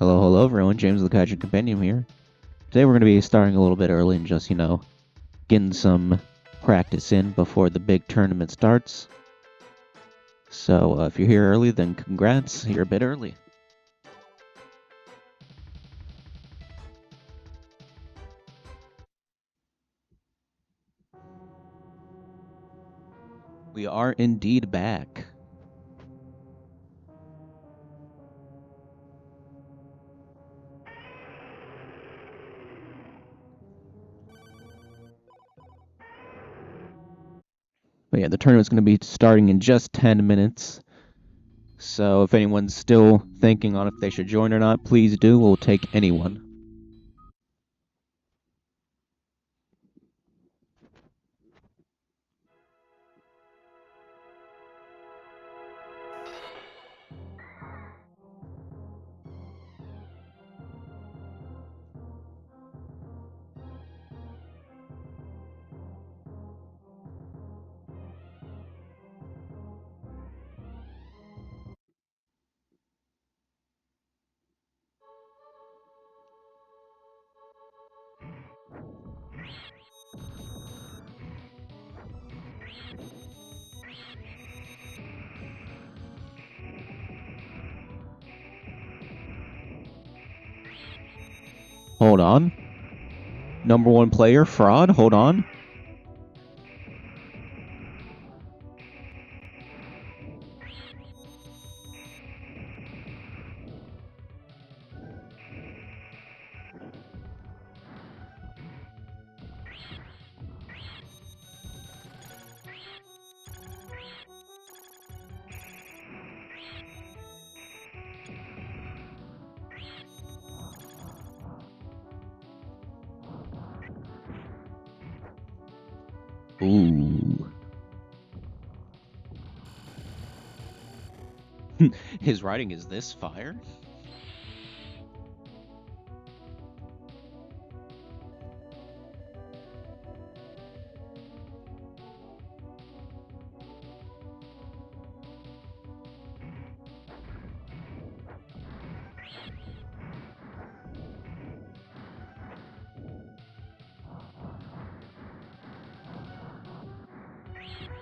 Hello, hello everyone, James of the Kaijuu Compendium here. Today we're going to be starting a little bit early and just, getting some practice in before the big tournament starts. So if you're here early, then congrats, you're a bit early. We are indeed back. But yeah, the tournament's going to be starting in just 10 minutes. So if anyone's still thinking on if they should join or not, please do. We'll take anyone. Hold on. Number one player, fraud, hold on. Ooh. His writing is this fire?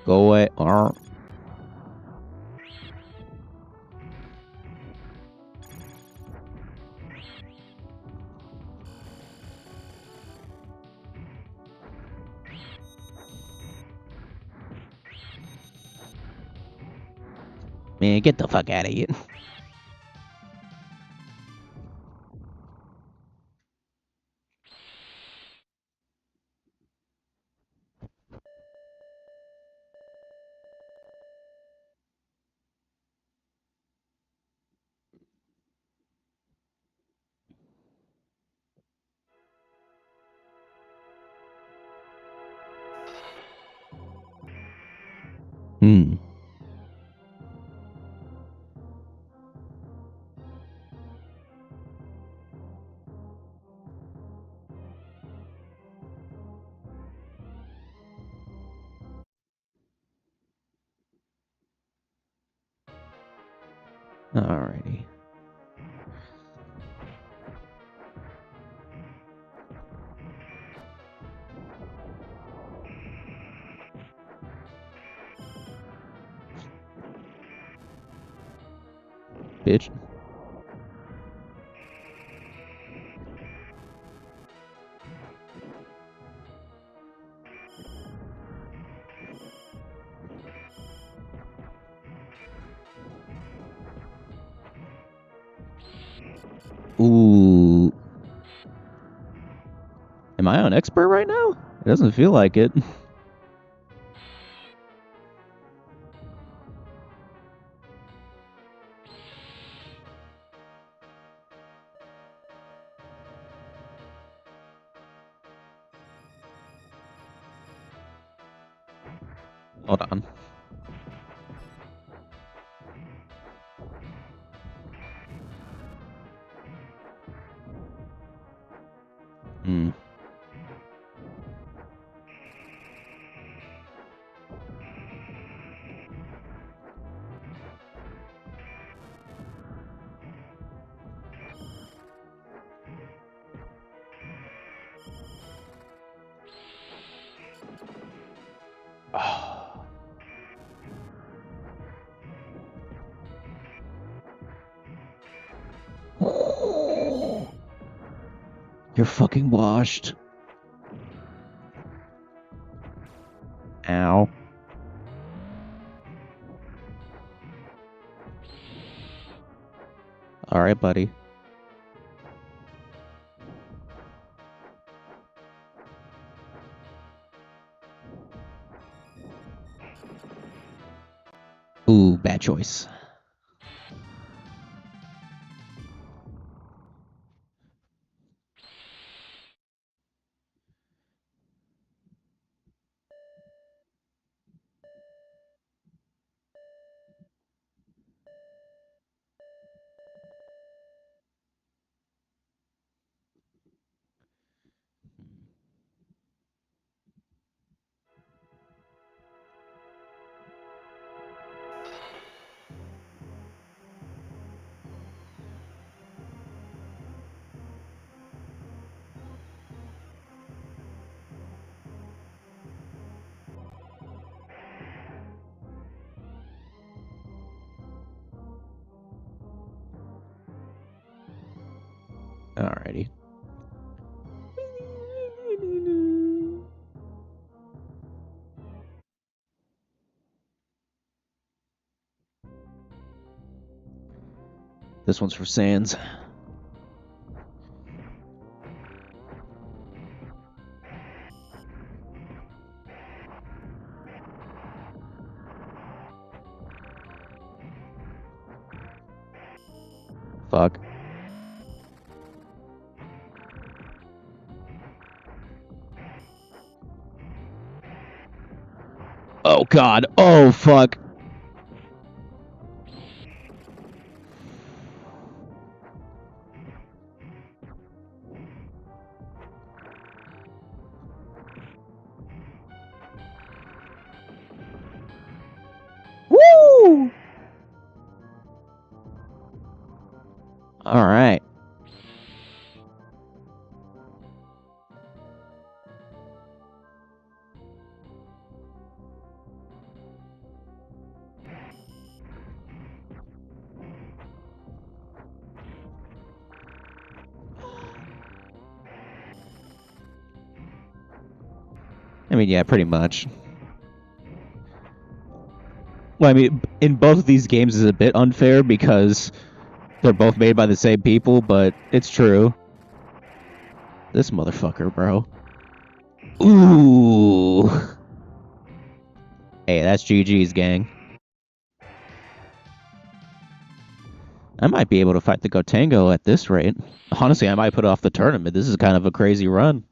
Go away. Man, get the fuck out of here. Alrighty. Bitch. Ooh. Am I on expert right now? It doesn't feel like it. Hold on. You're fucking washed. Ow. Alright, buddy. Ooh, bad choice. Alrighty. This one's for Sans. Fuck. Oh god. Oh fuck. Woo! Alright. I mean, yeah, pretty much. Well, I mean, in both of these games is a bit unfair because they're both made by the same people, but it's true. This motherfucker, bro. Ooh. Hey, that's GG's, gang. I might be able to fight the Gotengo at this rate. Honestly, I might put off the tournament. This is kind of a crazy run.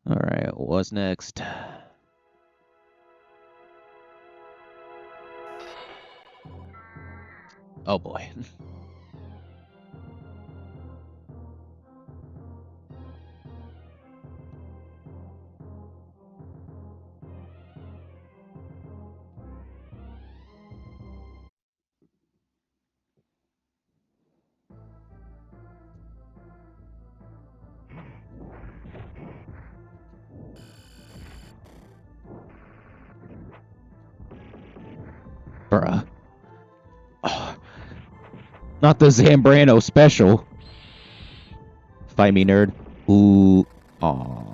Alright, what's next? Oh boy. Bruh. Oh, not the Zambrano special. Fight me, nerd. Ooh. Aww.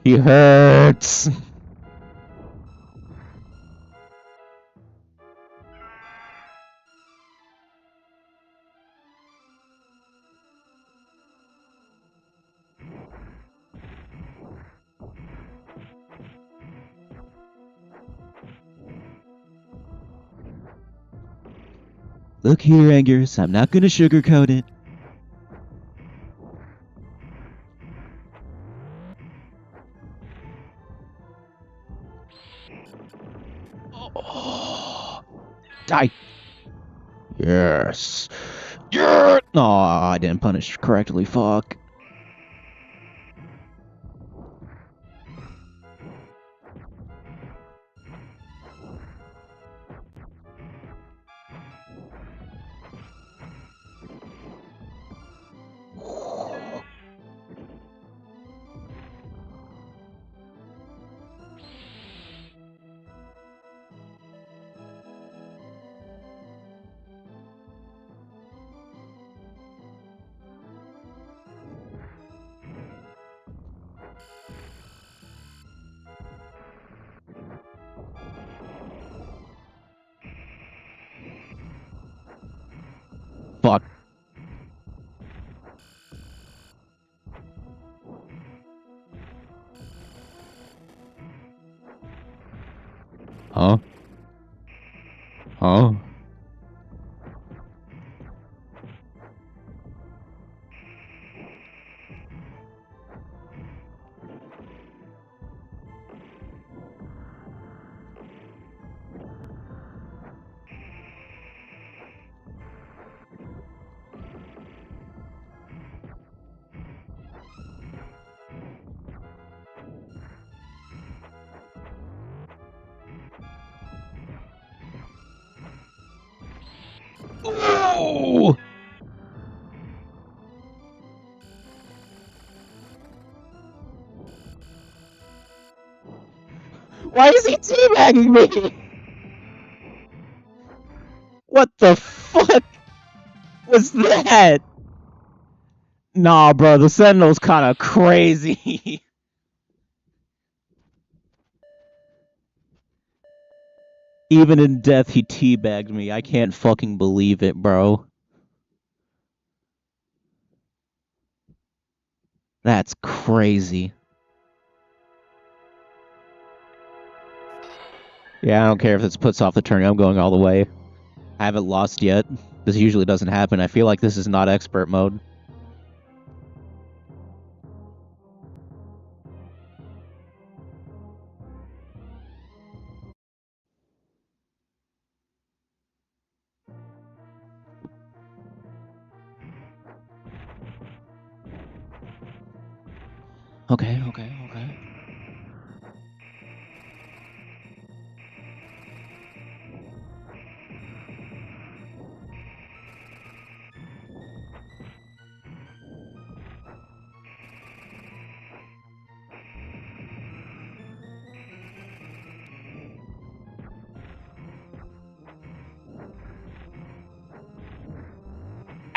He hurts. Look here, Angus. I'm not gonna sugarcoat it. Die! Yes! Yeah! Aw, oh, I didn't punish correctly, fuck. Fuck. Huh? Huh? Oh! Why is he teabagging me? What the fuck was that? Nah, bro, the Sentinel's kind of crazy. Even in death, he teabagged me. I can't fucking believe it, bro. That's crazy. Yeah, I don't care if this puts off the turn. I'm going all the way. I haven't lost yet. This usually doesn't happen. I feel like this is not expert mode. Okay.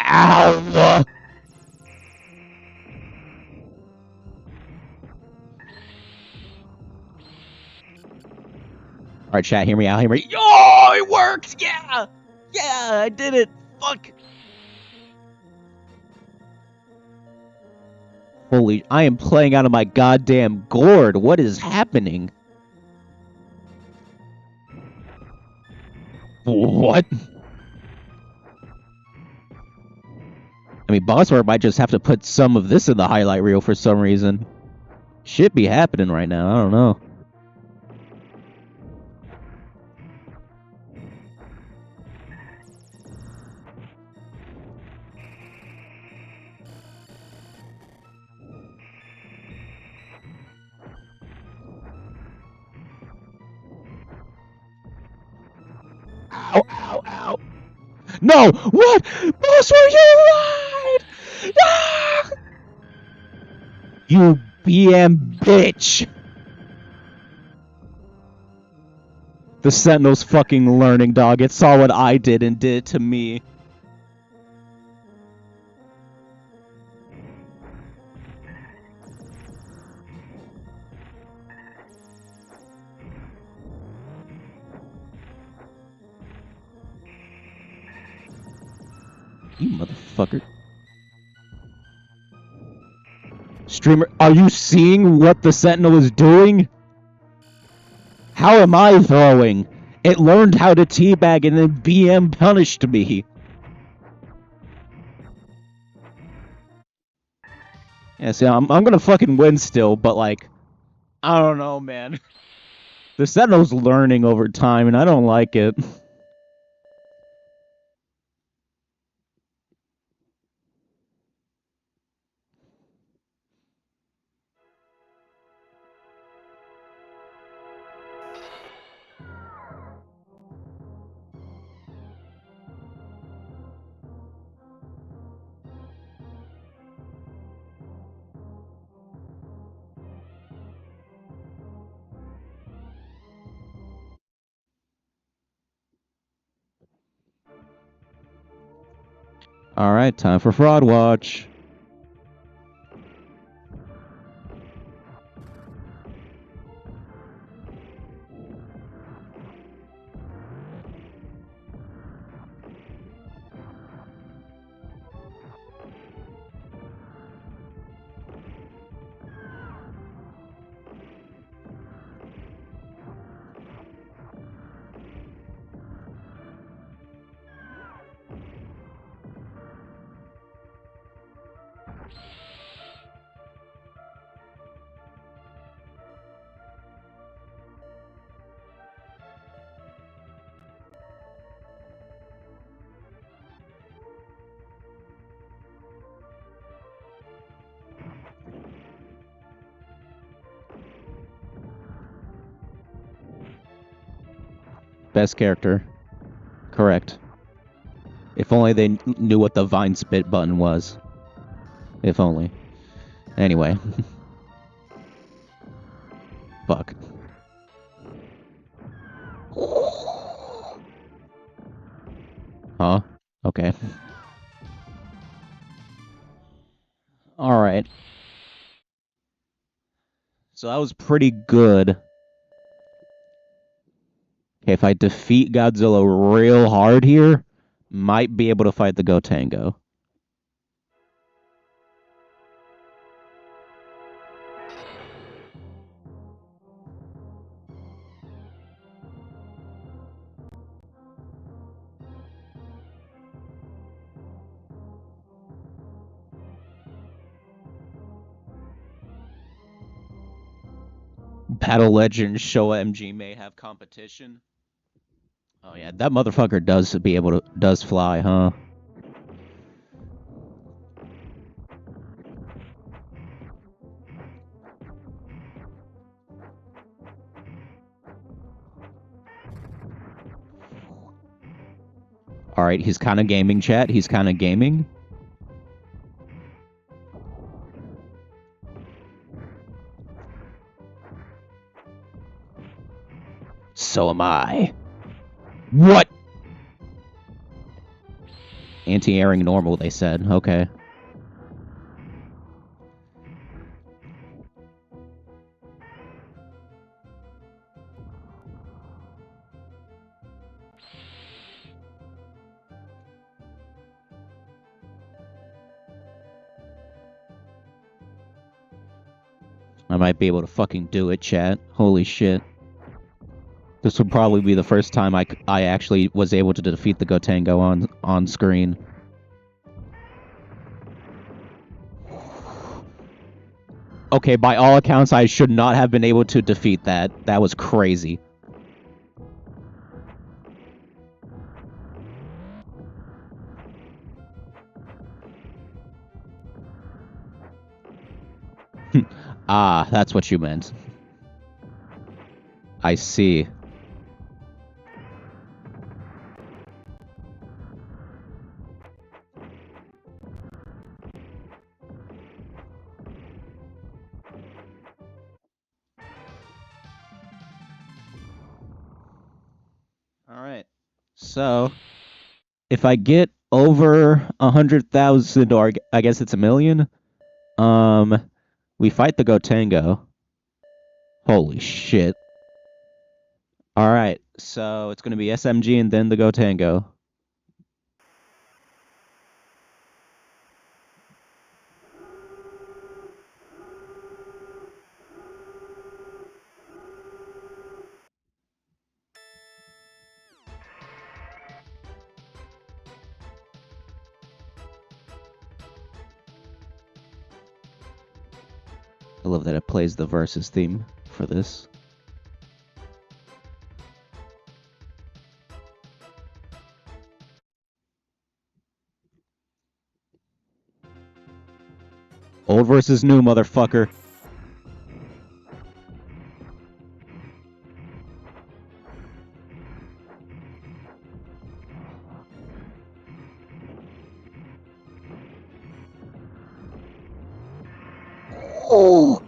Ow! Alright, chat, hear me out, Oh, it worked! Yeah! Yeah, I did it! Fuck! Holy, I am playing out of my goddamn gourd. What is happening? What? I mean, Bossware might just have to put some of this in the highlight reel for some reason. Shit be happening right now, I don't know. Ow, ow, ow. No! What? Bossware, you lied! Ah! You BM bitch! The Sentinel's fucking learning, dog. It saw what I did and did it to me. You motherfucker. Streamer, are you seeing what the Sentinel is doing? How am I throwing? It learned how to teabag and then BM punished me. Yeah, see, I'm gonna fucking win still, but like, I don't know, man. The Sentinel's learning over time, and I don't like it. Alright, time for Fraud Watch. Best character. Correct. If only they knew what the Vine Spit button was. If only. Anyway. Fuck. Huh? Okay. Alright. So that was pretty good. Okay, if I defeat Godzilla real hard here, might be able to fight the Gotengo. Battle Legends Showa MG may have competition. Oh yeah, that motherfucker does fly, huh? Alright, he's kind of gaming, chat. He's kind of gaming. So am I. What? Anti-airing normal, they said. Okay. I might be able to fucking do it, chat. Holy shit. This would probably be the first time I actually was able to defeat the Gotengo on screen. Okay, by all accounts, I should not have been able to defeat that. That was crazy. Ah, that's what you meant. I see. Alright. So, if I get over 100,000, or I guess it's 1,000,000, we fight the Gotengo. Holy shit. Alright, so it's gonna be SMG and then the Gotengo. I love that it plays the Versus theme for this. Old versus new, motherfucker. Oh!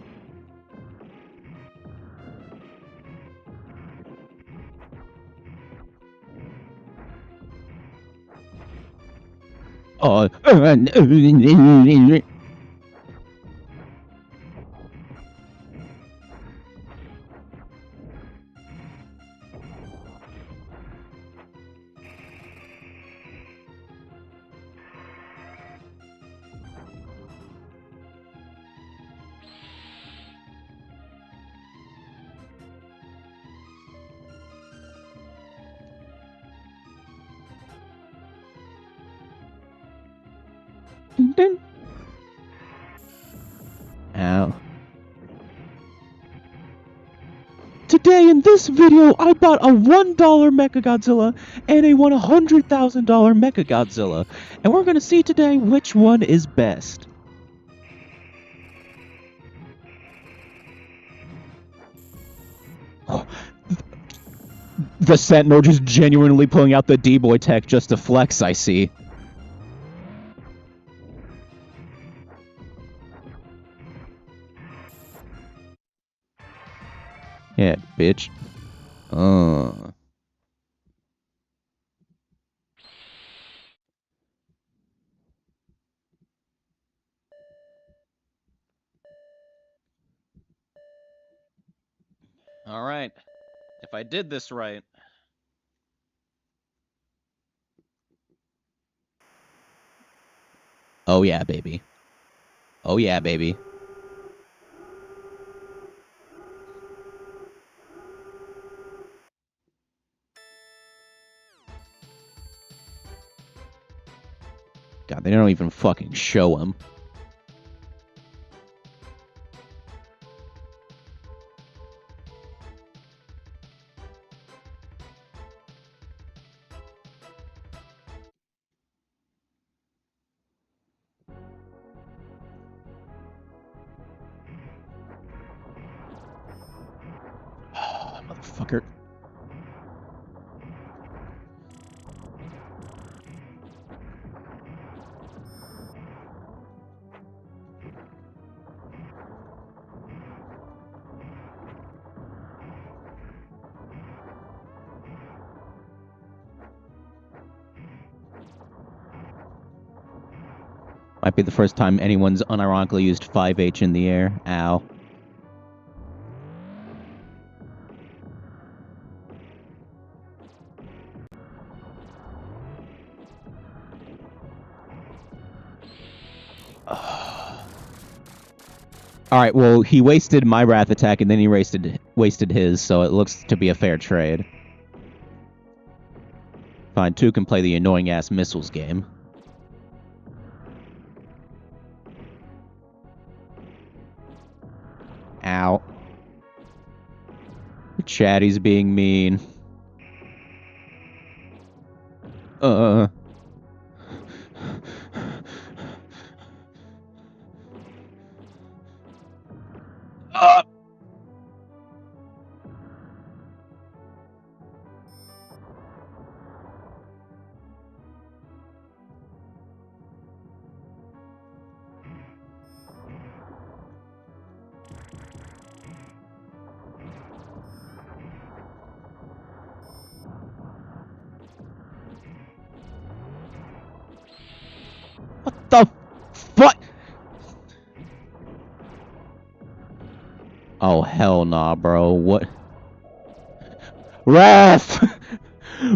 Ow. Today in this video, I bought a $1 Mechagodzilla and a $100,000 Mechagodzilla, and we're gonna see today which one is best. The Sentinel just genuinely pulling out the D-Boy tech just to flex, I see. Yeah, bitch. Alright. If I did this right. Oh yeah, baby. Oh yeah, baby. God, they don't even fucking show him. Motherfucker. Might be the first time anyone's unironically used 5H in the air. Ow. Alright, well, he wasted my Wrath attack and then he wasted his, so it looks to be a fair trade. Fine, 2 can play the annoying-ass missiles game. Ow. Chatty's being mean. What the fuck? Oh, hell nah, bro. What? Wrath!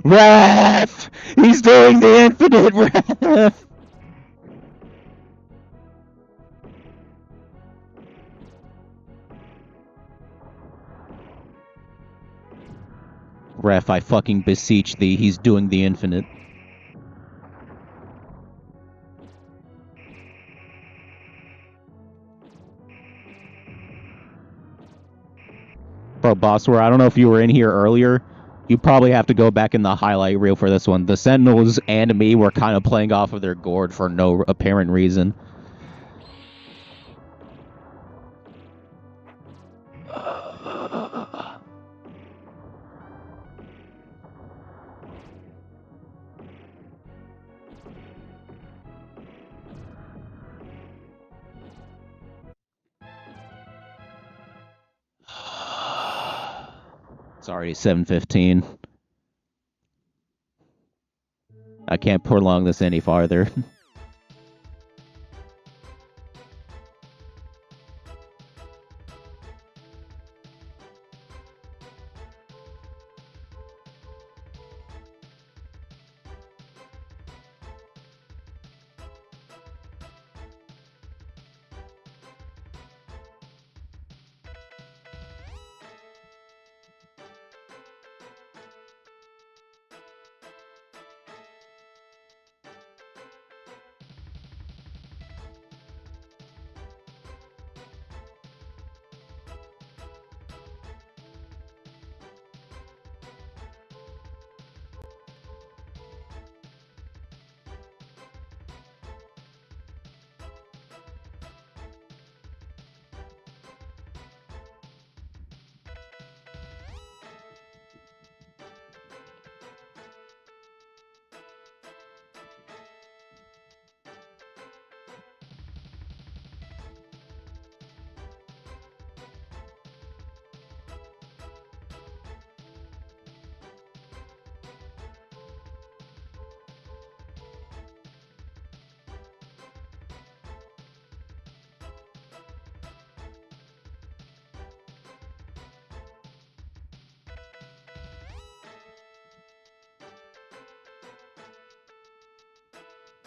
Wrath! He's doing the infinite Wrath! Ref, I fucking beseech thee, he's doing the infinite. Bro, Bossware, I don't know if you were in here earlier. You probably have to go back in the highlight reel for this one. The Sentinels and me were kind of playing off of their gourd for no apparent reason. It's already 7:15. I can't prolong this any farther.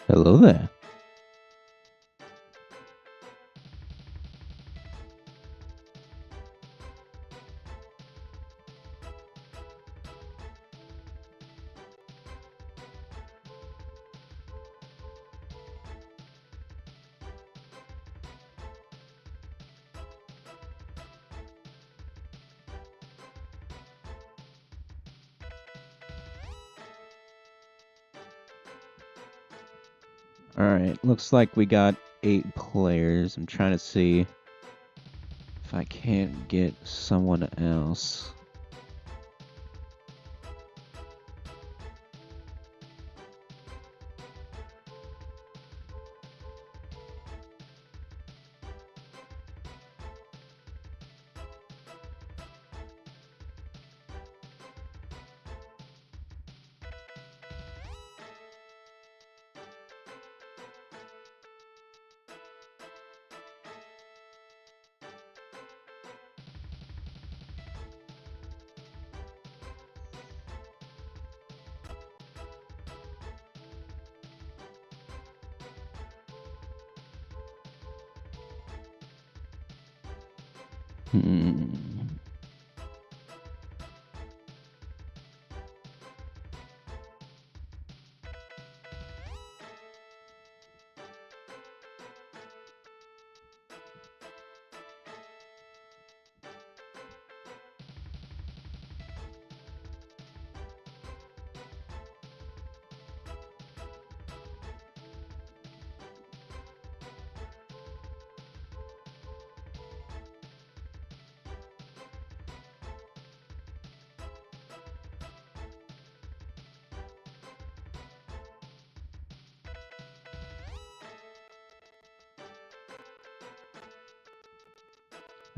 Hello there. Alright, looks like we got 8 players. I'm trying to see if I can't get someone else.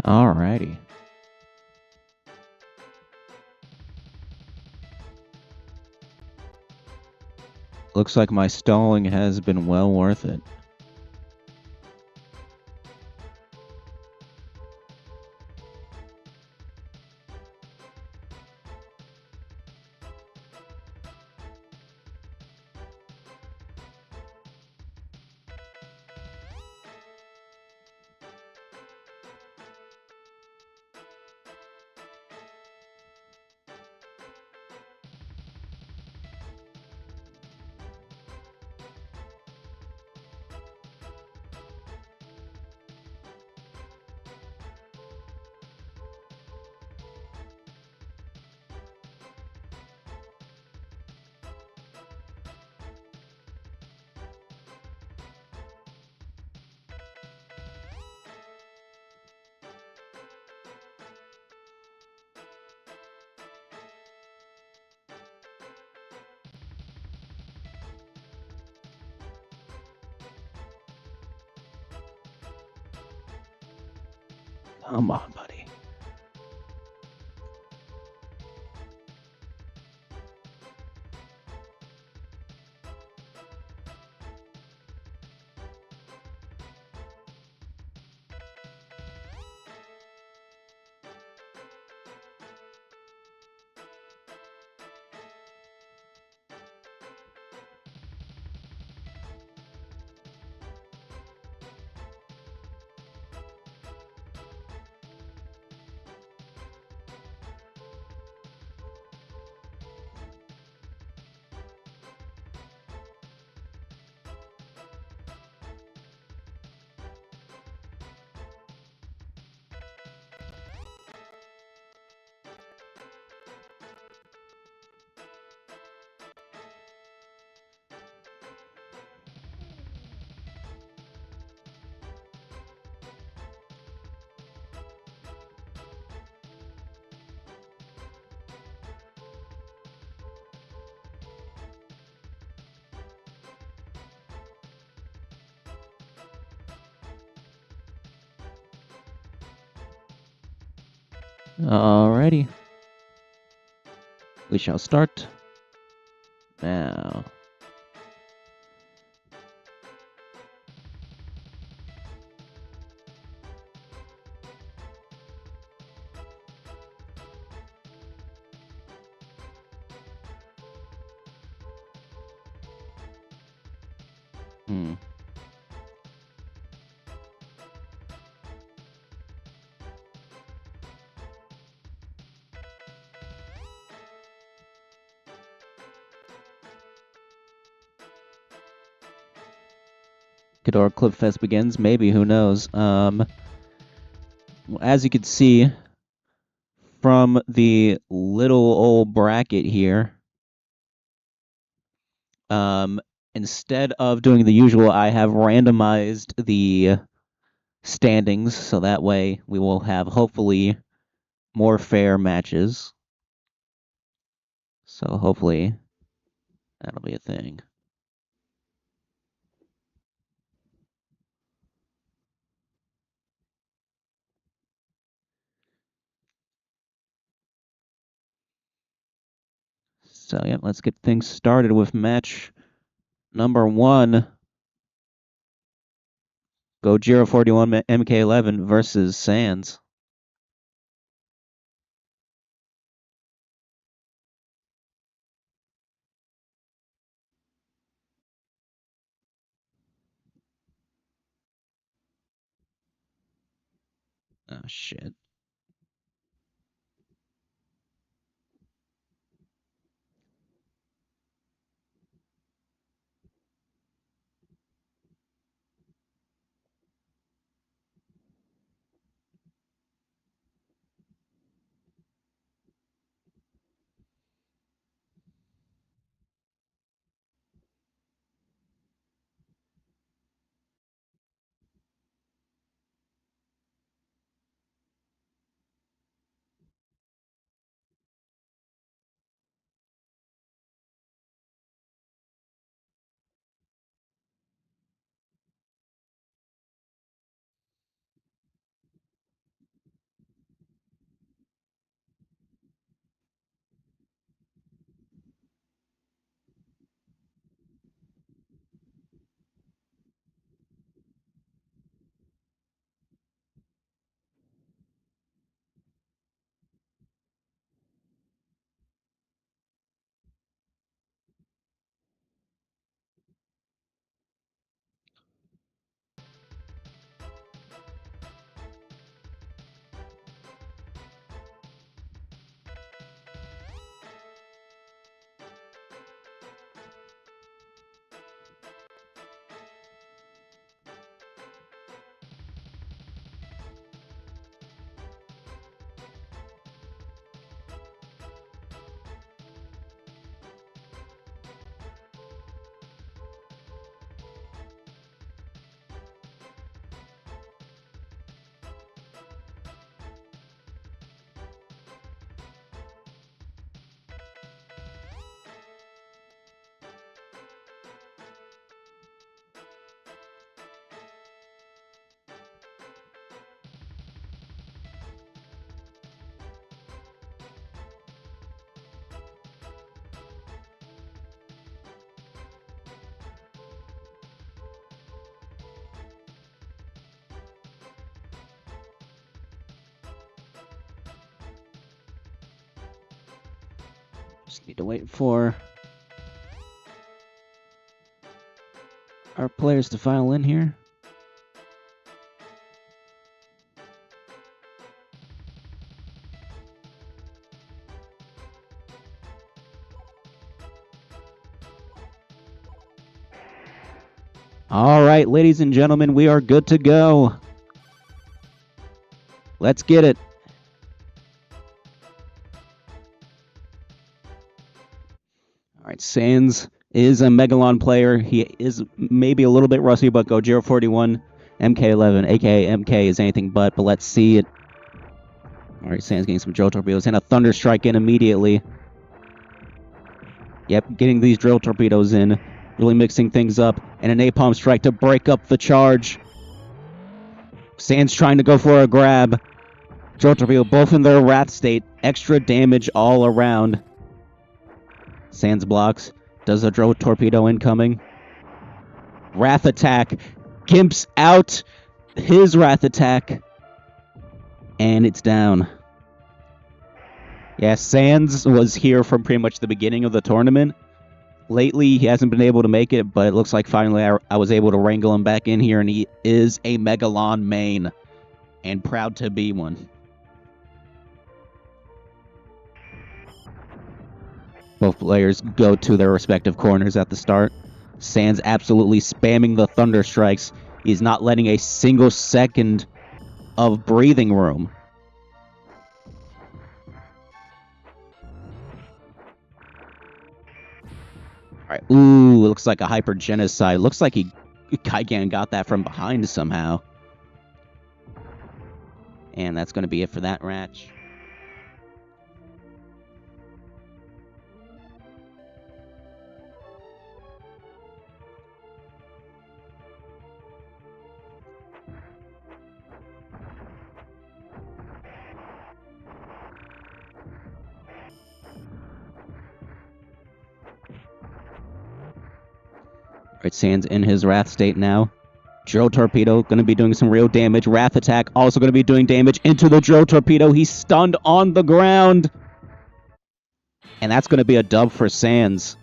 Alrighty. Looks like my stalling has been well worth it. Come on, buddy. Alrighty. We shall start now. Hmm. Ghidorah Clip Fest begins. Maybe, who knows? As you can see from the little old bracket here, instead of doing the usual, I have randomized the standings, so that way we will have hopefully more fair matches. So hopefully that'll be a thing. So yeah, let's get things started with match number 1. Gojira 41 MK11 versus Sans. Oh shit. Just need to wait for our players to file in here. All right, ladies and gentlemen, we are good to go. Let's get it. All right, Sans is a Megalon player. He is maybe a little bit rusty, but Gojira 41, MK11, aka MK, is anything but let's see it. All right, Sans getting some drill torpedoes and a Thunder Strike in immediately. Yep, getting these drill torpedoes in, really mixing things up, and an Napalm Strike to break up the charge. Sans trying to go for a grab. Drill torpedo, both in their wrath state, extra damage all around. Sans blocks, does a drill torpedo incoming. Wrath attack, gimps out his wrath attack, and it's down. Yeah, Sans was here from pretty much the beginning of the tournament, Lately, he hasn't been able to make it, but it looks like finally I was able to wrangle him back in here, and he is a Megalon main, and proud to be one. Both players go to their respective corners at the start. Sans absolutely spamming the Thunder Strikes. He's not letting a single second of breathing room. Alright, ooh, looks like a Hyper Genocide. Looks like Gigan got that from behind somehow. And that's going to be it for that match. Alright, Sans in his Wrath state now. Drill Torpedo going to be doing some real damage. Wrath Attack also going to be doing damage into the Drill Torpedo. He's stunned on the ground. And that's going to be a dub for Sans.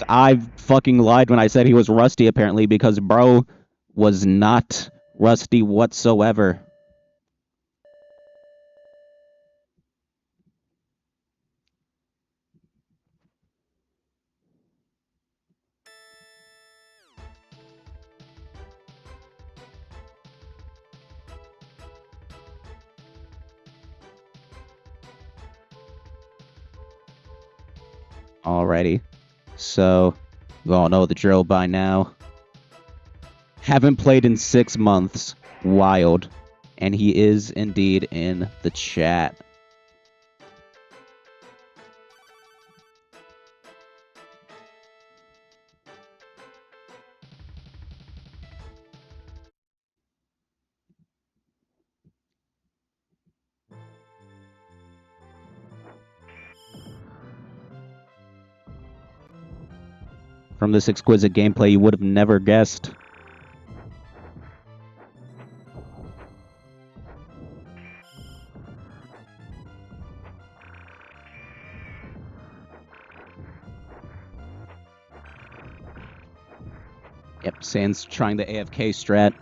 I fucking lied when I said he was rusty, apparently, because bro was not rusty whatsoever. Alrighty. So, you all know the drill by now. Haven't played in 6 months. Wild. And he is indeed in the chat. From this exquisite gameplay, you would have never guessed. Yep, Sans trying the AFK strat.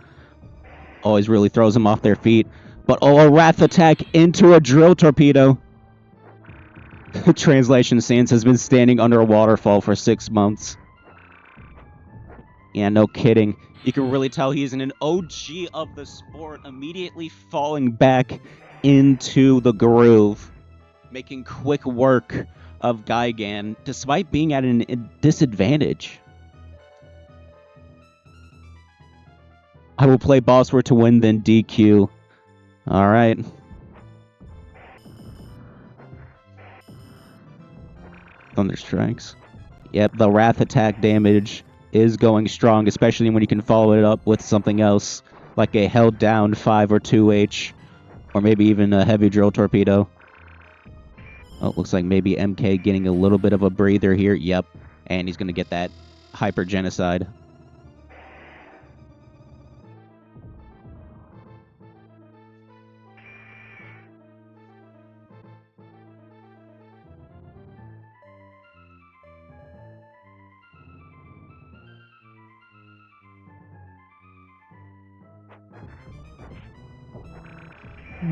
Always really throws them off their feet. But oh, a Wrath Attack into a Drill Torpedo. Translation, Sans has been standing under a waterfall for 6 months. Yeah, no kidding. You can really tell he's an OG of the sport, immediately falling back into the groove, making quick work of Gigan, despite being at a disadvantage. I will play Boss War to win, then DQ. Alright. Thunder Strikes. Yep, the Wrath Attack damage is going strong, especially when you can follow it up with something else, like a held down 5 or 2H, or maybe even a heavy Drill Torpedo. Oh, it looks like maybe MK getting a little bit of a breather here. Yep, and he's going to get that Hyper Genocide.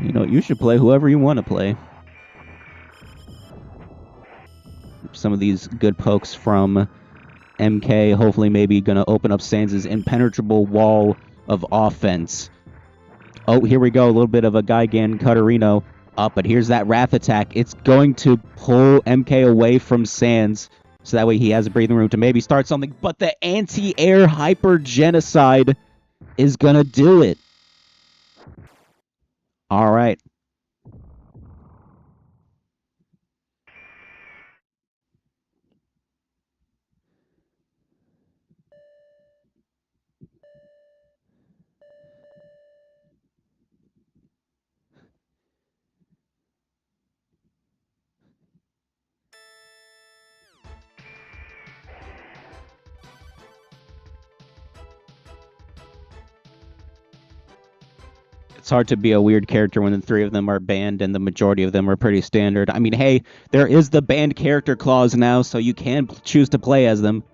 You know, you should play whoever you want to play. Some of these good pokes from MK, hopefully maybe going to open up Sans' impenetrable wall of offense. Oh, here we go, a little bit of a Gigan Cutterino up, but here's that Wrath Attack. It's going to pull MK away from Sans, so that way he has a breathing room to maybe start something, but the anti-air Hyper Genocide is going to do it. All right. It's hard to be a weird character when the three of them are banned and the majority of them are pretty standard. I mean, hey, there is the banned character clause now, so you can choose to play as them.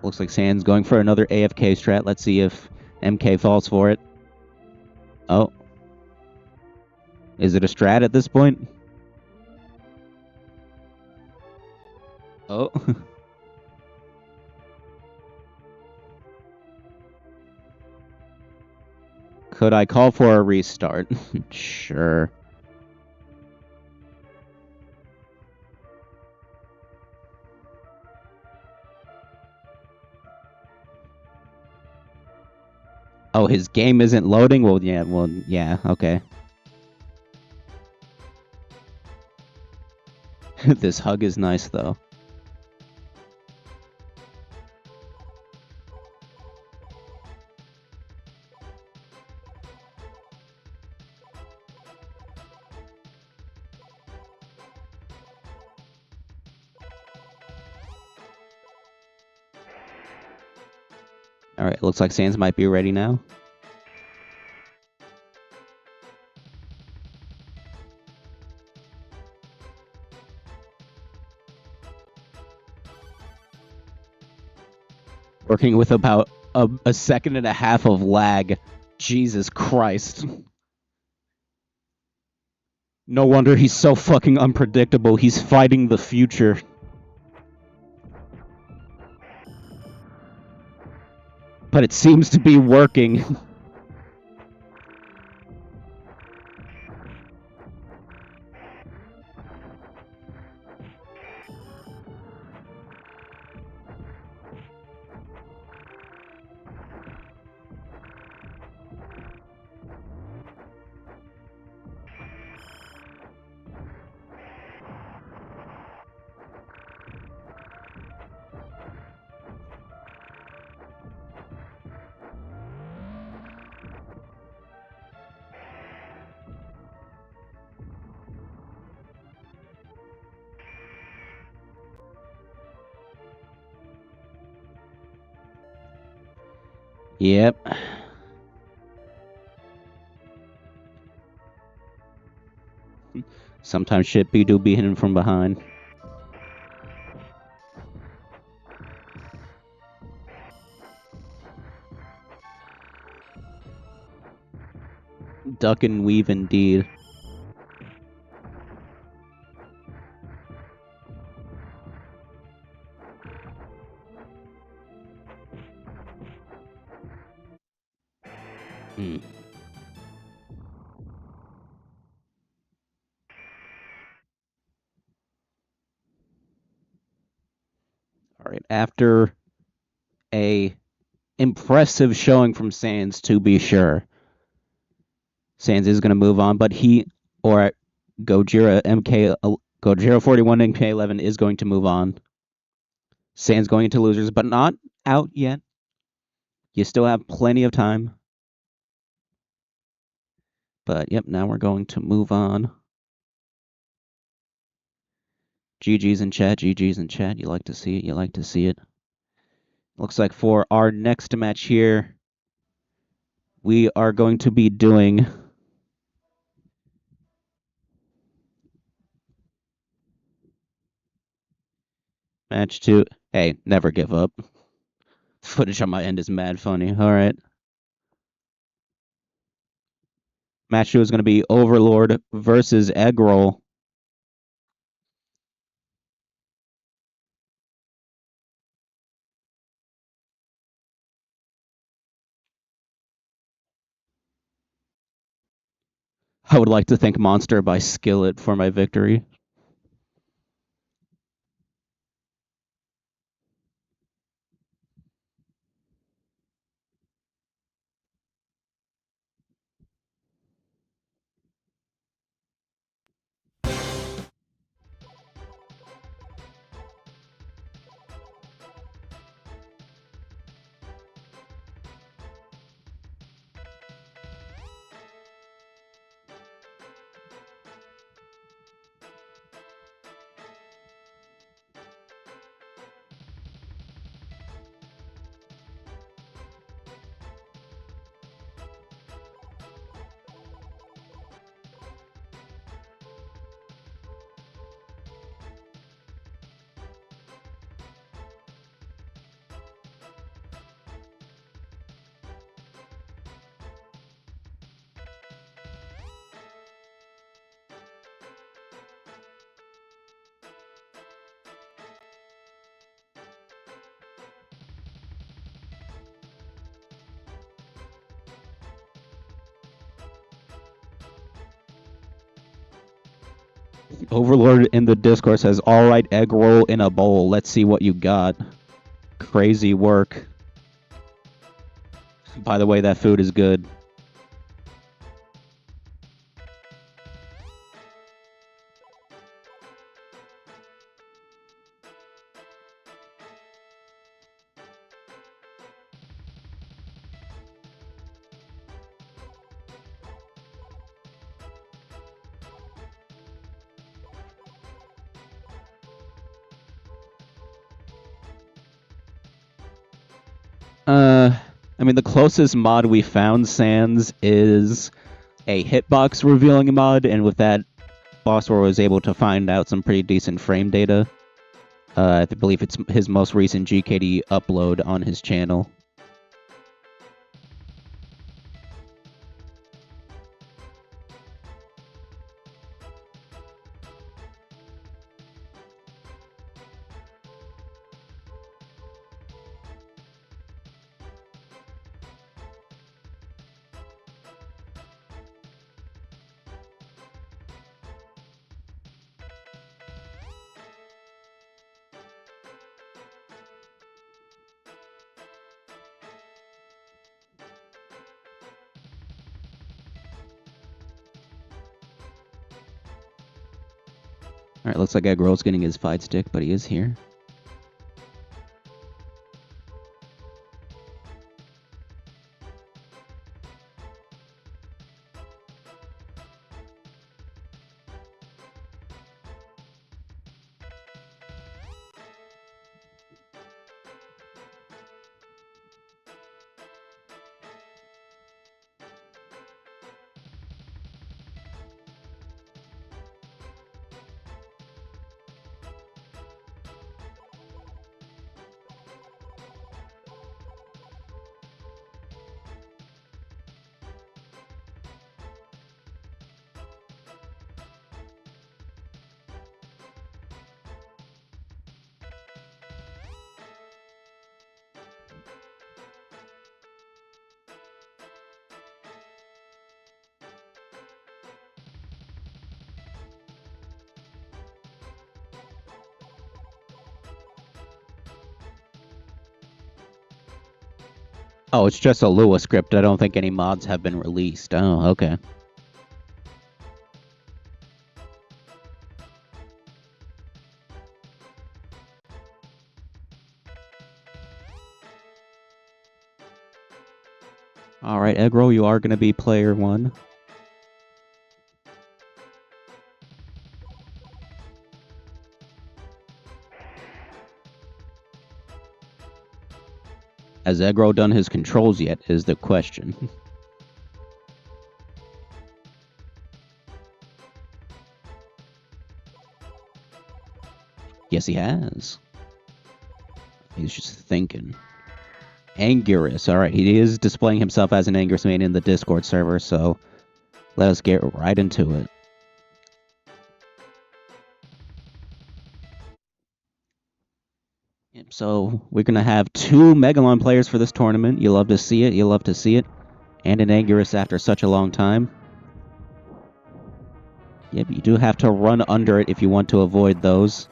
Looks like Sans going for another AFK strat. Let's see if MK falls for it. Oh. Is it a strat at this point? Oh. Could I call for a restart? Sure. Oh, his game isn't loading? Well, yeah, okay. This hug is nice, though. Alright, looks like Sans might be ready now. Working with about a second and a half of lag. Jesus Christ. No wonder he's so fucking unpredictable. He's fighting the future. But it seems to be working. Yep. Sometimes shit do be hidden from behind. Duck and weave indeed. Alright, after a impressive showing from Sans, to be sure. Sans is going to move on, but Gojira 41 MK11 is going to move on. Sans going into losers, but not out yet. You still have plenty of time. But yep, now we're going to move on. GG's in chat, GG's in chat. You like to see it, you like to see it. Looks like for our next match here, we are going to be doing match 2. Hey, never give up. Footage on my end is mad funny. Alright. Match 2 is going to be Overlord versus Eggroll. I would like to thank Monster by Skillet for my victory. Overlord in the Discord says, alright, egg roll in a bowl. Let's see what you got. Crazy work. By the way, that food is good. I mean, the closest mod we found, Sans, is a hitbox revealing mod, and with that, Bosswar was able to find out some pretty decent frame data. I believe it's his most recent GKD upload on his channel. Alright, looks like Eggroll's getting his fight stick, but he is here. Oh, it's just a Lua script. I don't think any mods have been released. Oh, okay. Alright, Eggroll, you are going to be player 1. Has Eggroll done his controls yet, is the question. Yes, he has. He's just thinking. Anguirus. Alright, he is displaying himself as an Anguirus main in the Discord server, so let us get right into it. So we're going to have 2 Megalon players for this tournament. You love to see it. You love to see it. And an Anguirus after such a long time. Yep, you do have to run under it if you want to avoid those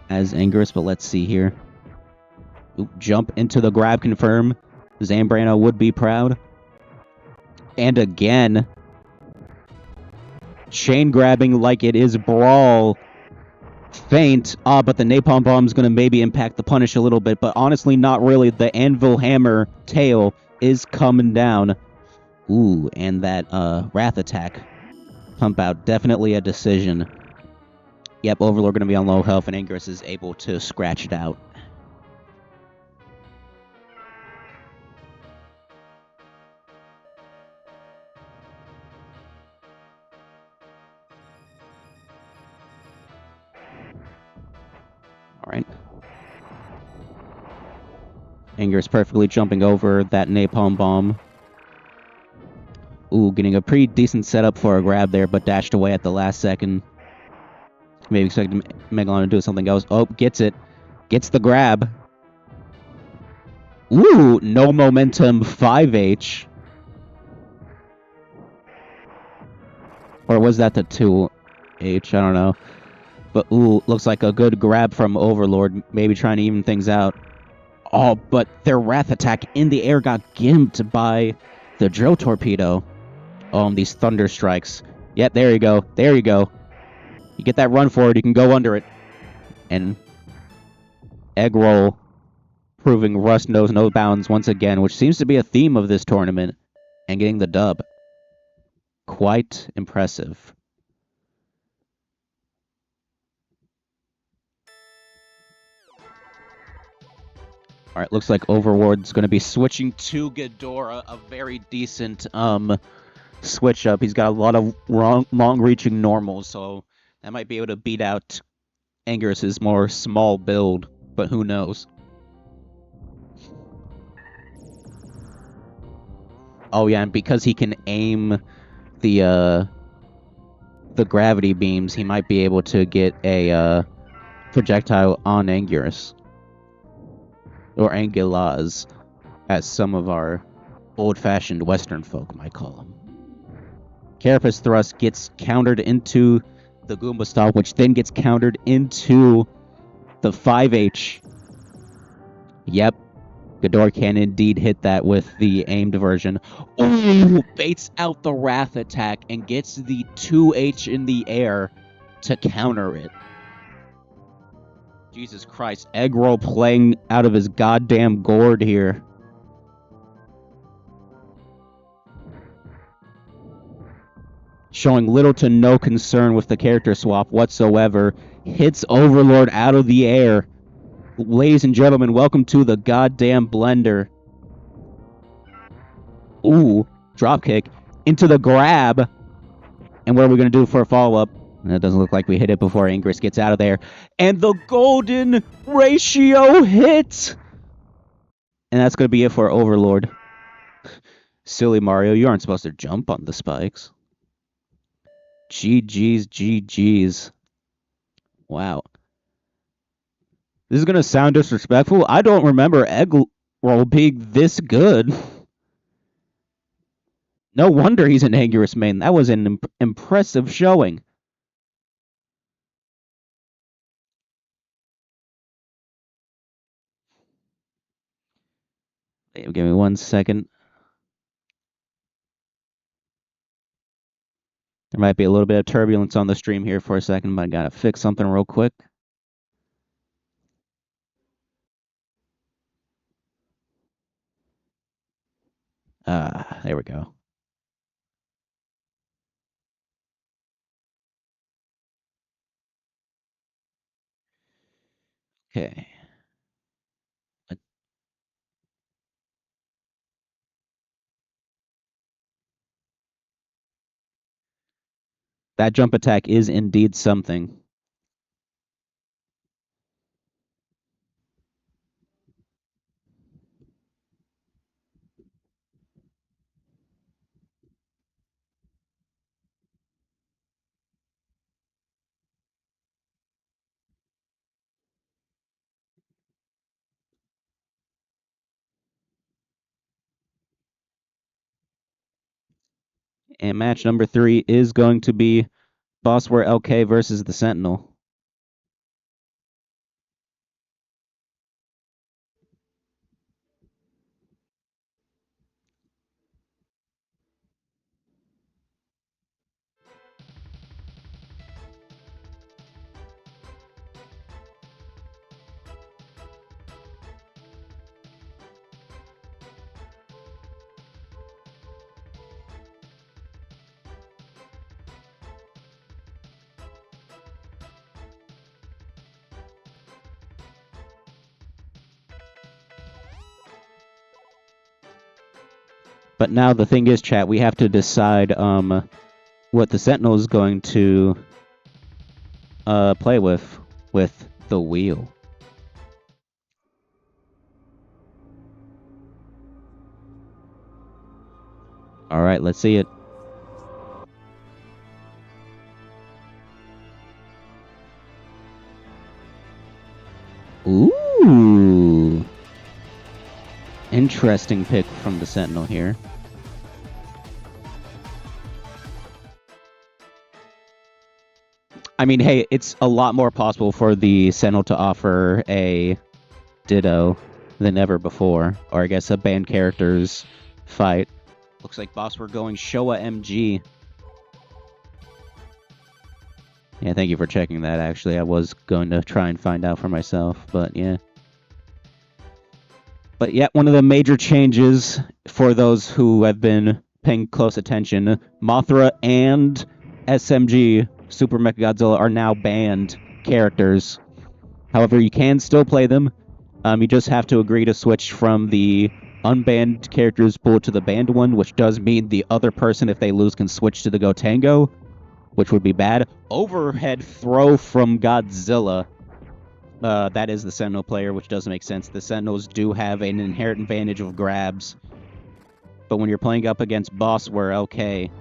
as Anguirus, but let's see here. Oop, jump into the grab confirm. Zambrano would be proud. And again, chain grabbing like it is Brawl. Feint. But the Napalm Bomb is going to maybe impact the punish a little bit, but honestly not really. The Anvil Hammer tail is coming down. Ooh, and that Wrath attack. Pump out. Definitely a decision. Yep, Overlord going to be on low health, and Anguirus is able to scratch it out. Alright. Anguirus perfectly jumping over that Napalm Bomb. Ooh, getting a pretty decent setup for a grab there, but dashed away at the last second. Maybe expecting Megalon to do something else. Oh, gets it. Gets the grab. Ooh, no momentum 5H. Or was that the 2? H, I don't know. But ooh, looks like a good grab from Overlord, maybe trying to even things out. Oh, but their Wrath attack in the air got gimped by the drill torpedo. These thunder strikes. Yep, there you go. There you go. You get that run forward, you can go under it. And egg roll proving Rust knows no bounds once again, which seems to be a theme of this tournament, and getting the dub. Quite impressive. All right, looks like Overlord's going to be switching to Ghidorah, a very decent switch up. He's got a lot of long-reaching normals, so that might be able to beat out Angus's more small build, but who knows? Oh yeah, and because he can aim the gravity beams, he might be able to get a projectile on Angus. Or Angulas, as some of our old-fashioned Western folk might call them. Carapace thrust gets countered into the Goomba Stomp, which then gets countered into the 5H. Yep, Ghidorah can indeed hit that with the aimed version. Ooh, baits out the Wrath attack and gets the 2H in the air to counter it. Jesus Christ, egg roll playing out of his goddamn gourd here. Showing little to no concern with the character swap whatsoever. Hits Overlord out of the air. Ladies and gentlemen, welcome to the goddamn blender. Ooh, dropkick into the grab. And what are we going to do for a follow-up? It doesn't look like we hit it before Angus gets out of there. And the golden ratio hit! And that's going to be it for Overlord. Silly Mario, you aren't supposed to jump on the spikes. GG's, GG's. Wow. This is going to sound disrespectful. I don't remember egg roll being this good. No wonder he's an Angus main. That was an impressive showing. Give me 1 second. There might be a little bit of turbulence on the stream here for a second, but I gotta fix something real quick. There we go. Okay. That jump attack is indeed something. And match number 3 is going to be Bossware LK versus the Sentinel. But now the thing is, chat, we have to decide what the Sentinel is going to play with the wheel. All right, let's see it. Ooh. Interesting pick from the Sentinel here. I mean, hey, it's a lot more possible for the Sentinel to offer a Ditto than ever before. Or I guess a banned characters fight. Looks like boss we're going Showa MG. Yeah, thank you for checking that, actually. I was going to try and find out for myself, but yeah. But yeah, one of the major changes for those who have been paying close attention, Mothra and SMG Super Mechagodzilla are now banned characters. However, you can still play them. You just have to agree to switch from the unbanned characters pool to the banned one, which does mean the other person, if they lose, can switch to the Gotengo, which would be bad. Overhead throw from Godzilla. That is the Sentinel player, which doesn't make sense. The Sentinels do have an inherent advantage of grabs. But when you're playing up against boss, we're okay.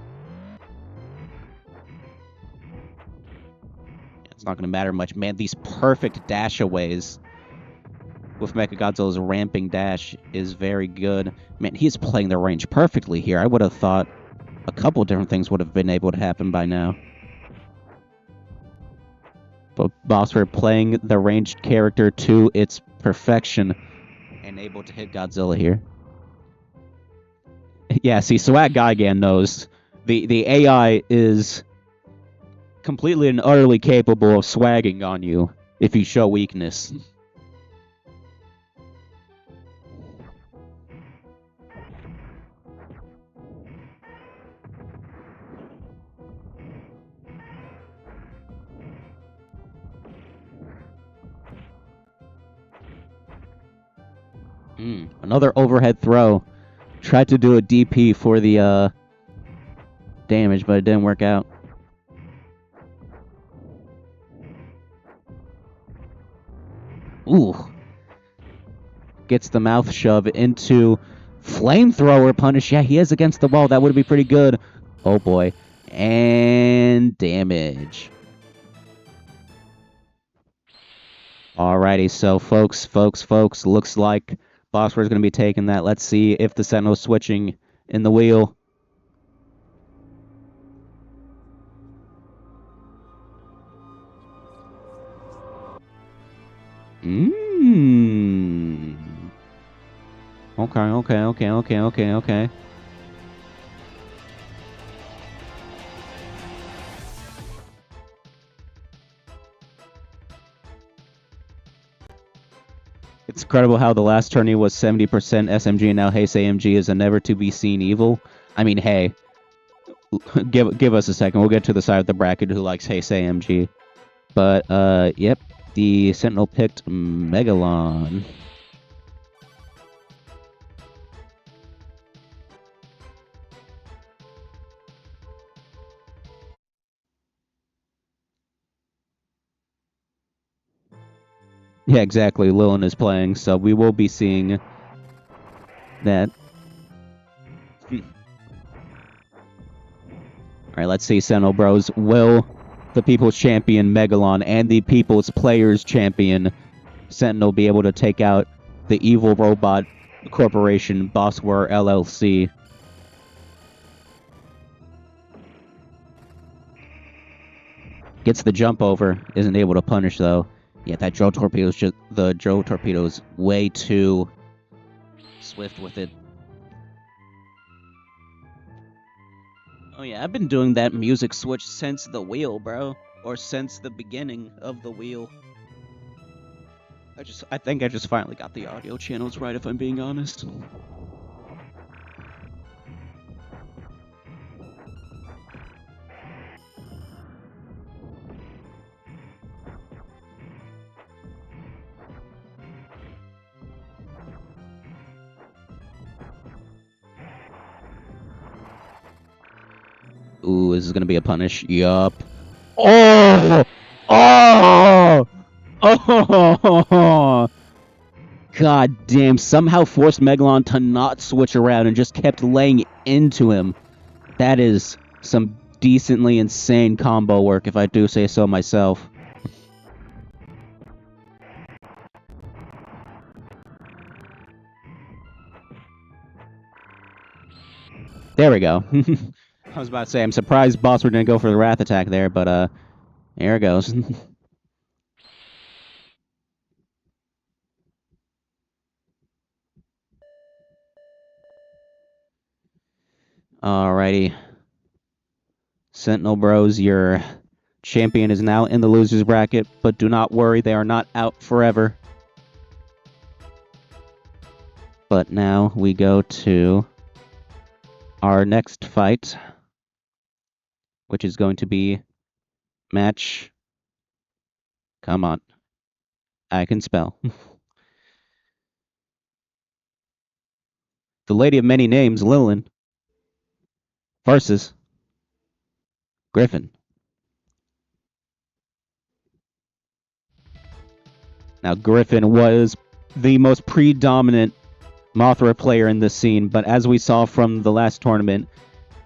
It's not going to matter much. Man, these perfect dash-aways with Mechagodzilla's ramping dash is very good. Man, he's playing the range perfectly here. I would have thought a couple different things would have been able to happen by now. But boss, we're playing the ranged character to its perfection and able to hit Godzilla here. Yeah, see, Swag Gigan knows. The AI is completely and utterly capable of swagging on you if you show weakness. Another overhead throw. Tried to do a DP for the damage, but it didn't work out. Ooh. Gets the mouth shove into flamethrower punish. Yeah, he is against the wall. That would be pretty good. Oh boy. And damage. Alrighty, so folks, looks like Bossword is going to be taking that. Let's see if the Sentinel's switching in the wheel. Okay. It's incredible how the last tourney was 70% SMG and now Heisei AMG is a never-to-be-seen evil. I mean, hey, give us a second. We'll get to the side of the bracket who likes Heisei AMG. But, yep, the Sentinel picked Megalon. Yeah, exactly. Lilin is playing, so we will be seeing that. Alright, let's see, Sentinel Bros. Will the People's Champion Megalon and the People's Players Champion Sentinel be able to take out the evil robot corporation Bossware LLC? Gets the jump over, isn't able to punish though. Yeah, that Joe Torpedo is way too swift with it. Oh yeah, I've been doing that music switch since the wheel, bro. Or since the beginning of the wheel. I think I just finally got the audio channels right, if I'm being honest. Ooh, this is gonna be a punish. Yup. Oh! Oh! Oh! God damn, somehow forced Megalon to not switch around and just kept laying into him. That is some decently insane combo work, if I do say so myself. There we go. I was about to say, I'm surprised Bossword didn't go for the Wrath attack there, but Here it goes. Alrighty. Sentinel Bros, your champion is now in the loser's bracket, but do not worry, they are not out forever. But now we go to our next fight, which is going to be match. Come on. I can spell. The Lady of Many Names, Lillian, versus Griffin. Now, Griffin was the most predominant Mothra player in this scene, but as we saw from the last tournament,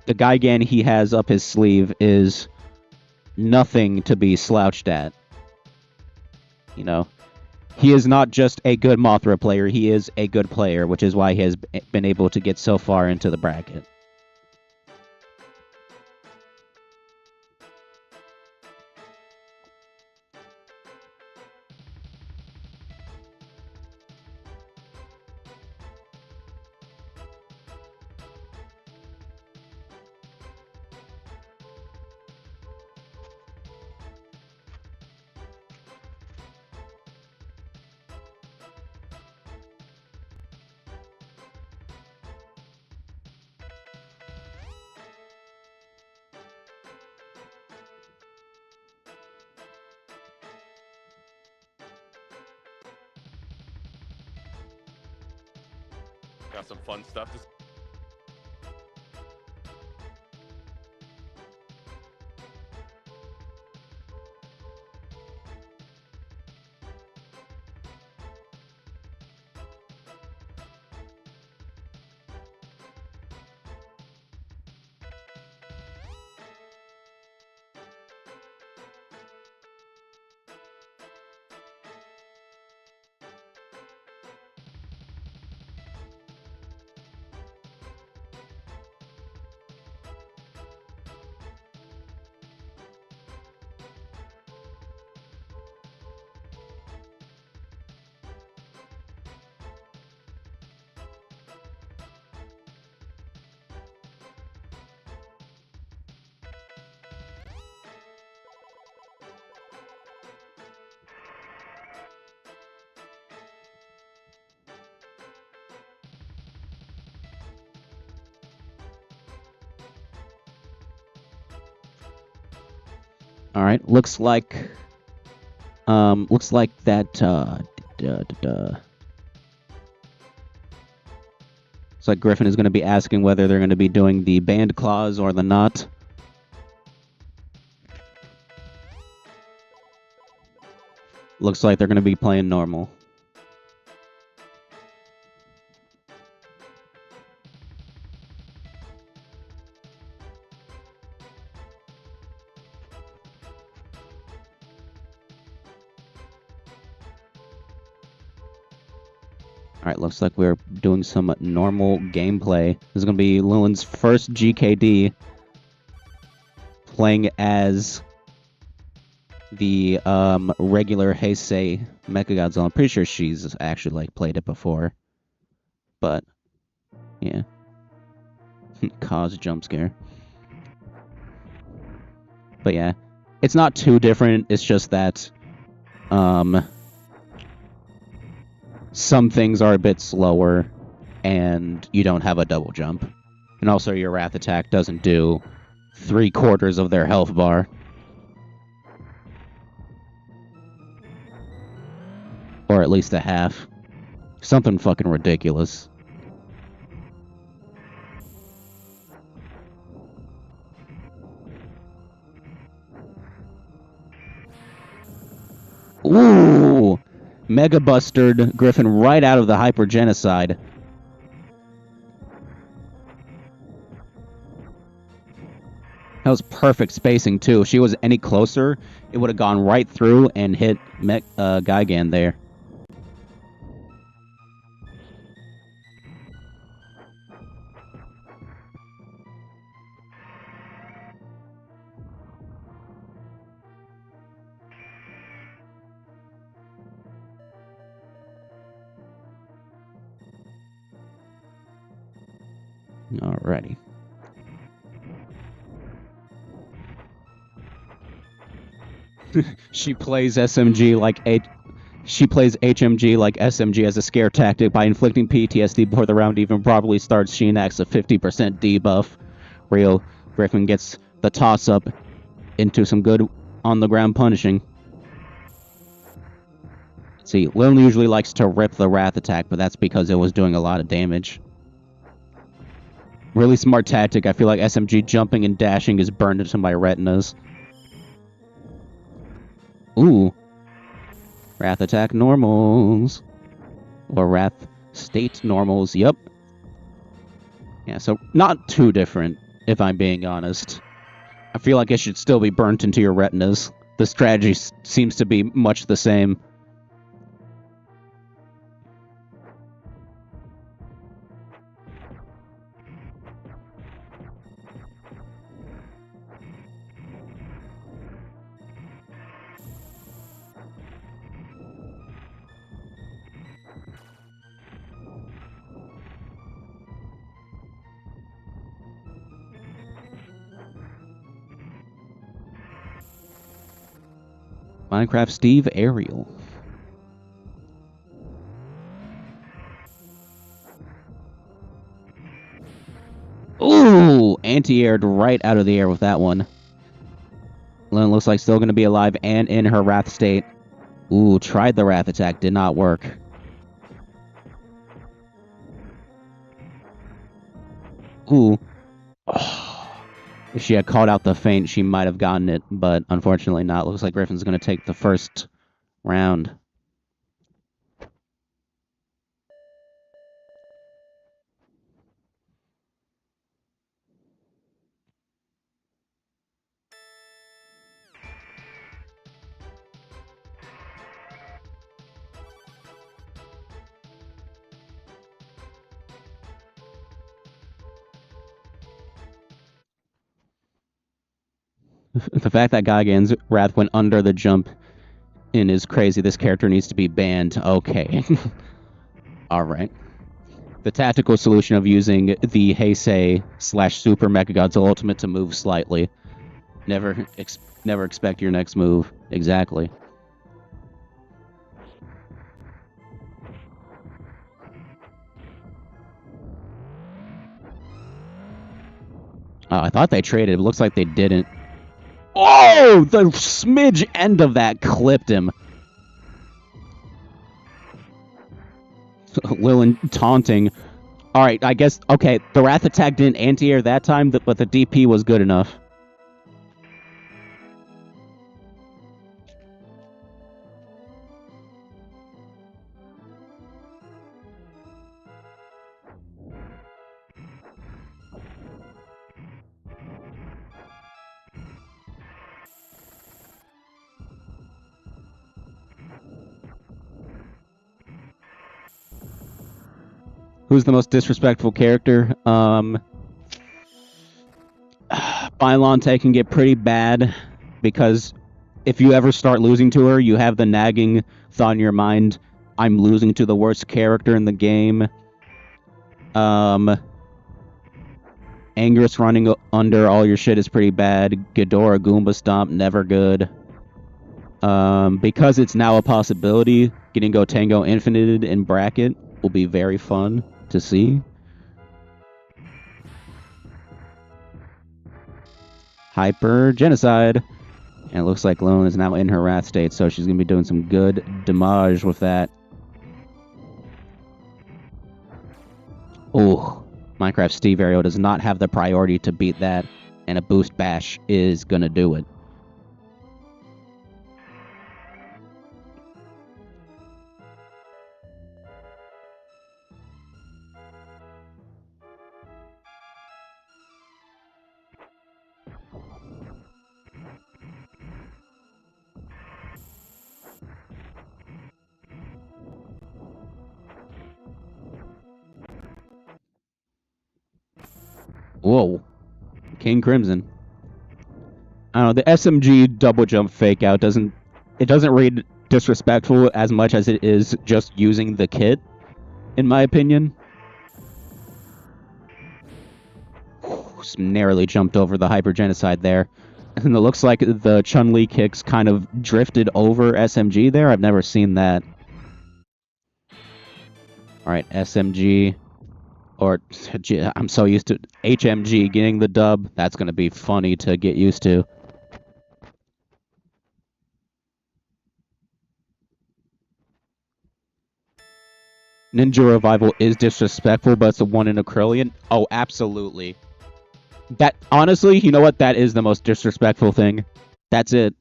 the Gigan he has up his sleeve is nothing to be slouched at. You know, he is not just a good Mothra player, he is a good player, which is why he has been able to get so far into the bracket. Got some fun stuff to All right, looks like that looks like Griffin is going to be asking whether they're going to be doing the band clause or the not. Looks like they're going to be playing normal. Alright, looks like we're doing some normal gameplay. This is going to be Lillian's first GKD playing as the regular Heisei Mechagodzilla. I'm pretty sure she's actually like played it before. But yeah. Cause jump scare. But yeah. It's not too different, it's just that some things are a bit slower, and you don't have a double jump. And also your Wrath attack doesn't do 3/4 of their health bar. Or at least a half. Something fucking ridiculous. Ooh! Mega Bustered Griffin right out of the Hyper Genocide. That was perfect spacing, too. If she was any closer, it would have gone right through and hit Gigan there. Alrighty. She plays SMG like She plays HMG like SMG as a scare tactic by inflicting PTSD before the round even properly starts. She enacts a 50% debuff. Real Griffin gets the toss-up into some good on-the-ground punishing. See, Lil usually likes to rip the Wrath attack, but that's because it was doing a lot of damage. Really smart tactic. I feel like SMG jumping and dashing is burned into my retinas. Ooh. Wrath attack normals. Or Wrath state normals, yep. Yeah, so not too different, if I'm being honest. I feel like it should still be burnt into your retinas. The strategy seems to be much the same. Minecraft Steve Ariel. Ooh! Anti-aired right out of the air with that one. Lynn looks like still going to be alive and in her Wrath state. Ooh, tried the Wrath attack, did not work. Ooh. Oh. If she had called out the feint, she might have gotten it, but unfortunately not. Looks like Griffin's going to take the first round. The fact that Gaigan's Wrath went under the jump in is crazy. This character needs to be banned. Okay. Alright. The tactical solution of using the Heisei / Super Mechagodzilla Ultimate to move slightly. Never expect your next move. Exactly. Oh, I thought they traded. It looks like they didn't. Oh! The smidge end of that clipped him. Lilin taunting. Alright, I guess... Okay, the Wrath attack didn't anti-air that time, but the DP was good enough. Who's the most disrespectful character? Bylante can get pretty bad because if you ever start losing to her, you have the nagging thought in your mind, I'm losing to the worst character in the game. Angerous running under all your shit is pretty bad. Ghidorah Goomba Stomp, never good. Because it's now a possibility, getting Gotengo infinited in bracket will be very fun to see. Hyper Genocide. And it looks like Lone is now in her Wrath state, so she's going to be doing some good damage with that. Oh, Minecraft Steve Ariel does not have the priority to beat that, and a boost bash is going to do it. Whoa. King Crimson. I don't know, the SMG double jump fake out doesn't read disrespectful as much as it is just using the kit, in my opinion. narrowly jumped over the hyper genocide there. And it looks like the Chun-Li kicks kind of drifted over SMG there. I've never seen that. Alright, SMG. Or, I'm so used to HMG getting the dub. That's going to be funny to get used to. Ninja Revival is disrespectful, but it's a 1 in a trillion. Oh, absolutely. That, honestly, you know what? That is the most disrespectful thing. That's it.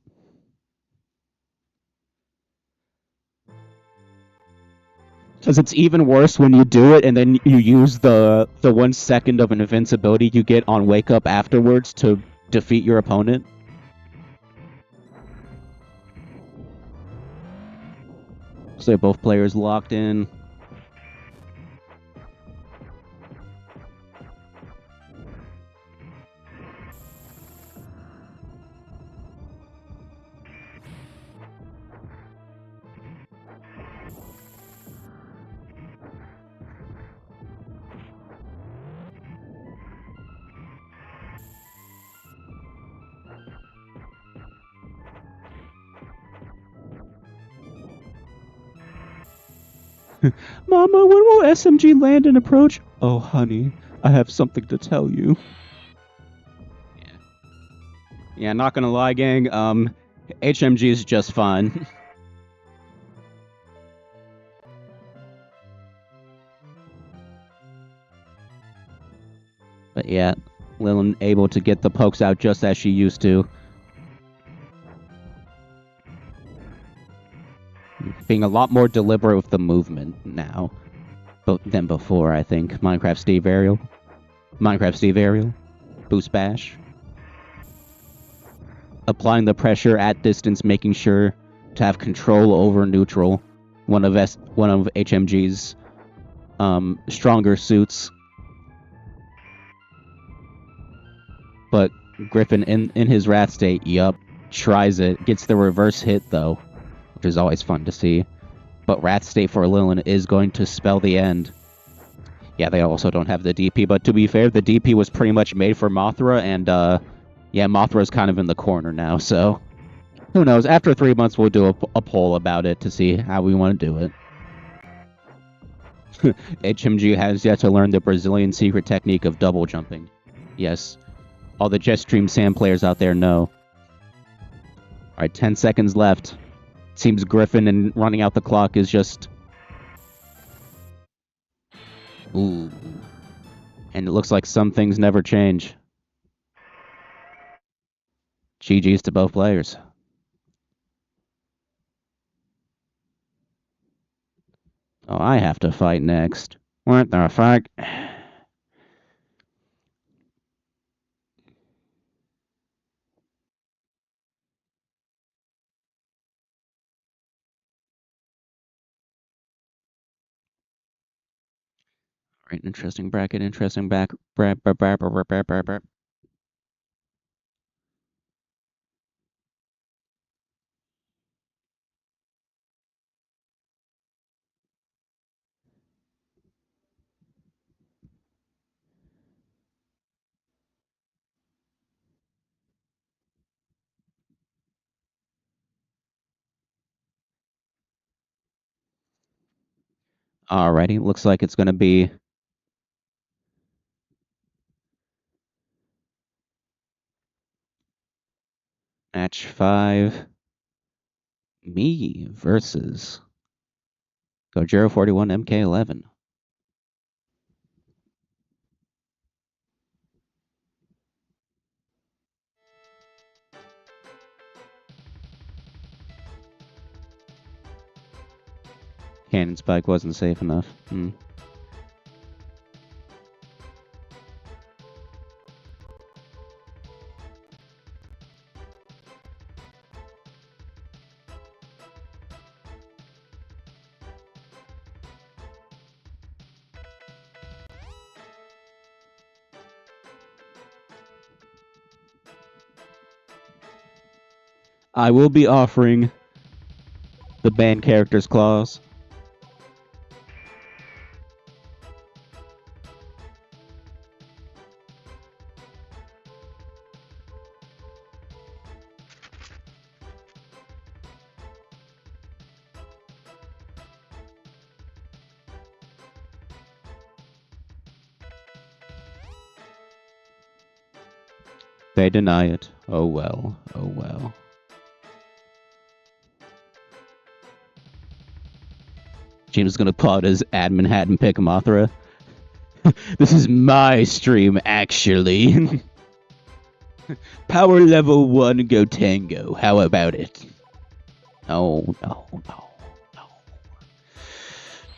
Because it's even worse when you do it and then you use the 1 second of an invincibility you get on Wake Up afterwards to defeat your opponent. So both players locked in. Mama, when will SMG land and approach? Oh, honey, I have something to tell you. Yeah, not gonna lie, gang. HMG is just fun. But yeah, Lilin able to get the pokes out just as she used to. Being a lot more deliberate with the movement now than before, I think. Minecraft Steve Ariel. Boost Bash. Applying the pressure at distance, making sure to have control over neutral. One of HMG's stronger suits. But Griffin, in his Wrath state, tries it. Gets the reverse hit, though, which is always fun to see. But Wrath state for Lilin is going to spell the end. Yeah, they also don't have the DP, but to be fair, the DP was pretty much made for Mothra, and, yeah, Mothra's kind of in the corner now, so who knows? After 3 months, we'll do a poll about it to see how we want to do it. HMG has yet to learn the Brazilian secret technique of double jumping. Yes. All the Jetstream Sam players out there know. Alright, 10 seconds left. Seems Griffin and running out the clock is just... Ooh. And it looks like some things never change. GG's to both players. Oh, I have to fight next. What the fuck? Alright, interesting bracket, interesting back. Alrighty, looks like it's gonna be match 5. Me versus Gojira 41 MK11. Cannon Spike wasn't safe enough. I will be offering the banned characters clause. they deny it. Oh well, oh well. Gina's gonna pull out his admin hat and pick Mothra. This is my stream, actually. Power level 1 Go Tango. How about it? No.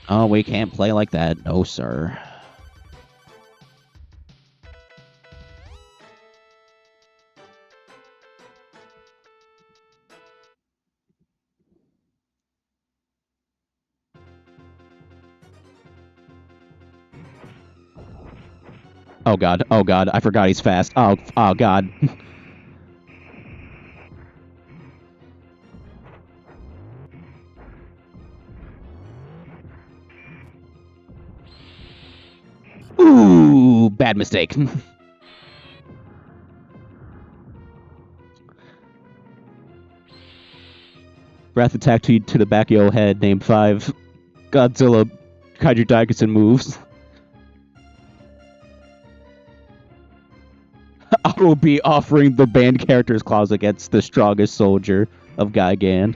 Oh, we can't play like that. No, sir. Oh god, I forgot he's fast. Oh god. Ooh, bad mistake. Breath attack to the back of your head, name 5. Godzilla Kaijuu Daikessen moves. I will be offering the banned characters clause against the strongest soldier of Gigan.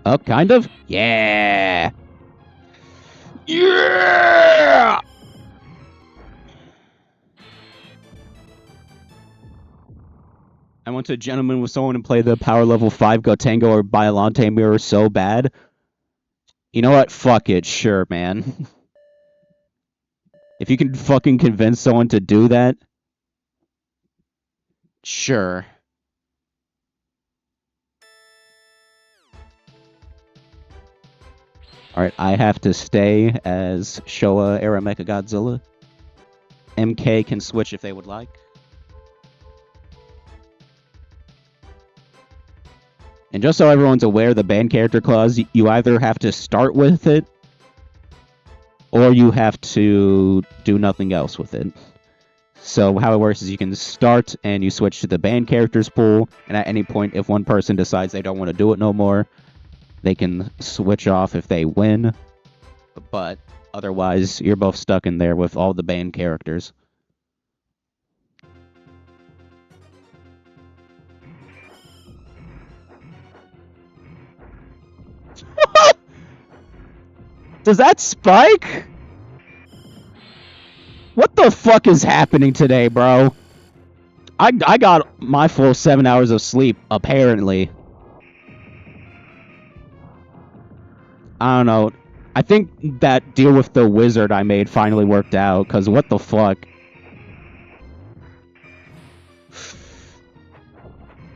Oh, kind of? Yeah! Yeah! I went to a gentleman with someone and play the power level 5 Gotengo or Biollante mirror so bad. You know what? Fuck it. Sure, man. If you can fucking convince someone to do that, sure. Alright, I have to stay as Showa era Mechagodzilla. MK can switch if they would like. And just so everyone's aware, the banned character clause, you either have to start with it, or you have to do nothing else with it. So how it works is you can start and you switch to the banned characters pool, and at any point, if one person decides they don't want to do it no more, they can switch off if they win. But otherwise, you're both stuck in there with all the banned characters. Does that spike? What the fuck is happening today, bro? I got my full 7 hours of sleep, apparently. I don't know. I think that deal with the wizard I made finally worked out, because what the fuck?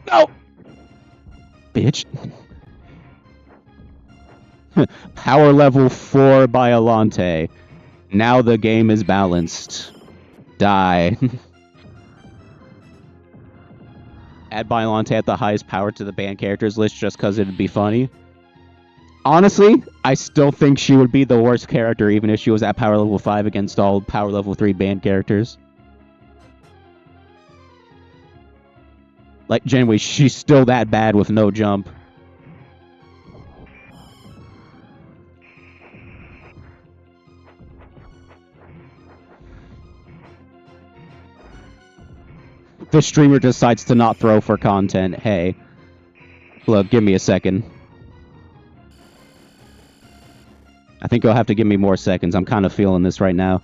No! Bitch. Power level 4 Biollante. Now the game is balanced. Die. Add Biollante at the highest power to the banned characters list just because it'd be funny. Honestly, I still think she would be the worst character even if she was at power level 5 against all power level 3 banned characters. Like, genuinely, she's still that bad with no jump. The streamer decides to not throw for content. Hey, look, give me a second. I think you'll have to give me more seconds. I'm kind of feeling this right now.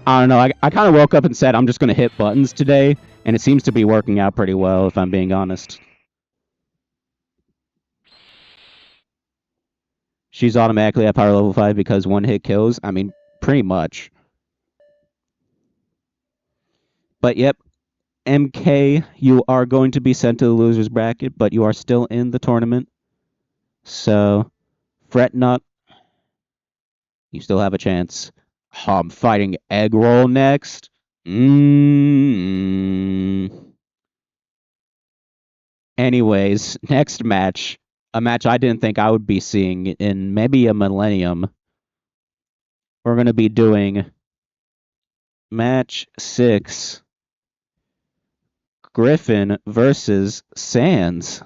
I don't know. I kind of woke up and said I'm just going to hit buttons today, and it seems to be working out pretty well, if I'm being honest. She's automatically at power level 5 because one hit kills. I mean, pretty much. But yep, MK, you are going to be sent to the loser's bracket, but you are still in the tournament. So, fret not. You still have a chance. Oh, I'm fighting Egg Roll next. Anyways, next match. A match I didn't think I would be seeing in maybe a millennium. We're going to be doing Match 6. Griffin versus Sans.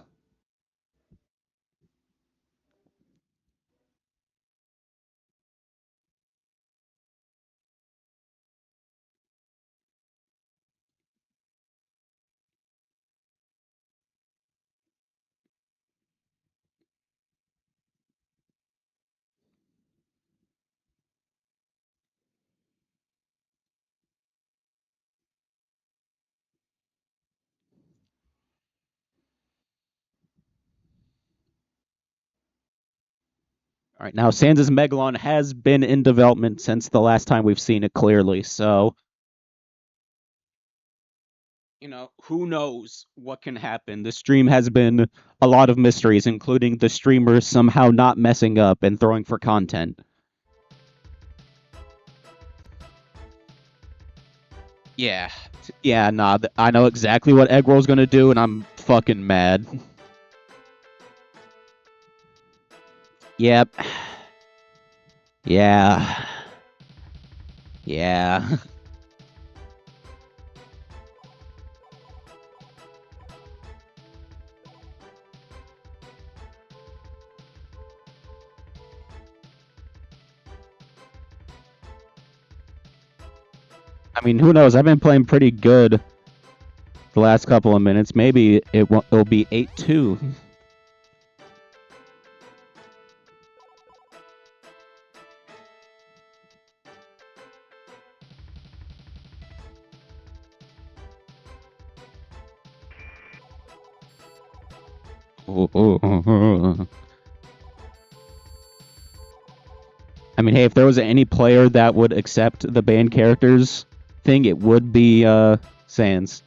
All right, now Sans' Megalon has been in development since the last time we've seen it clearly, so who knows what can happen. The stream has been a lot of mysteries, including the streamers somehow not messing up and throwing for content. Yeah. Yeah, nah, I know exactly what Eggroll's gonna do, and I'm fucking mad. Yep. Yeah. Yeah. I mean, who knows? I've been playing pretty good the last couple of minutes. Maybe it'll be 8-2. I mean, hey, if there was any player that would accept the banned characters thing, it would be Sans.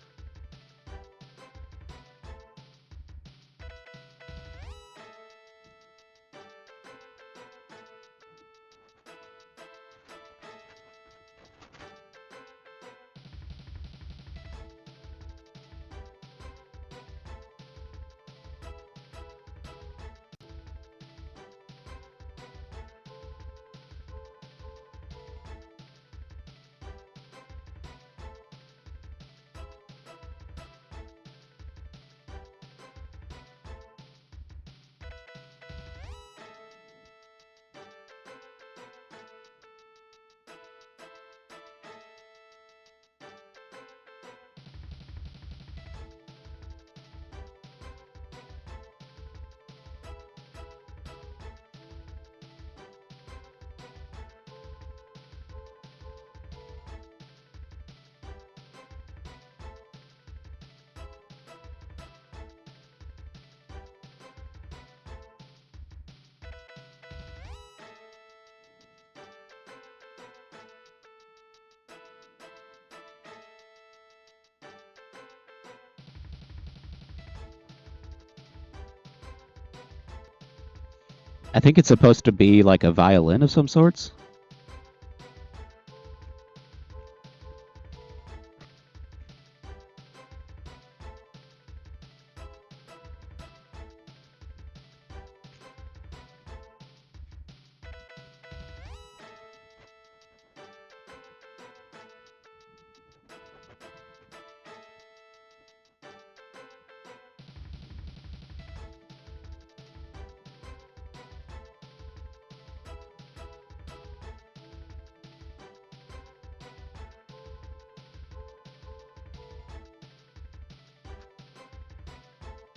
I think it's supposed to be like a violin of some sorts.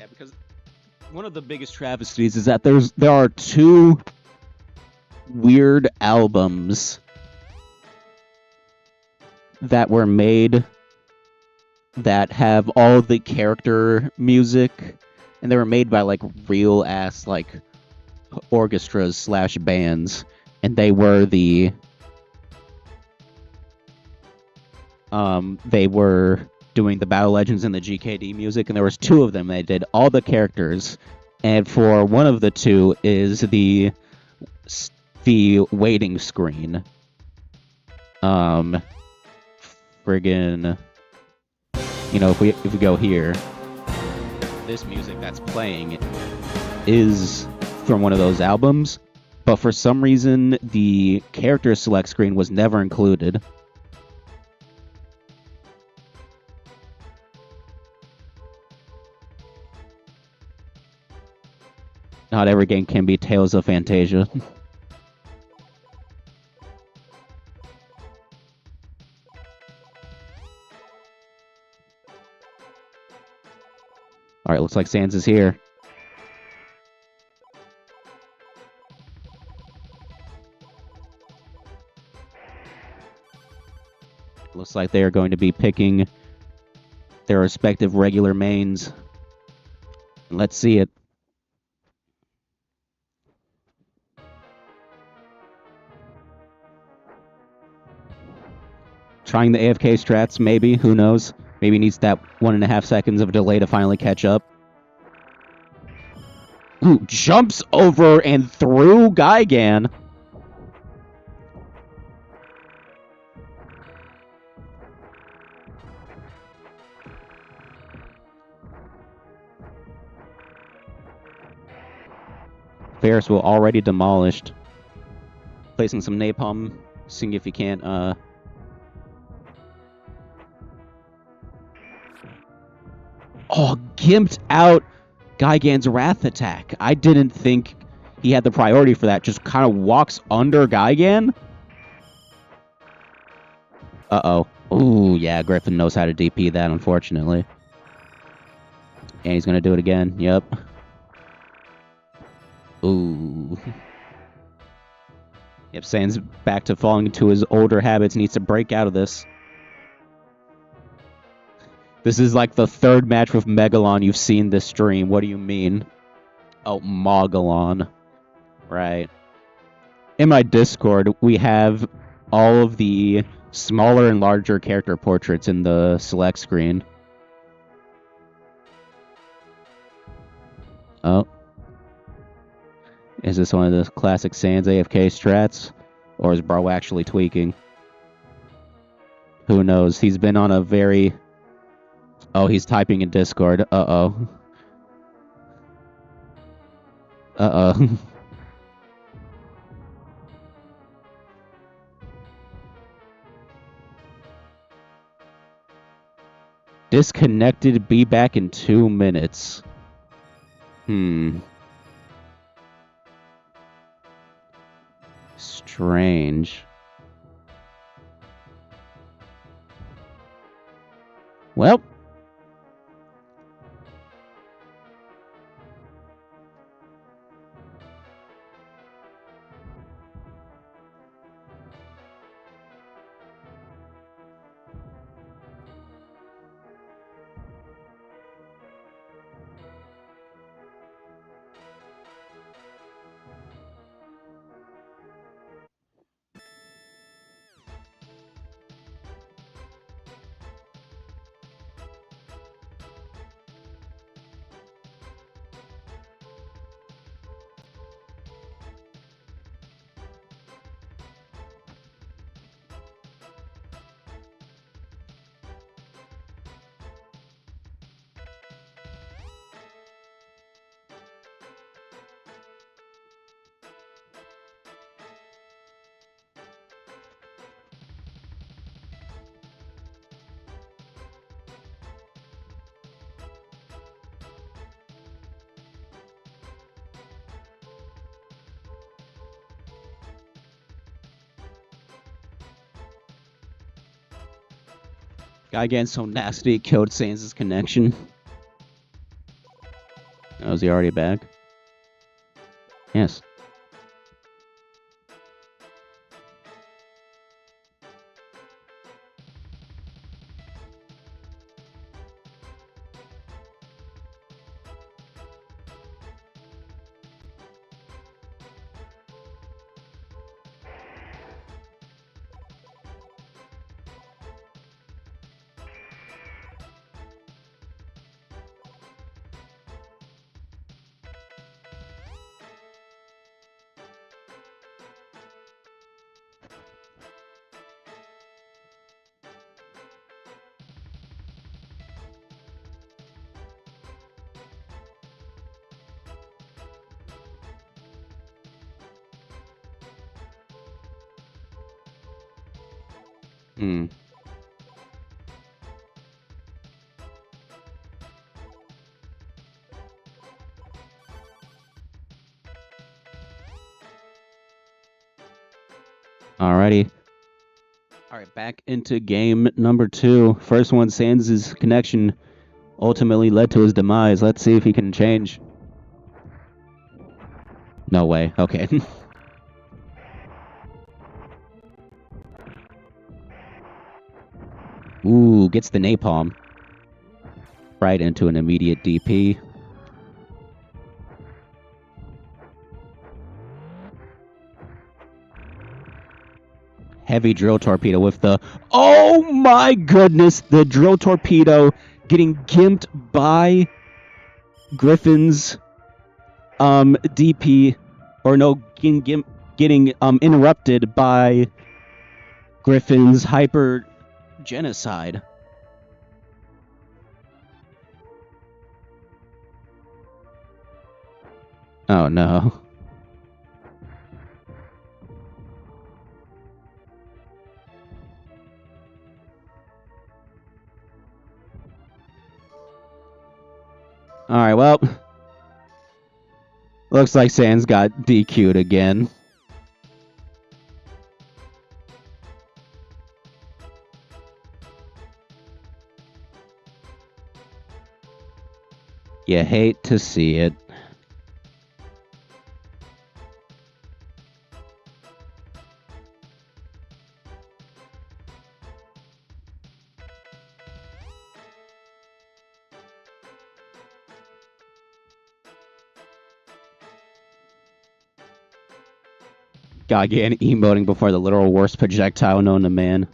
Yeah, because one of the biggest travesties is that there are two weird albums that were made that have all the character music, and they were made by like real ass like orchestras / bands, and they were doing the Battle Legends and the GKD music, and there was two of them. They did all the characters, and for one of the two is the waiting screen. Friggin', if we go here, this music that's playing is from one of those albums, but for some reason the character select screen was never included. Not every game can be Tales of Fantasia. Alright, looks like Sans is here. Looks like they are going to be picking their respective regular mains. Let's see it. Trying the AFK strats, maybe. Who knows? Maybe needs that 1.5 seconds of delay to finally catch up. Ooh, jumps over and through Gigan. Ferris wheel already demolished. Placing some napalm, seeing if he can't, Oh, gimped out Gigan's Wrath attack. I didn't think he had the priority for that. Just kind of walks under Gigan. Uh-oh. Ooh, yeah, Griffin knows how to DP that, unfortunately. And he's going to do it again. Yep. Ooh. Yep, Sans back to falling into his older habits. Needs to break out of this. This is like the third match with Megalon you've seen this stream. What do you mean? Oh, Mogalon. Right. In my Discord, we have all of the smaller and larger character portraits in the select screen. Oh. Is this one of the classic Sans AFK strats? Or is Bro actually tweaking? Who knows? He's been on a very... Oh, he's typing in Discord. Uh-oh. Uh-oh. Disconnected, be back in 2 minutes. Strange. Well. Guy getting so nasty, it killed Sans' connection. Oh, is he already back? Yes. Alrighty. Alright, back into game number 2. First one, Sans' connection ultimately led to his demise. Let's see if he can change. No way. Okay. Ooh, gets the napalm. Right into an immediate DP. Heavy drill torpedo with the... Oh my goodness! The drill torpedo getting gimped by Griffin's DP. Or no, getting interrupted by Griffin's hyper genocide. Oh no. Alright, well. Looks like Sans got DQ'd again. You hate to see it. God, getting emoting before the literal worst projectile known to man.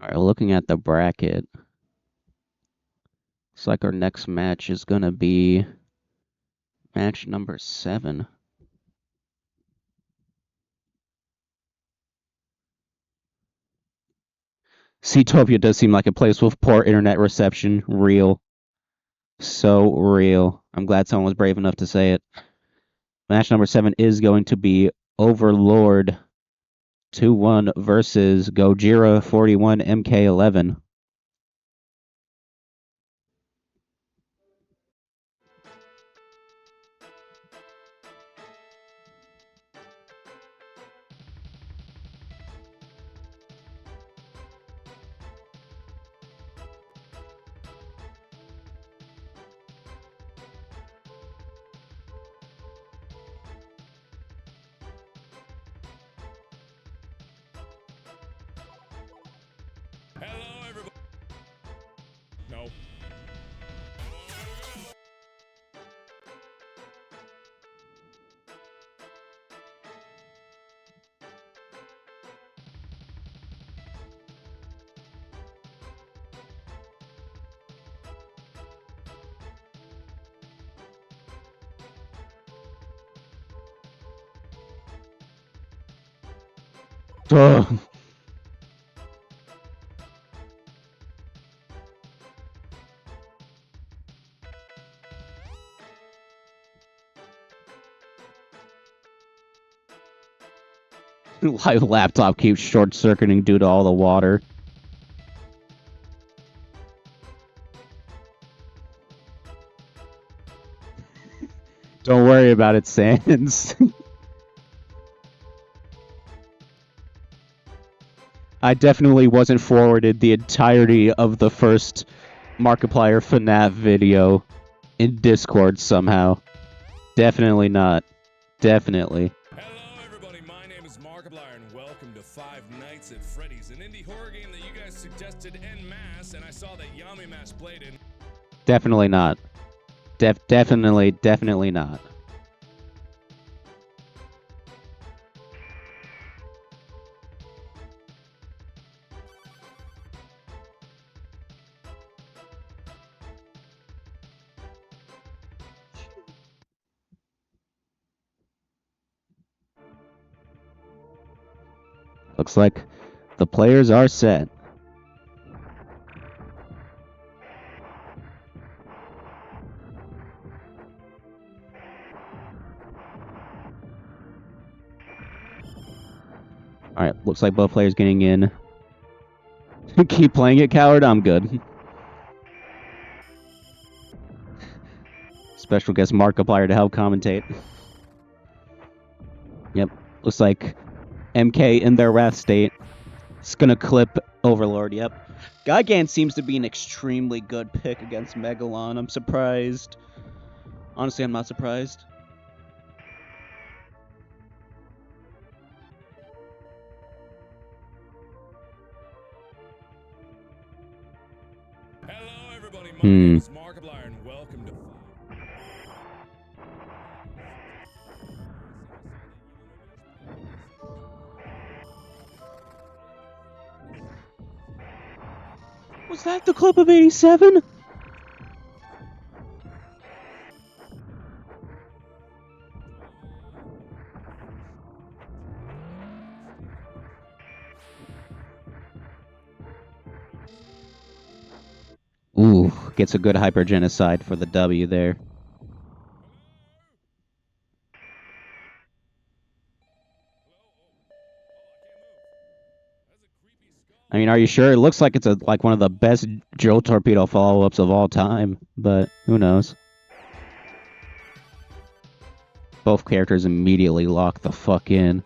Alright, looking at the bracket. Looks like our next match is gonna be match number 7. Seatopia does seem like a place with poor internet reception. Real. So real. I'm glad someone was brave enough to say it. Match number 7 is going to be Overlord 2-1 versus Gojira 41 MK11. Hello, everybody. No. Ugh. Live laptop keeps short-circuiting due to all the water. Don't worry about it, Sans. I definitely wasn't forwarded the entirety of the first Markiplier FNAF video in Discord somehow. Definitely not. Definitely. Hello, everybody. My name is Markiplier, and welcome to Five Nights at Freddy's, an indie horror game that you guys suggested en masse, and I saw that Yami Mash played in. Definitely not. Definitely not. Looks like the players are set. Looks like both players getting in. Keep playing it, coward. I'm good. Special guest Markiplier to help commentate. Yep. Looks like MK in their wrath state. It's gonna clip Overlord. Yep. Gigan seems to be an extremely good pick against Megalon. I'm surprised. Honestly, I'm not surprised. Hello, everybody. My name is Markiplier, and welcome to. Was that the clip of 87? Ooh, gets a good hyper-genocide for the W there. I mean, are you sure? It looks like it's like one of the best Joe Torpedo follow-ups of all time, but who knows? Both characters immediately lock the fuck in.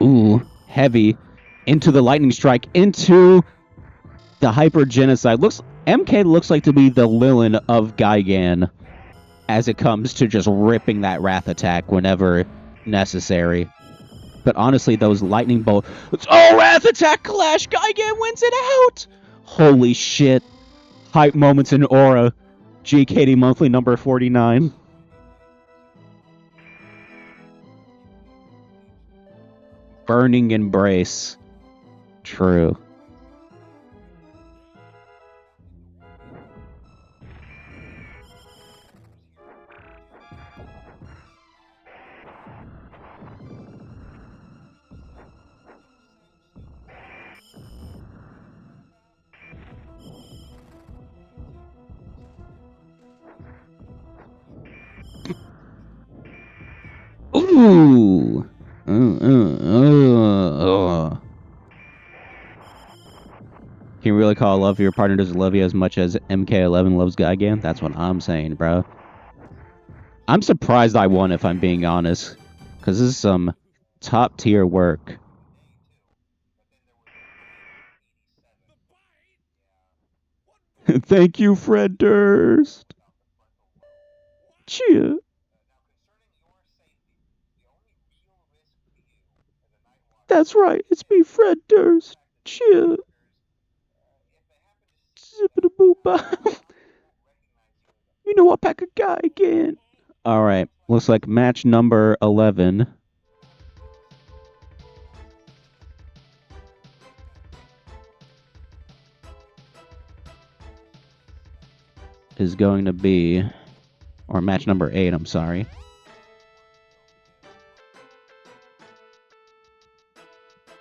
Ooh, heavy. Into the lightning strike. Into the hyper genocide. MK looks like to be the Lilin of Gigan as it comes to just ripping that wrath attack whenever necessary. But honestly, those lightning bolts. Oh, wrath attack clash! Gigan wins it out! Holy shit. Hype moments in Aura. GKD Monthly number 49. Burning Embrace. True. Ooh. Can you really call love your partner doesn't love you as much as MK11 loves Gigan? That's what I'm saying, bro. I'm surprised I won, if I'm being honest. Because this is some top-tier work. Thank you, Fred Durst. Cheer. That's right, it's me, Fred Durst. Cheer. Zip-a-da-boo-ba. You know what, pack a guy again. Alright, looks like match number 11. Is going to be, or match number 8, I'm sorry.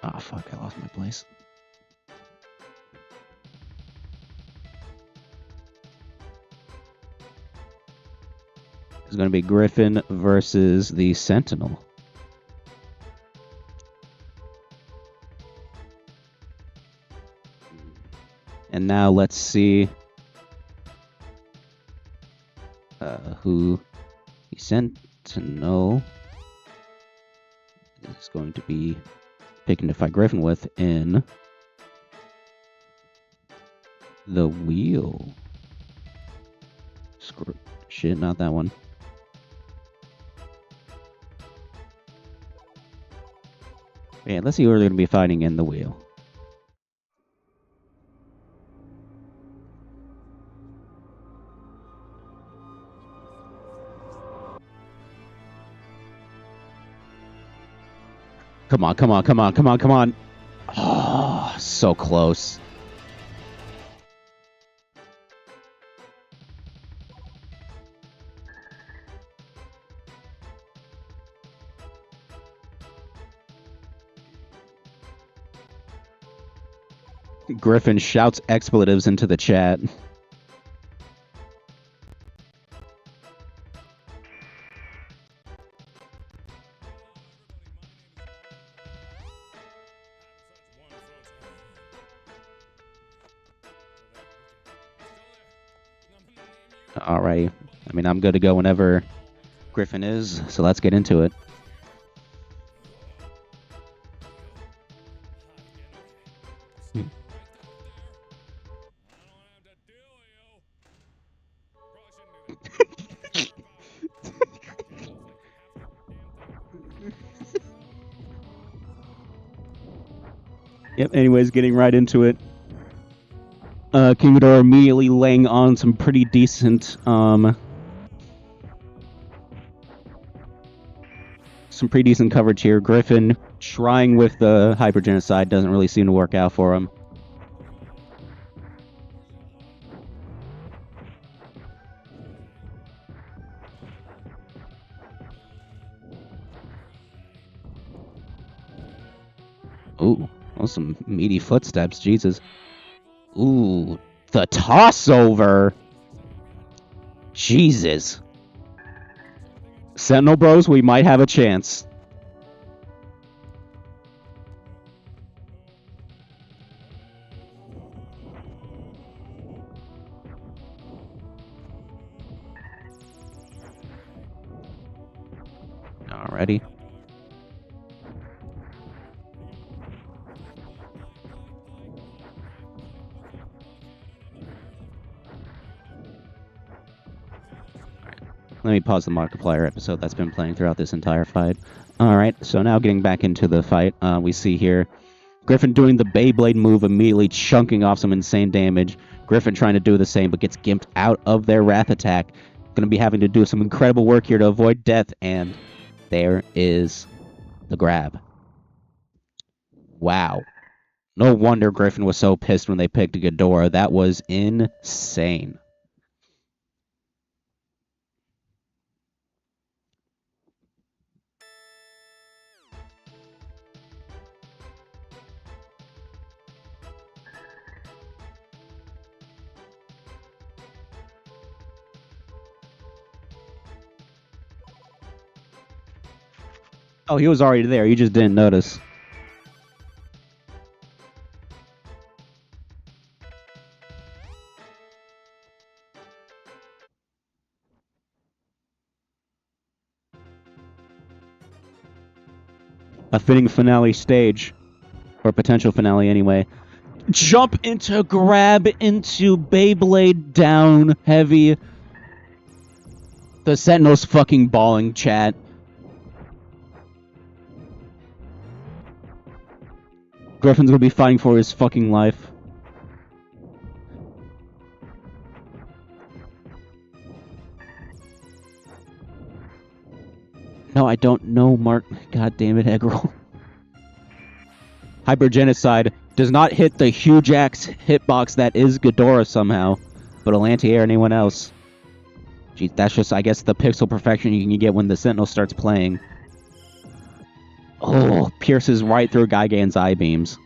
Oh, fuck, I lost my place. It's going to be Griffin versus the Sentinel. And now let's see who the Sentinel is going to be picking to fight Griffin with in the wheel. Shit, not that one. Yeah, let's see who we're going to be fighting in the wheel. Come on, come on, come on, come on, come on. Oh, so close. Griffin shouts expletives into the chat. Alrighty. I mean, I'm good to go whenever Griffin is, so let's get into it. Yep, anyways, getting right into it. King Ghidorah immediately laying on some pretty decent, coverage here. Griffin trying with the Hyper Genocide doesn't really seem to work out for him. Ooh, those some meaty footsteps, Jesus. Ooh, the toss-over! Jesus. Sentinel Bros, we might have a chance. Alrighty. Let me pause the Markiplier episode that's been playing throughout this entire fight. Alright, so now getting back into the fight, we see here Griffin doing the Beyblade move, immediately chunking off some insane damage. Griffin trying to do the same, but gets gimped out of their Wrath attack. Going to be having to do some incredible work here to avoid death, and there is the grab. Wow. No wonder Griffin was so pissed when they picked Ghidorah. That was insane. Oh, he was already there. You just didn't notice. A fitting finale stage. Or potential finale anyway. Jump into grab into Beyblade down heavy. The Sentinel's fucking bawling, chat. Griffin's gonna be fighting for his fucking life. No, I don't know, Mark. God damn it, Eggroll. Hypergenocide does not hit the huge axe hitbox that is Ghidorah somehow, but it'll anti-air anyone else. Geez, that's just, I guess, the pixel perfection you can get when the Sentinel starts playing. Oh, pierces right through Gigan's eye beams.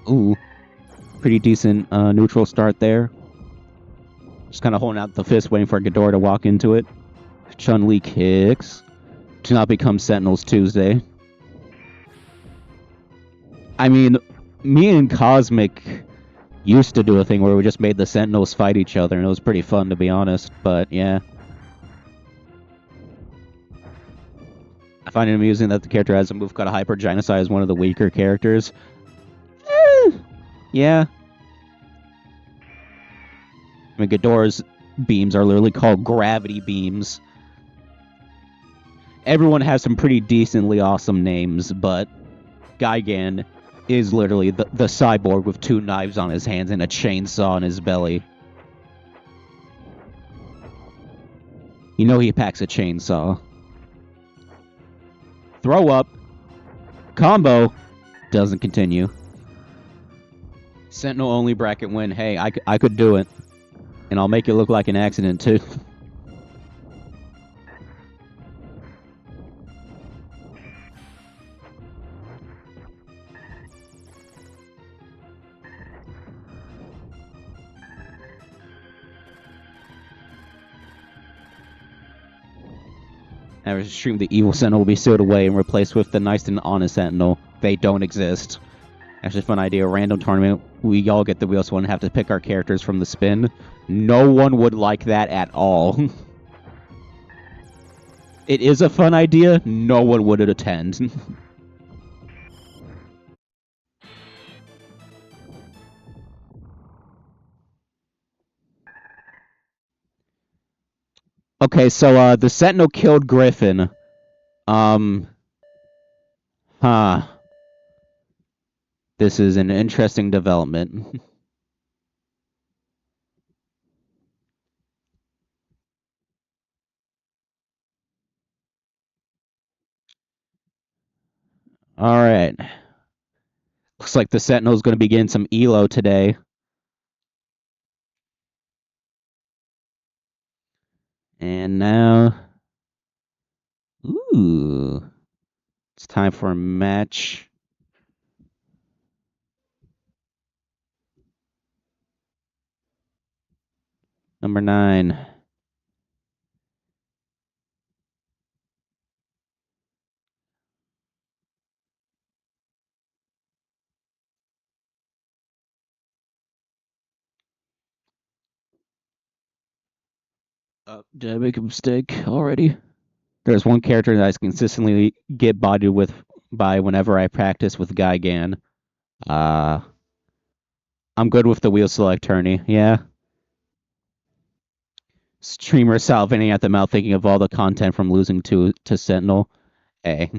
Ooh, pretty decent neutral start there. Just kind of holding out the fist, waiting for Ghidorah to walk into it. Chun-Li kicks. To not become Sentinels Tuesday. I mean, me and Cosmic used to do a thing where we just made the Sentinels fight each other, and it was pretty fun, to be honest, but yeah. I find it amusing that the character has a move called Hyper Genocide as one of the weaker characters. Yeah. I mean, Ghidorah's beams are literally called gravity beams. Everyone has some pretty decently awesome names, but Gigan is literally the cyborg with 2 knives on his hands and a chainsaw on his belly. You know he packs a chainsaw. Throw up. Combo. Doesn't continue. Sentinel only bracket win. Hey, I could do it. And I'll make it look like an accident, too. After the stream, the evil Sentinel will be sealed away and replaced with the nice and honest Sentinel. They don't exist. Actually, fun idea. Random tournament. We all get the wheels one and have to pick our characters from the spin. No one would like that at all. It is a fun idea. No one would attend. Okay, so the Sentinel killed Griffin. This is an interesting development. Alright. Looks like the Sentinel's going to be getting some ELO today. And now... Ooh. It's time for a match. Number 9. Did I make a mistake already? There's one character that I consistently get bodied by whenever I practice with Gigan. I'm good with the wheel select tourney, yeah. Streamer salivating at the mouth thinking of all the content from losing to Sentinel. Hey.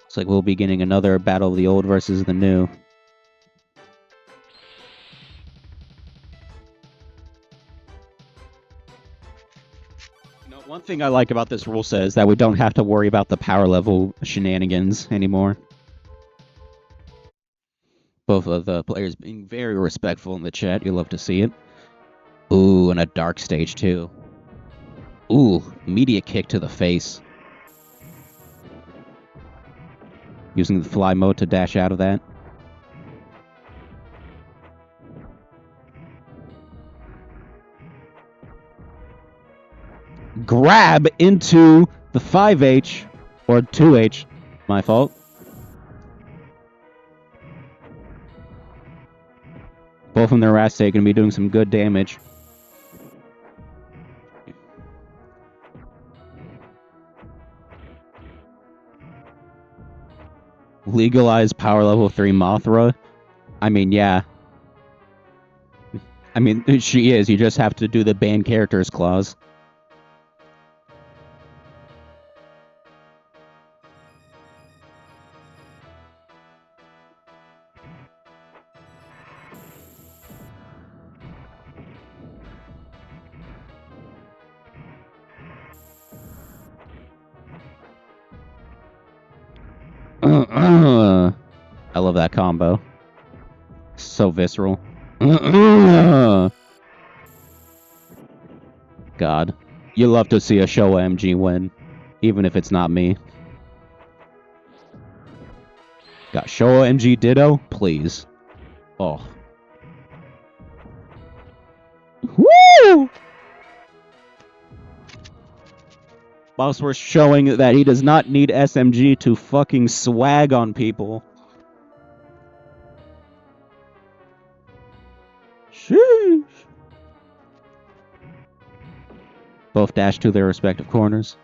Looks like we'll be getting another battle of the old versus the new. You know, one thing I like about this rule set is that we don't have to worry about the power level shenanigans anymore. Both of the players being very respectful in the chat. You love to see it. Ooh, and a dark stage too. Ooh, immediate kick to the face. Using the fly mode to dash out of that. Grab into the 5H, or 2H, my fault. Both from their ass take going to be doing some good damage. Legalize power level 3 Mothra? I mean, yeah. I mean, she is. You just have to do the ban characters clause. I love that combo. So visceral. God. You love to see a Showa MG win, even if it's not me. Got Showa MG Ditto? Please. Oh. Woo! Whilst we're showing that he does not need SMG to fucking swag on people. Sheesh. Both dash to their respective corners.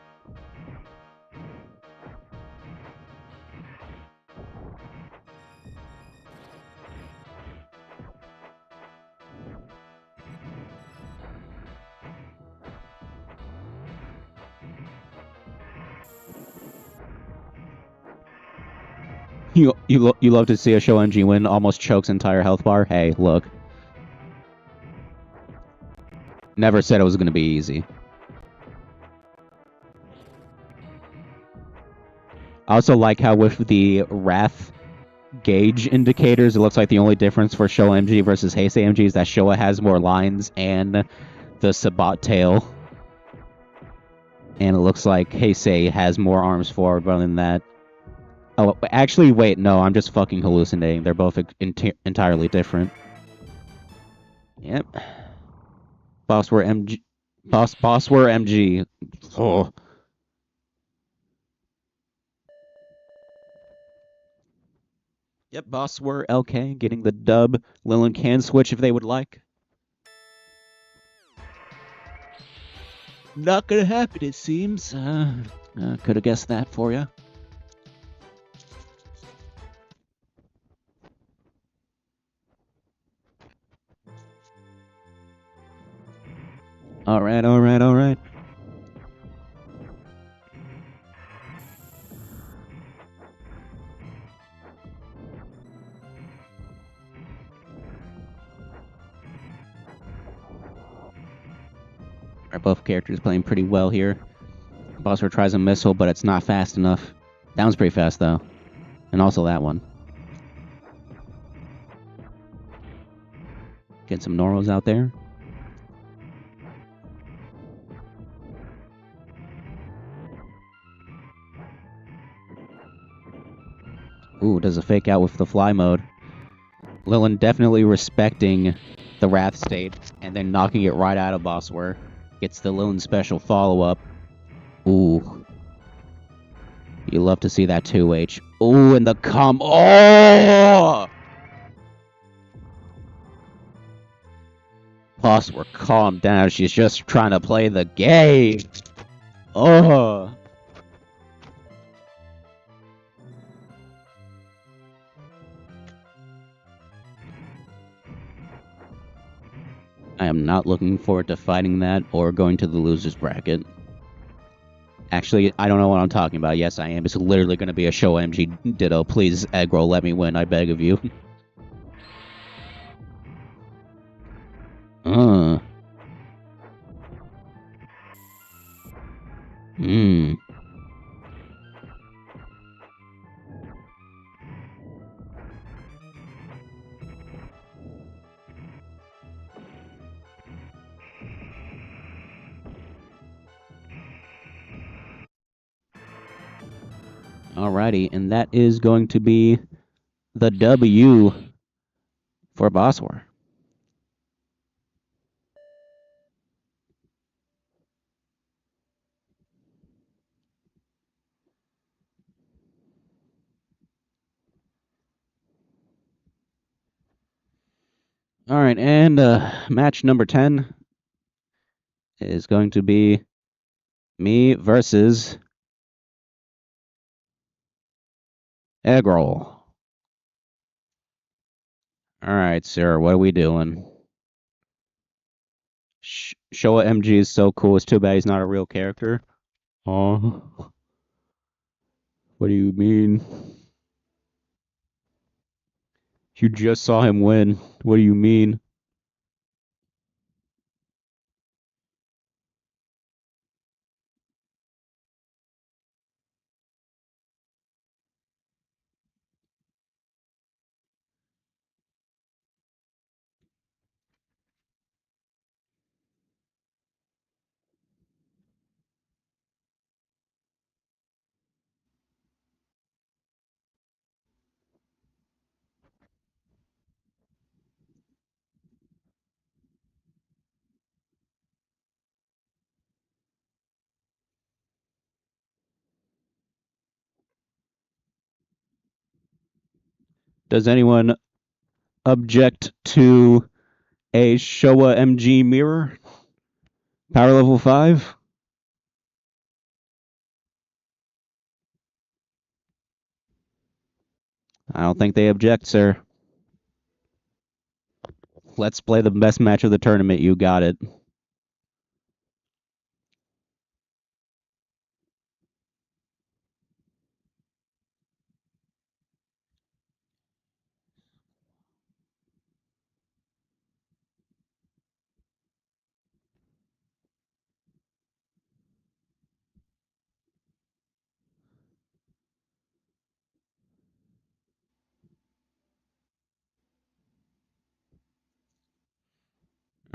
You love to see a Show MG win, almost chokes entire health bar. Hey, look. Never said it was going to be easy. I also like how with the Wrath gauge indicators, it looks like the only difference for Showa MG versus Heisei MG is that Showa has more lines and the Sabat tail. And it looks like Heisei has more arms forward, but other than that... Oh, actually, wait, no, I'm just fucking hallucinating. They're both entirely different. Yep. Bossware MG... Bossware MG. Oh. Yep, Bossware LK getting the dub. Lilin can switch if they would like. Not gonna happen, it seems. Could have guessed that for you. Alright. Alright, both characters playing pretty well here. Bossware tries a missile, but it's not fast enough. That one's pretty fast, though. And also that one. Get some normals out there. Ooh, does a fake out with the fly mode. Lilin definitely respecting the Wrath state, and then knocking it right out of Bossware. Gets the Lilin special follow-up. Ooh. You love to see that 2H. Ooh, and the come. Oh! Bossware, calm down. She's just trying to play the game. Oh! I am not looking forward to fighting that or going to the loser's bracket. Actually, I don't know what I'm talking about. Yes, I am. It's literally going to be a Show MG Ditto. Please, aggro, let me win. I beg of you. Alrighty, and that is going to be the W for Bossware. Alright, and match number 10 is going to be me versus Eggroll. Alright, sir, what are we doing? Showa MG is so cool. It's too bad he's not a real character. Oh. What do you mean? You just saw him win. What do you mean? Does anyone object to a Showa MG mirror? Power level 5? I don't think they object, sir. Let's play the best match of the tournament. You got it.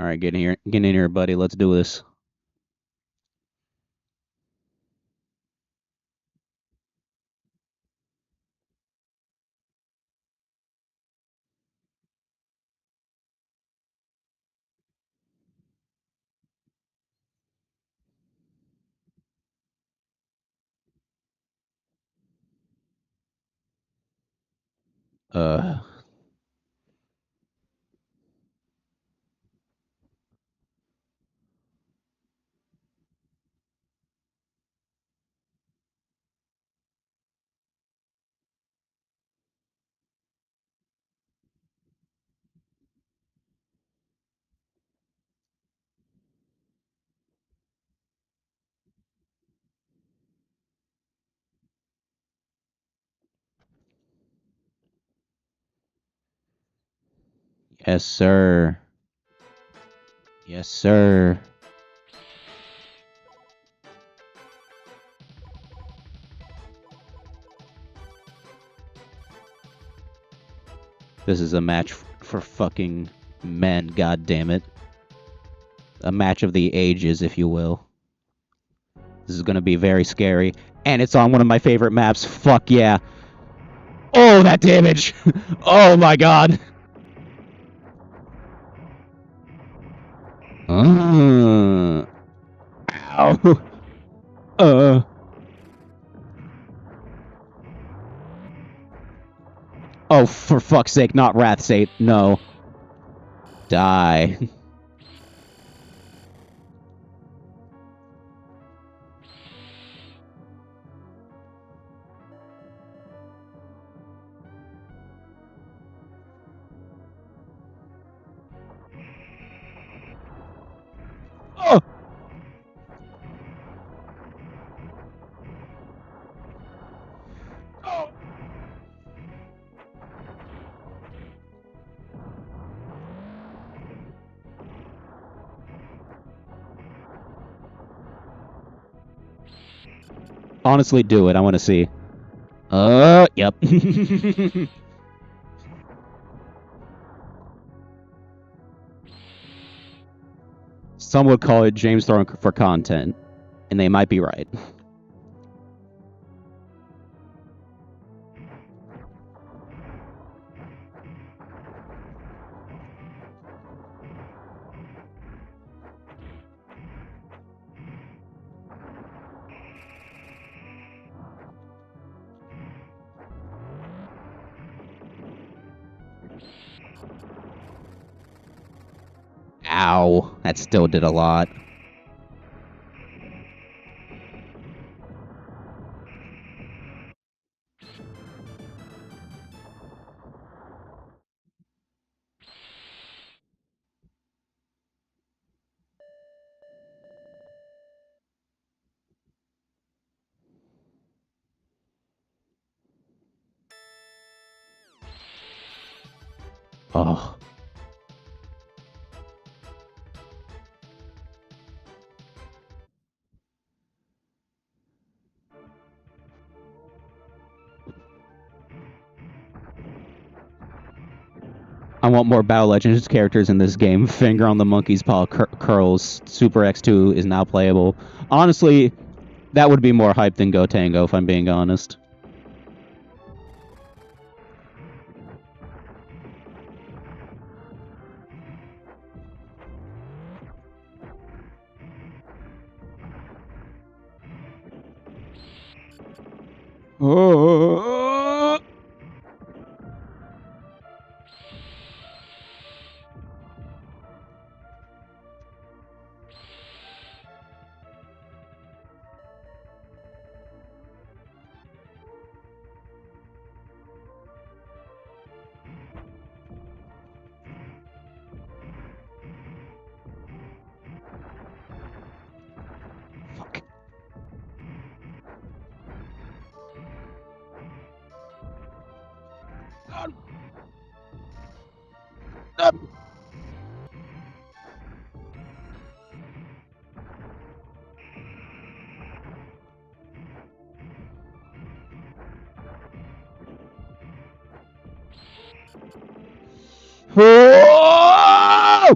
All right, get in here, buddy. Let's do this. Uh. Yes, sir. Yes, sir. This is a match for fucking men, god damn it. A match of the ages, if you will. This is gonna be very scary. And it's on one of my favorite maps. Fuck yeah. Oh, that damage! Oh my god! Ow. Oh, for fuck's sake, not Wrath's sake. No. Die. Oh! Honestly, do it. I want to see. Yep. Some would call it James throwing for content, and they might be right. Ow. That still did a lot. Oh. I want more Battle Legends characters in this game. Finger on the monkey's paw curls. Super X2 is now playable. Honestly, that would be more hype than Go Tango, if I'm being honest. Oh. Fuck. Oh!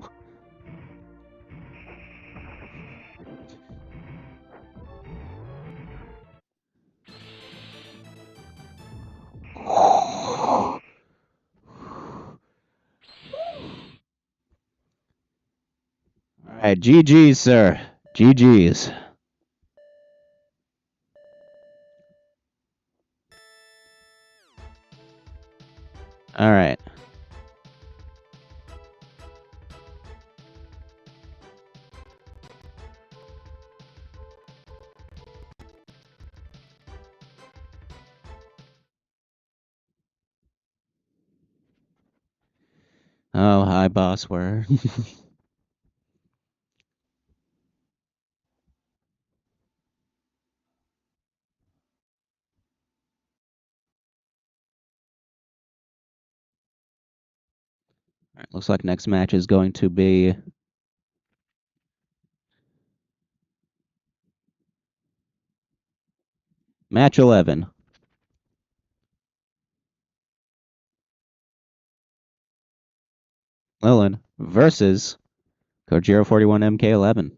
Alright, GG's, sir. GG's. Alright. Oh, hi, boss. Where? Alright, looks like next match is going to be match 11. Lilin versus Gojira 41 MK11.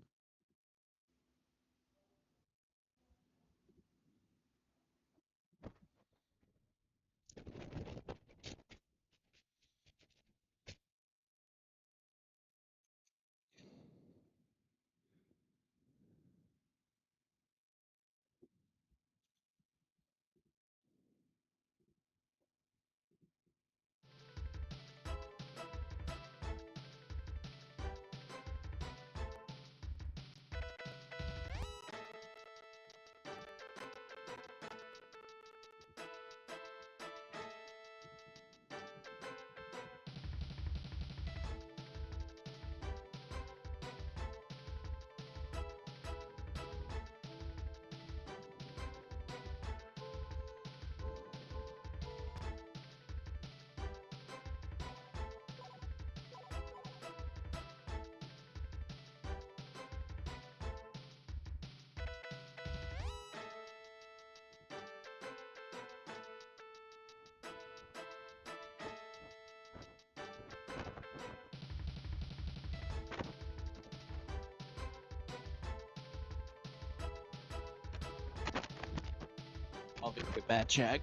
I'll be right back, check.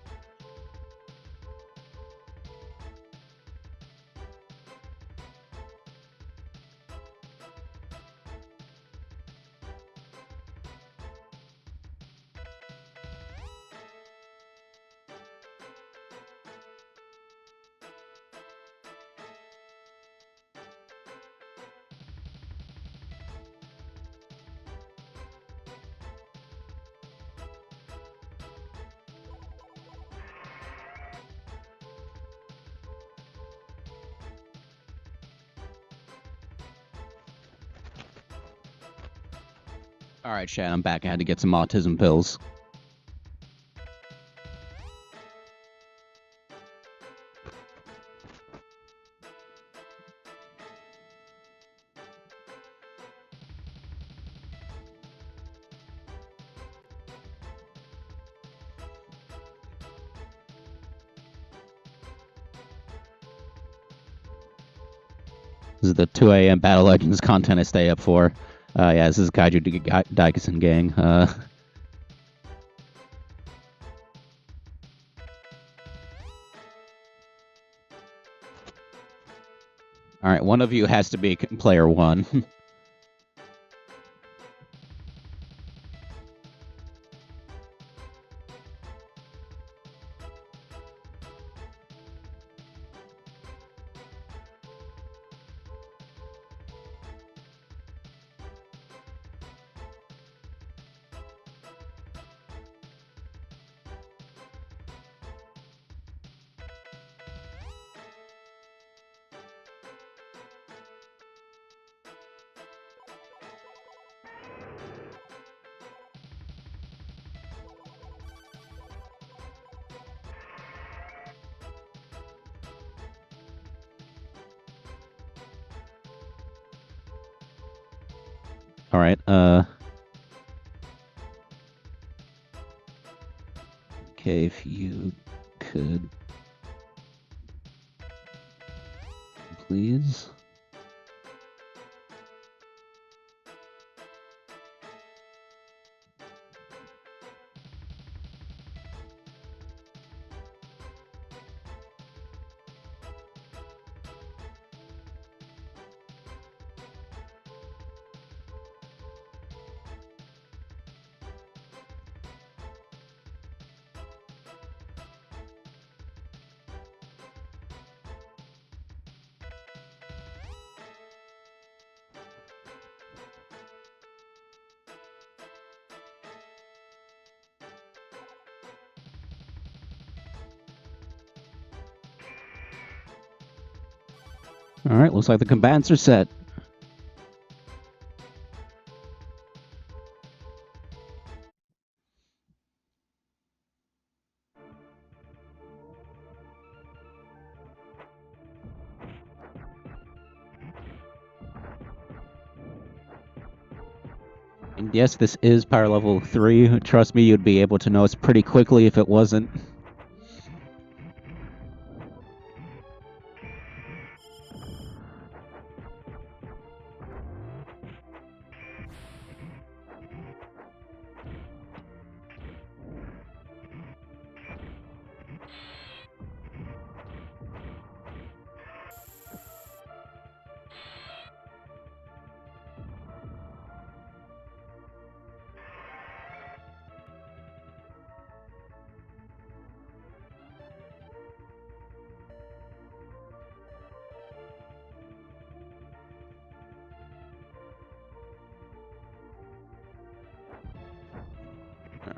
Alright, Shad, I'm back. I had to get some autism pills. This is the 2 a.m. Battle Legends content I stay up for. Yeah, this is Kaijuu Daikessen gang. Alright, one of you has to be player one. Alright, okay, if you could... please? Alright, looks like the combatants are set. And yes, this is power level 3. Trust me, you'd be able to know it's pretty quickly if it wasn't.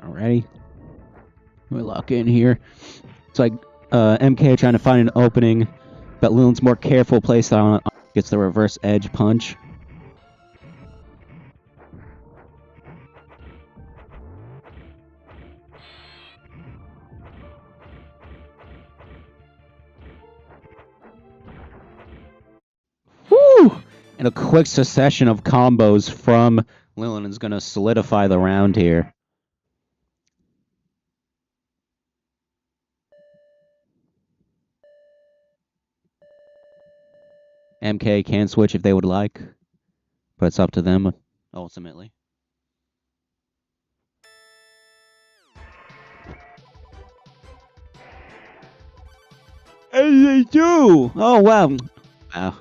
Alrighty. We lock in here. It's like MK trying to find an opening, but Lillian's more careful playstyle on gets the reverse edge punch. Woo! And a quick succession of combos from Lillian is going to solidify the round here. MK can switch if they would like, but it's up to them ultimately. And they do! Oh, wow. Wow.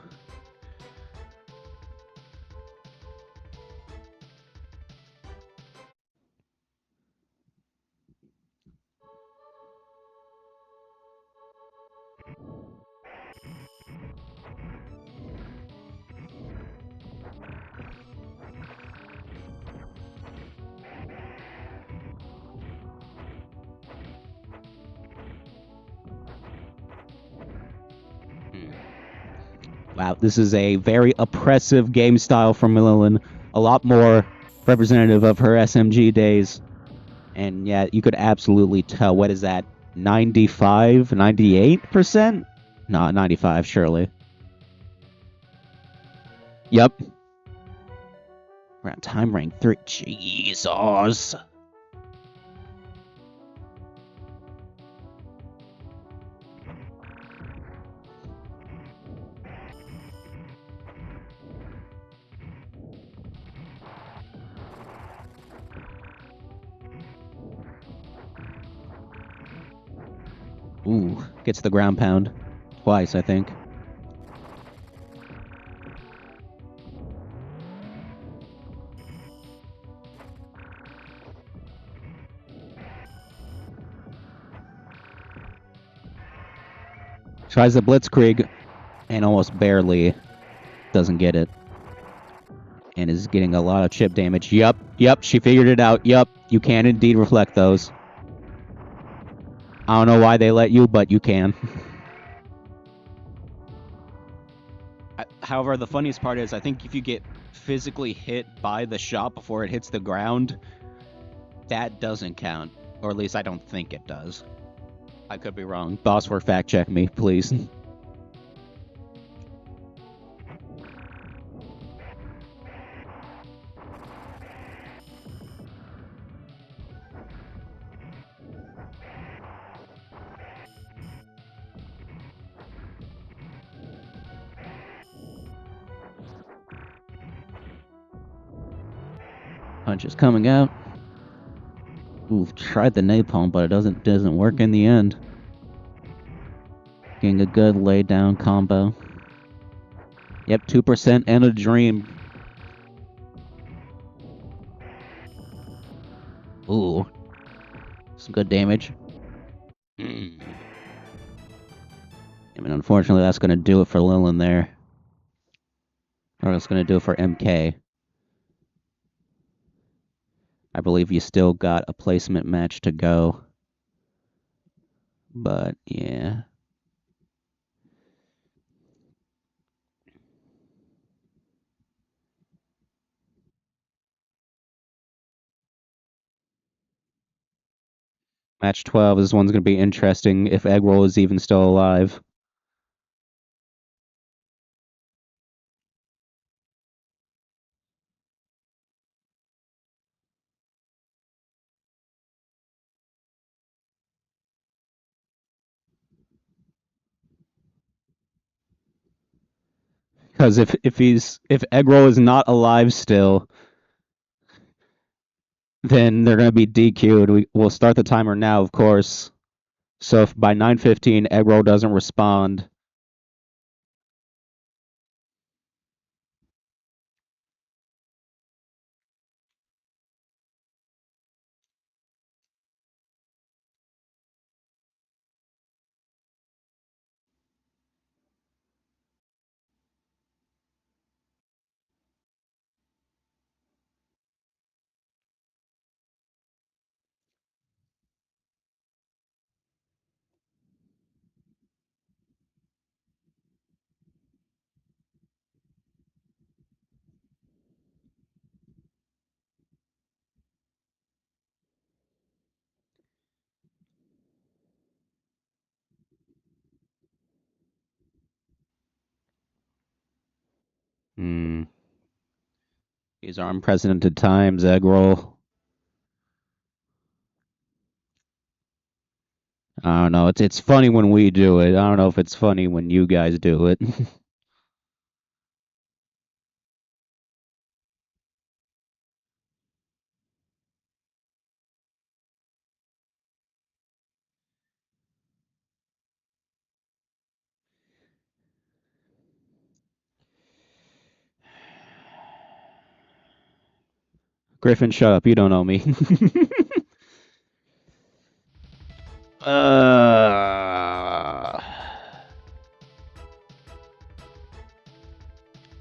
Wow, this is a very oppressive game style from Lillian. A lot more representative of her SMG days. And yeah, you could absolutely tell. What is that? 95? 98%? No, 95, surely. Yep. We're on time rank 3. Jesus. Ooh, gets the ground pound. Twice, I think. Tries the blitzkrieg and almost barely doesn't get it. And is getting a lot of chip damage. Yup, she figured it out. Yup, you can indeed reflect those. I don't know why they let you, but you can. However, the funniest part is I think if you get physically hit by the shot before it hits the ground, that doesn't count. Or at least I don't think it does. I could be wrong. Bosswork fact check me, please. Punch is coming out. Ooh, tried the napalm, but it doesn't work in the end. Getting a good lay down combo. Yep, 2% and a dream. Ooh. Some good damage. I mean, unfortunately, that's going to do it for Lillian there. Or it's going to do it for MK. I believe you still got a placement match to go. But, yeah. Match 12, this one's going to be interesting if Eggroll is even still alive. Because if Eggroll is not alive still, then they're going to be DQ'd. We'll start the timer now, of course. So if by 9:15 Eggroll doesn't respond, these are unprecedented times, Eggroll. I don't know. It's funny when we do it. I don't know if it's funny when you guys do it. Griffin, shut up. You don't know me.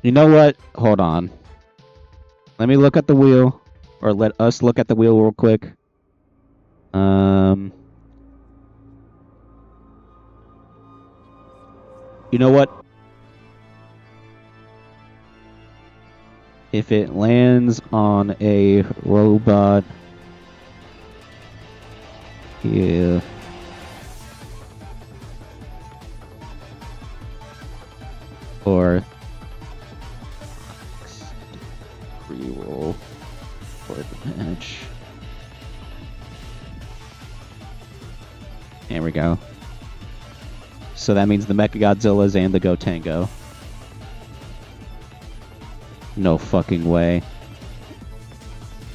You know what? Hold on. Let me look at the wheel. Or let us look at the wheel real quick. You know what? If it lands on a robot... Yeah. Or... Reroll for the match. There we go. So that means the Mechagodzillas and the Gotengo. No fucking way.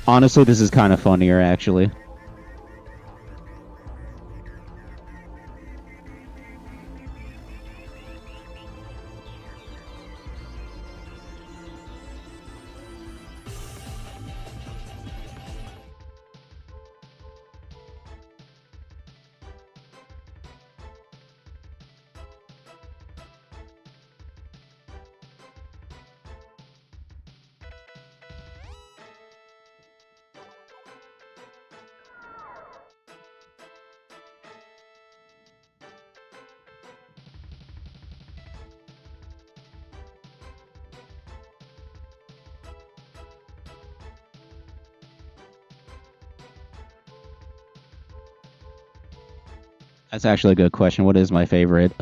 Honestly, this is kind of funnier, actually. That's actually a good question. What is my favorite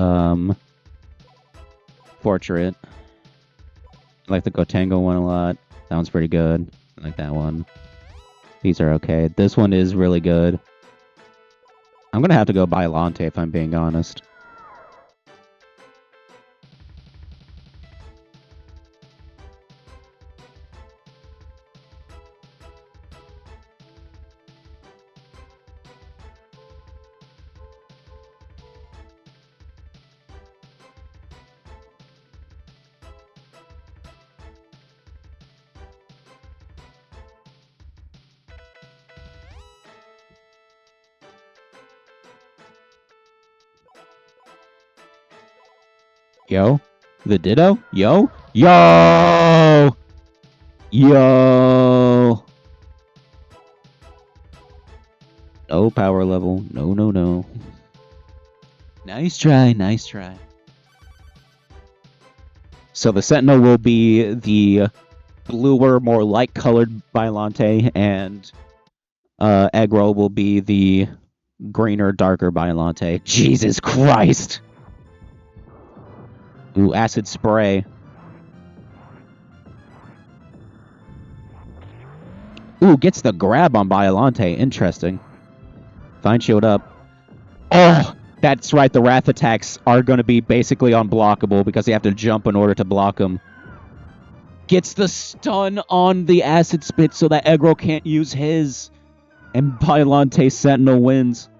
portrait? I like the Gotengo one a lot. That one's pretty good. I like that one. These are okay. This one is really good. I'm gonna have to go buy Lante if I'm being honest. Yo, the Ditto? Yo? Yo! Yo! No power level. No, no, no. Nice try, nice try. So the Sentinel will be the bluer, more light-colored Bylante, and Eggroll will be the greener, darker Biollante. Jesus Christ! Ooh, acid spray. Ooh, gets the grab on Biollante. Interesting. Fine shield up. Oh! That's right, the Wrath attacks are going to be basically unblockable because you have to jump in order to block them. Gets the stun on the acid spit so that Eggroll can't use his. And Biollante Sentinel wins.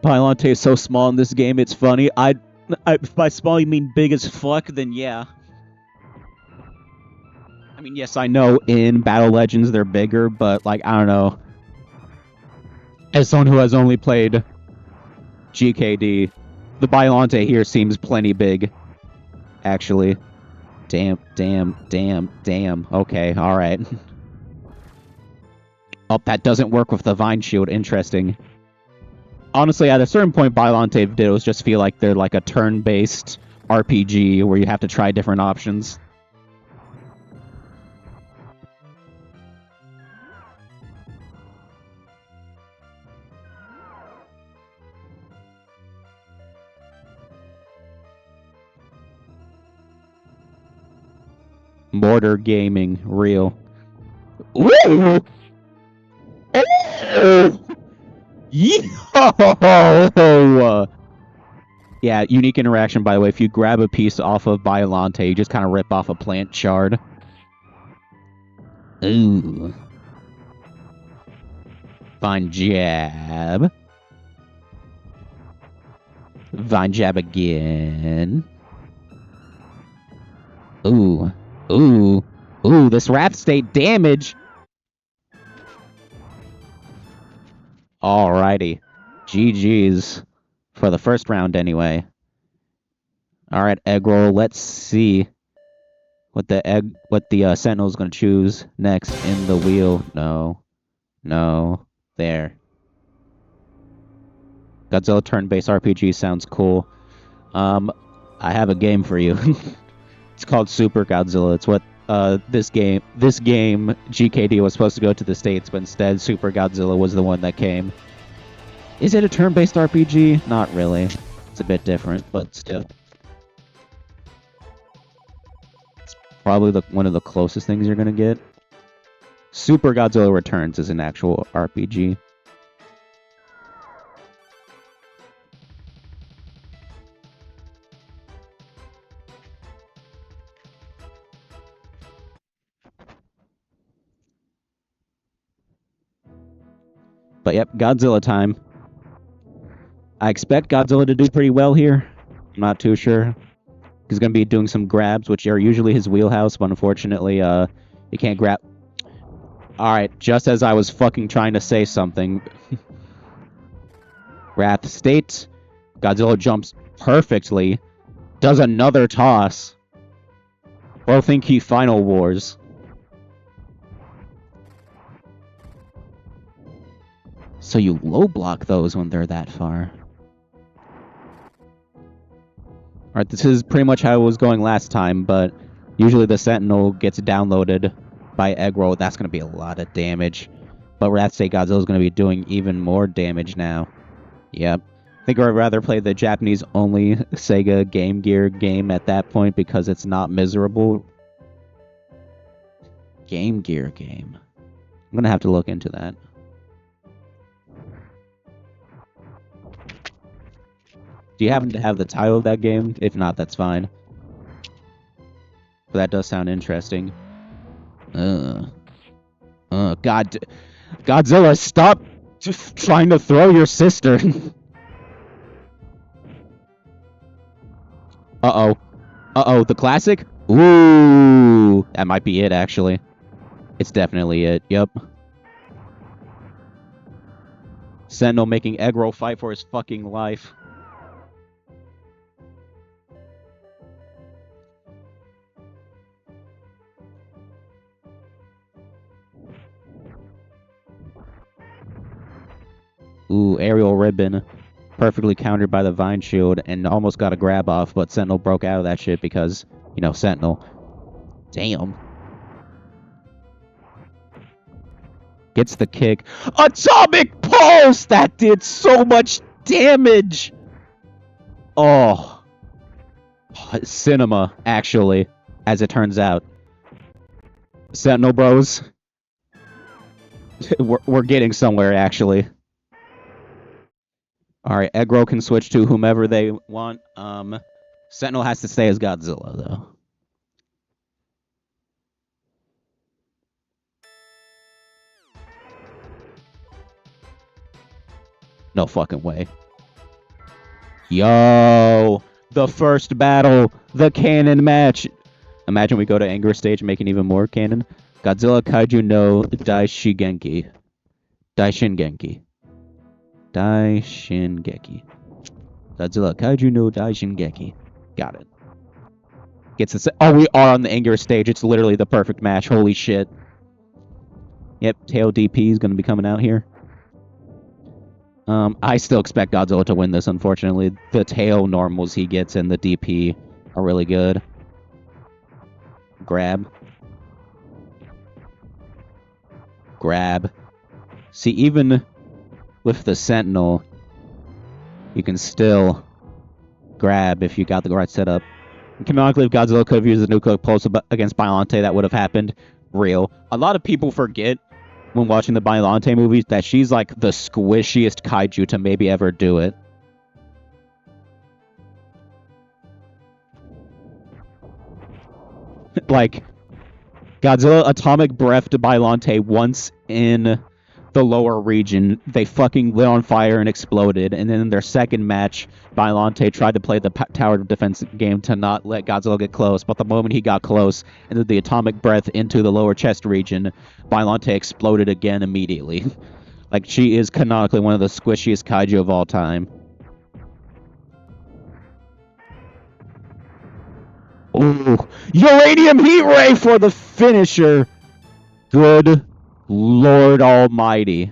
Biollante is so small in this game, it's funny. If by small you mean big as fuck, then yeah. I mean, yes, I know in Battle Legends they're bigger, but, like, I don't know. As someone who has only played GKD, the Biollante here seems plenty big, actually. Damn. Okay, alright. Oh, that doesn't work with the Vine Shield. Interesting. Honestly, at a certain point, Biollante videos just feel like they're like a turn-based RPG where you have to try different options. Mortar Gaming, real. Woo! Yo! Yeah, unique interaction, by the way. If you grab a piece off of Biollante, you just kind of rip off a plant shard. Ooh. Vine jab. Vine jab again. Ooh. Ooh. Ooh, this Wrath State damage! Alrighty. GG's. For the first round, anyway. Alright, Eggroll, let's see what the Sentinel's gonna choose next in the wheel. No. There. Godzilla turn-based RPG sounds cool. I have a game for you. It's called Super Godzilla. It's what this game GKD was supposed to go to the States, but instead Super Godzilla was the one that came. Is it a turn-based RPG? Not really. It's a bit different, but still. It's probably one of the closest things you're gonna get. Super Godzilla Returns is an actual RPG. But yep, Godzilla time. I expect Godzilla to do pretty well here. I'm not too sure. He's going to be doing some grabs, which are usually his wheelhouse, but unfortunately, he can't grab. Alright, just as I was fucking trying to say something. Wrath State. Godzilla jumps perfectly. Does another toss. Both think he Final Wars. So you low block those when they're that far. Alright, this is pretty much how it was going last time, but usually the Sentinel gets downloaded by Eggroll. That's going to be a lot of damage. But Wrath State Godzilla is going to be doing even more damage now. Yep. I think I'd rather play the Japanese-only Sega Game Gear game at that point because it's not miserable. Game Gear game. I'm going to have to look into that. Do you happen to have the title of that game? If not, that's fine. But that does sound interesting. Godzilla, stop trying to throw your sister. Uh-oh, the classic? Ooh, that might be it, actually. It's definitely it, yep. Sentinel making Eggroll fight for his fucking life. Ooh, aerial ribbon. Perfectly countered by the Vine Shield and almost got a grab off, but Sentinel broke out of that shit because, you know, Sentinel. Damn. Gets the kick. Atomic Pulse! That did so much damage! Oh. Cinema, actually, as it turns out. Sentinel Bros. we're getting somewhere, actually. Alright, Egro can switch to whomever they want. Sentinel has to stay as Godzilla, though. No fucking way. Yo! The first battle! The canon match! Imagine we go to Anger Stage making even more canon. Godzilla Kaijuu no Daishingeki. Daishingeki. Daishingeki. Godzilla Kaijuu no Daishingeki. Got it. Gets this. Oh, we are on the Anger Stage. It's literally the perfect match. Holy shit. Yep, Tail DP is going to be coming out here. I still expect Godzilla to win this, unfortunately. The tail normals he gets and the DP are really good. Grab. Grab. See, even with the Sentinel, you can still grab if you got the right setup. Canonically, if Godzilla could have used the nuclear pulse against Biollante, that would have happened. Real. A lot of people forget when watching the Biollante movies that she's like the squishiest kaiju to maybe ever do it. Like, Godzilla atomic breathed Biollante once in the lower region. They fucking lit on fire and exploded. And then in their second match, Biollante tried to play the tower defense game to not let Godzilla get close. But the moment he got close and did the atomic breath into the lower chest region, Biollante exploded again immediately. Like, she is canonically one of the squishiest kaiju of all time. Ooh, uranium heat ray for the finisher. Good Lord Almighty.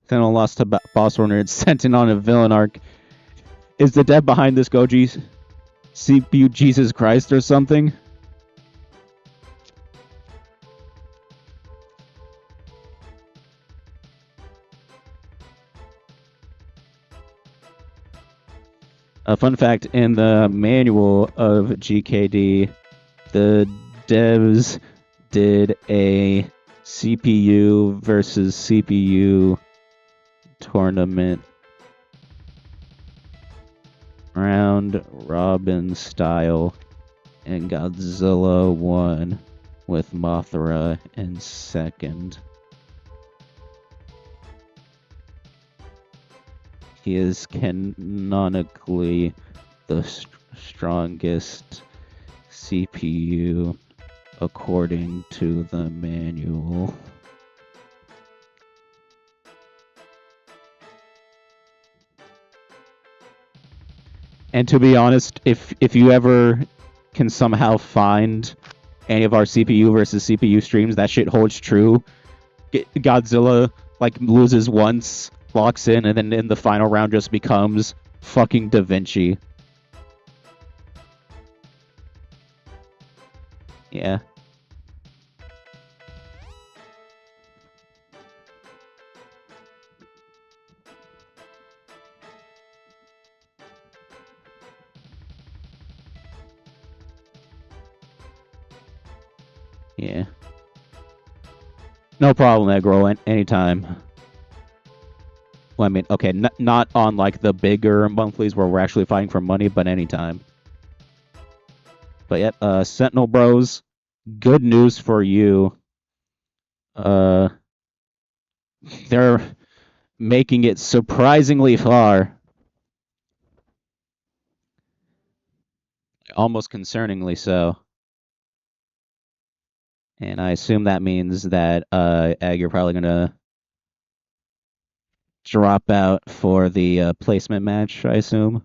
Sentinel lost to Boss Runner and sent in on a villain arc. Is the dev behind this Goji CPU Jesus Christ or something? A fun fact, in the manual of GKD, the devs did a CPU versus CPU tournament round robin style, and Godzilla won with Mothra in second. He is canonically the strongest CPU according to the manual. And to be honest, if you ever can somehow find any of our CPU versus CPU streams, that shit holds true. Godzilla like loses once, locks in, and then in the final round just becomes fucking Da Vinci. Yeah. Yeah. No problem, Egro. Anytime. Well, I mean, okay, not on like the bigger monthlies where we're actually fighting for money, but anytime. But yep, Sentinel Bros, good news for you. They're making it surprisingly far. Almost concerningly so. And I assume that means that Egg, you're probably gonna drop out for the placement match, I assume.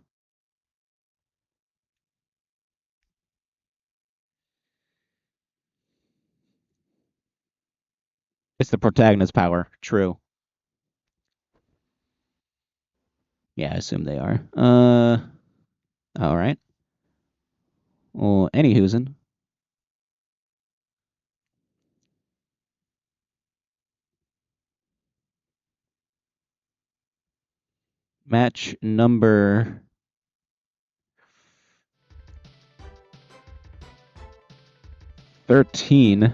It's the protagonist's power. True. Yeah, I assume they are. All right. Well, anywho'sin. Match number 13.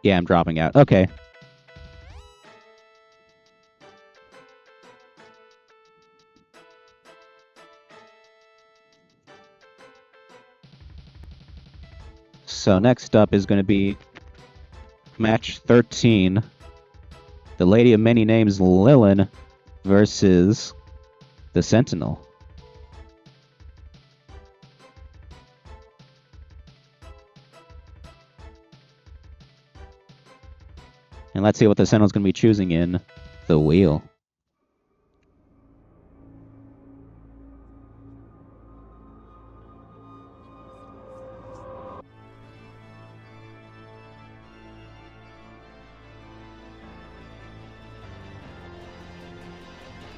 Yeah, I'm dropping out. Okay. So next up is going to be match 13. The Lady of Many Names, Lilin, versus the Sentinel. And let's see what the Sentinel's going to be choosing in the wheel.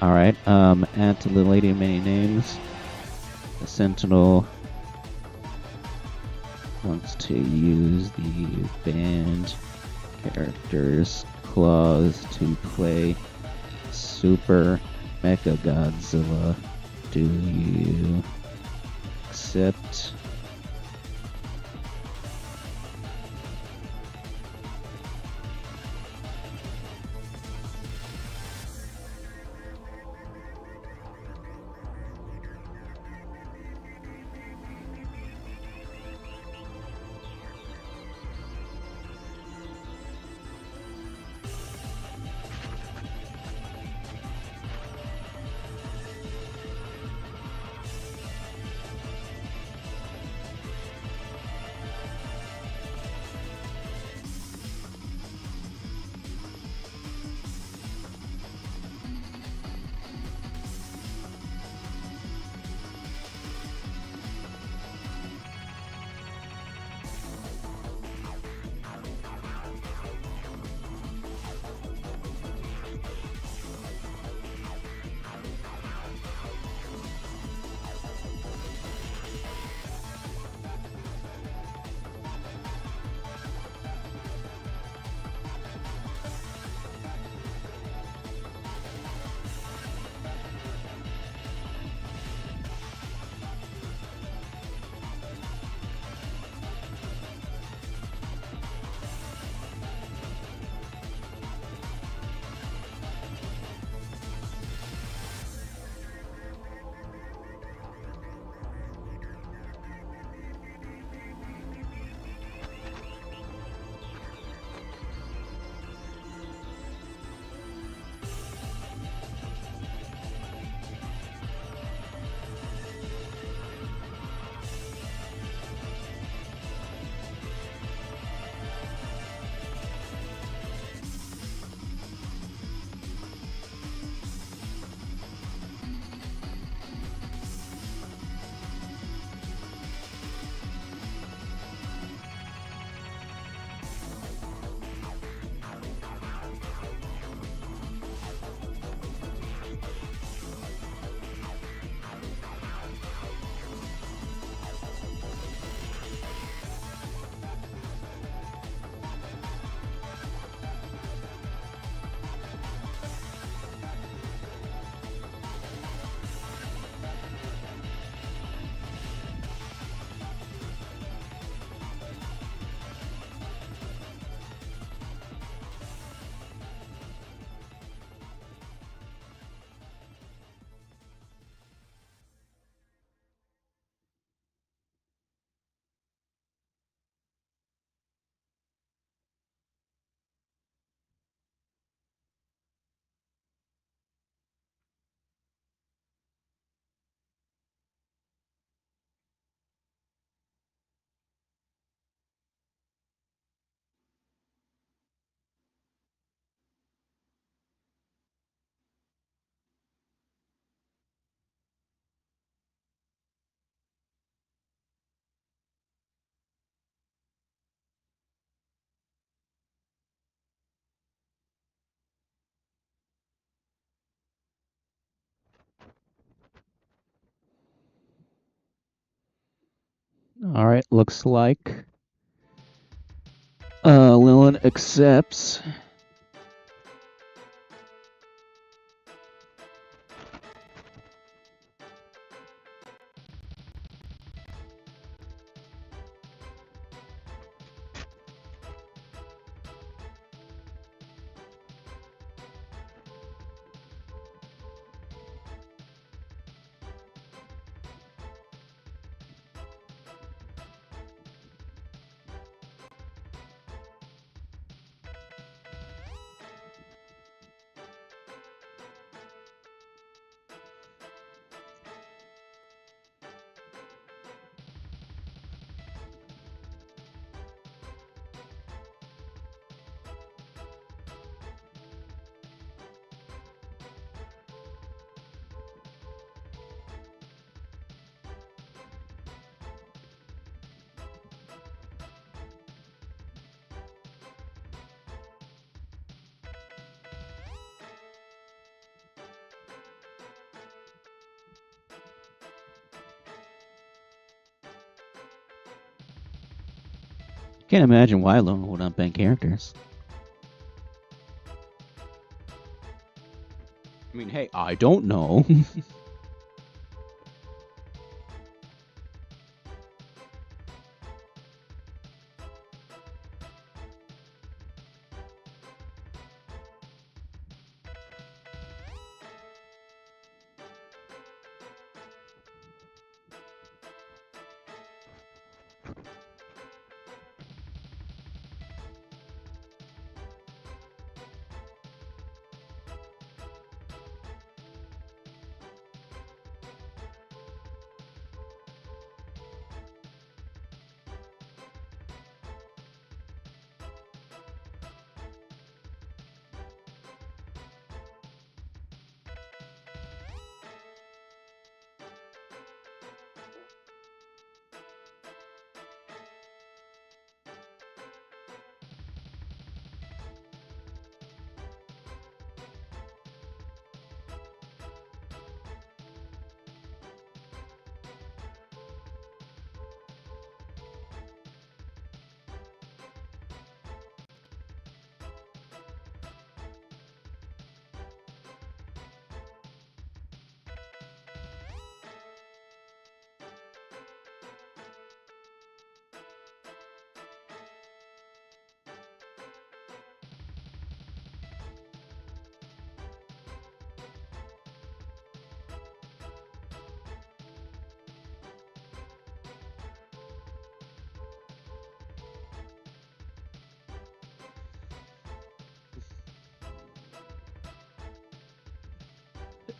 Alright, add to the Lady of Many Names. The Sentinel wants to use the banned character's clause to play Super Mecha Godzilla. Do you accept? Alright, looks like Lilin accepts. Can't imagine why Lilin would not ban characters. I mean, hey, I don't know.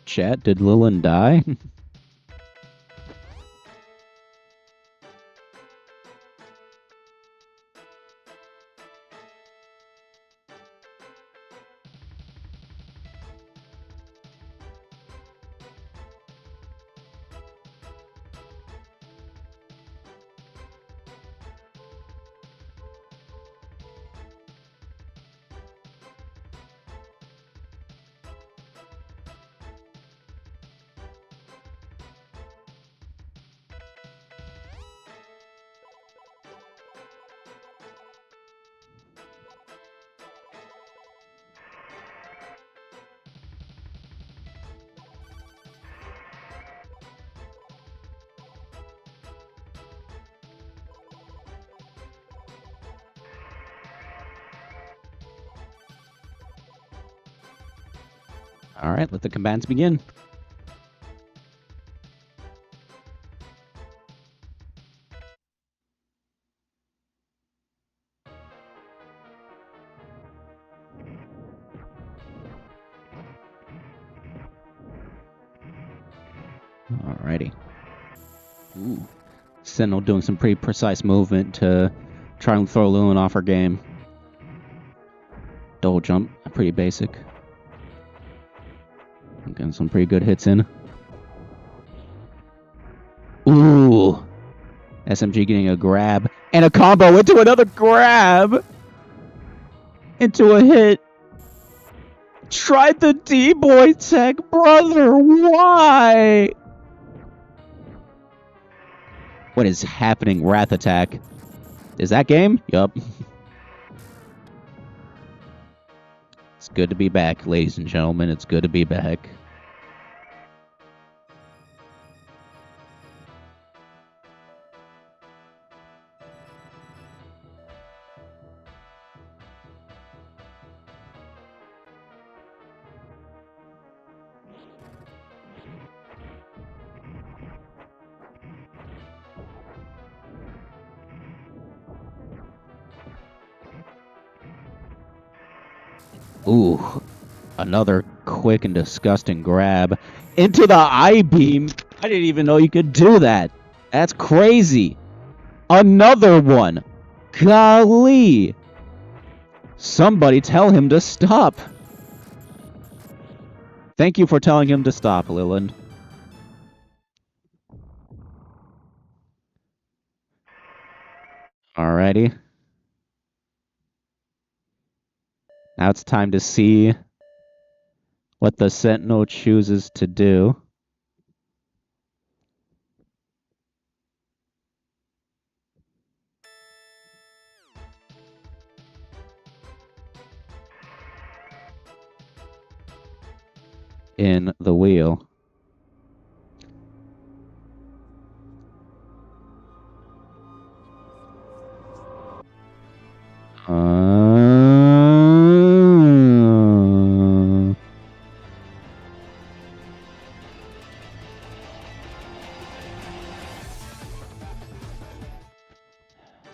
Chat, did Lilin die? Alright, let the combatants begin. Alrighty. Ooh. Sentinel doing some pretty precise movement to try and throw Lilin off her game. Double jump, pretty basic. Getting some pretty good hits in. Ooh. SMG getting a grab and a combo into another grab. Into a hit. Tried the D-boy tech, brother. Why? What is happening? Wrath Attack. Is that game? Yup. It's good to be back, ladies and gentlemen. It's good to be back. Ooh, another quick and disgusting grab into the I-beam. I didn't even know you could do that. That's crazy. Another one. Golly. Somebody tell him to stop. Thank you for telling him to stop, Leland. Alrighty. Now it's time to see what the Sentinel chooses to do. In the wheel.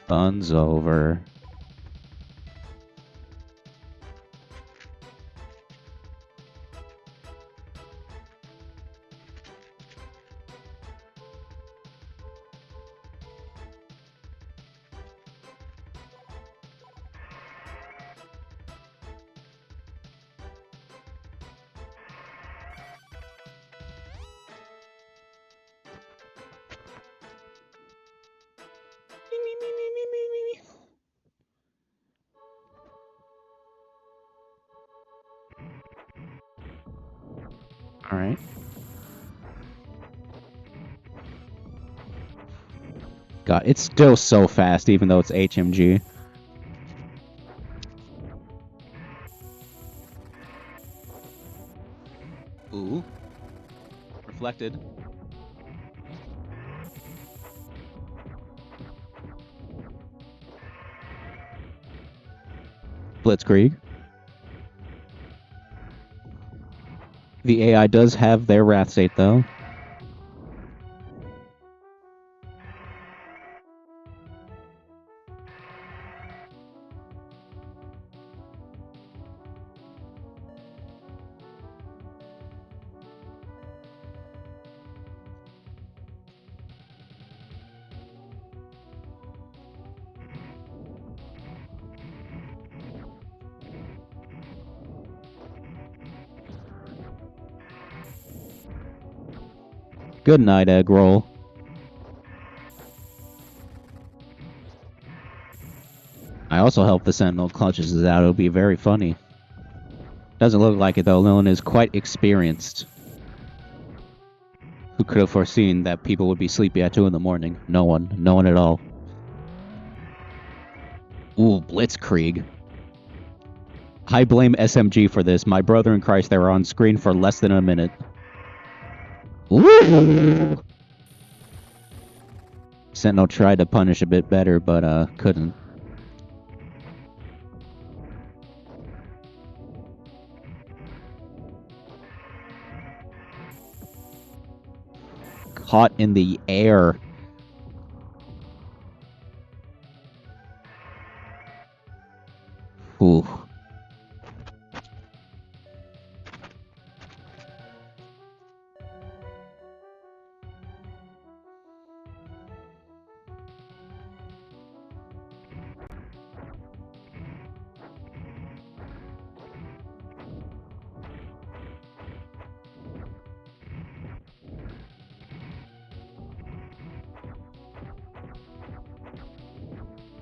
Fun's over. All right. God, it's still so fast, even though it's HMG. Ooh. Reflected. Blitzkrieg. The AI does have their Wrath State, though. Good night, egg roll. I also hope the Sentinel clutches this out. It'll be very funny. Doesn't look like it, though. Lilin is quite experienced. Who could have foreseen that people would be sleepy at 2 in the morning? No one. No one at all. Ooh, Blitzkrieg. I blame SMG for this. My brother in Christ, they were on screen for less than a minute. Ooh. Sentinel tried to punish a bit better, but couldn't. Caught in the air. Ooh.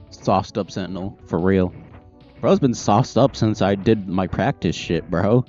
Sauced up Sentinel, for real. Bro's been sauced up since I did my practice shit, bro.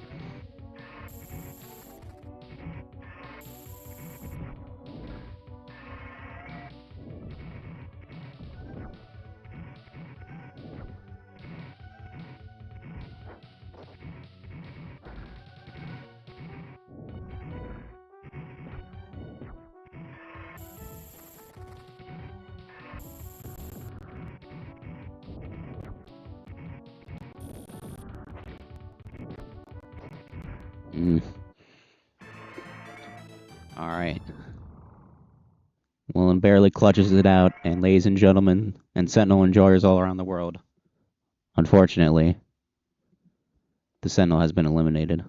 Alright. Lilin barely clutches it out, and ladies and gentlemen, and Sentinel enjoyers all around the world, unfortunately, the Sentinel has been eliminated.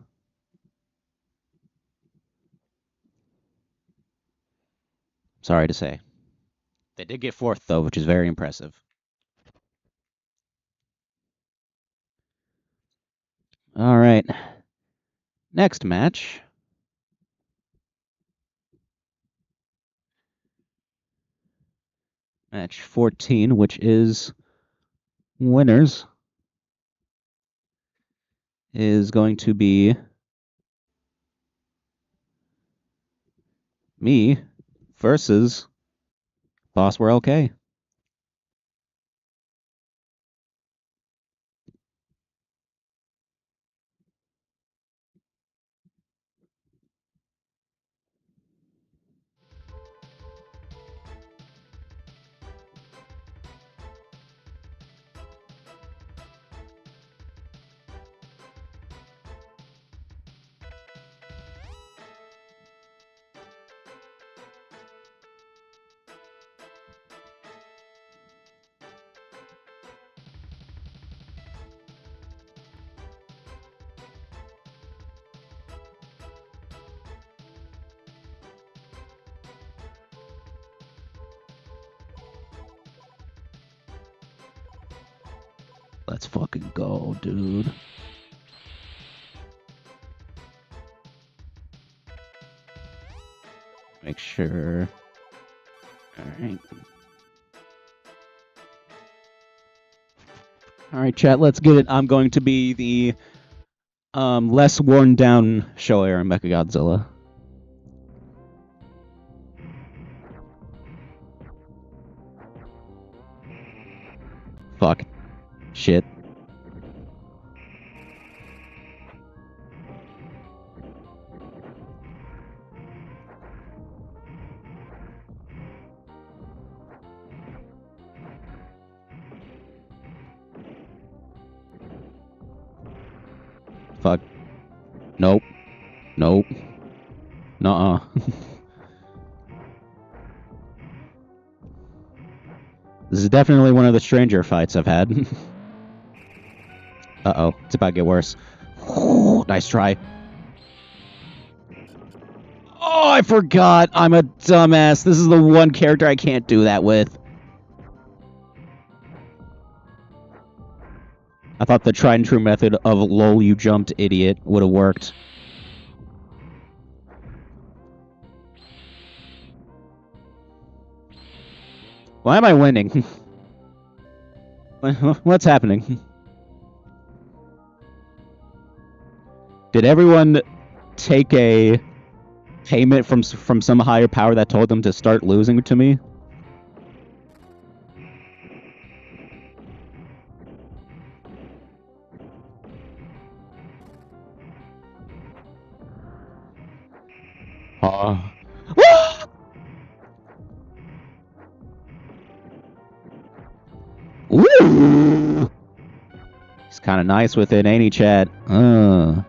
Sorry to say. They did get fourth, though, which is very impressive. Alright. Next match. Match 14, which is winners, is going to be me versus Bossware LK. Let's fucking go, dude. Make sure. Alright. Alright, chat, let's get it. I'm going to be the less worn down Showa in Mechagodzilla. Fuck. Shit. Fuck. Nope. Nope. Nuh-uh. This is definitely one of the stranger fights I've had. Uh-oh. It's about to get worse. Nice try. Oh, I forgot. I'm a dumbass. This is the one character I can't do that with. I thought the tried and true method of lol you jumped idiot would have worked. Why am I winning? What's happening? Did everyone take a payment from some higher power that told them to start losing to me? Ooh! He's kind of nice with it, ain't he, Chad? Ow.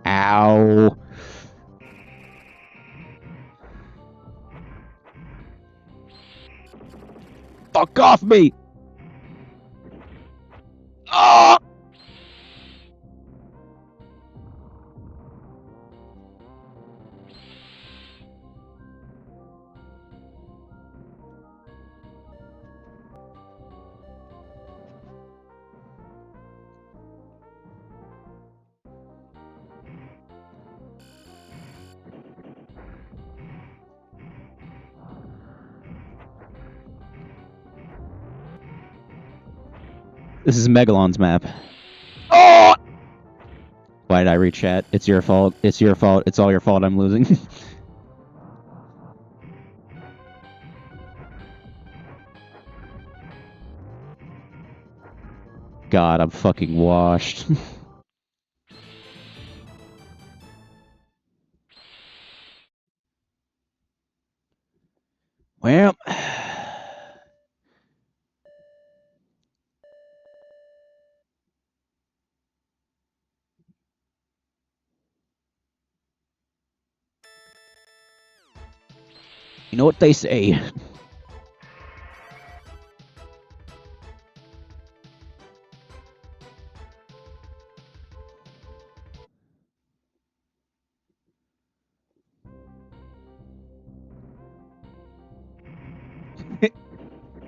Ow. Fuck off me! Oh! This is Megalon's map. Oh! Why did I reach chat? It's your fault. It's your fault. It's all your fault I'm losing. God, I'm fucking washed. Well... You know what they say.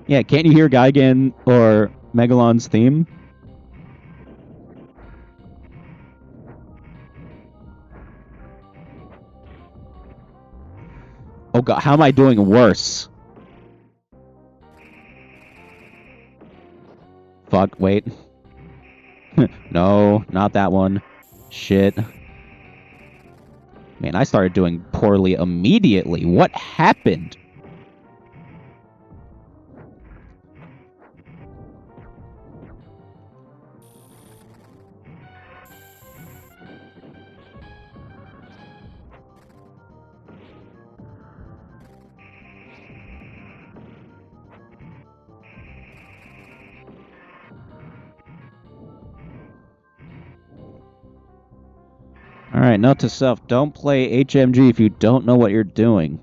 Yeah, can't you hear Gigan or Megalon's theme? Oh god, how am I doing worse? Fuck, wait. No, not that one. Shit. Man, I started doing poorly immediately. What happened? Alright, note to self, don't play HMG if you don't know what you're doing.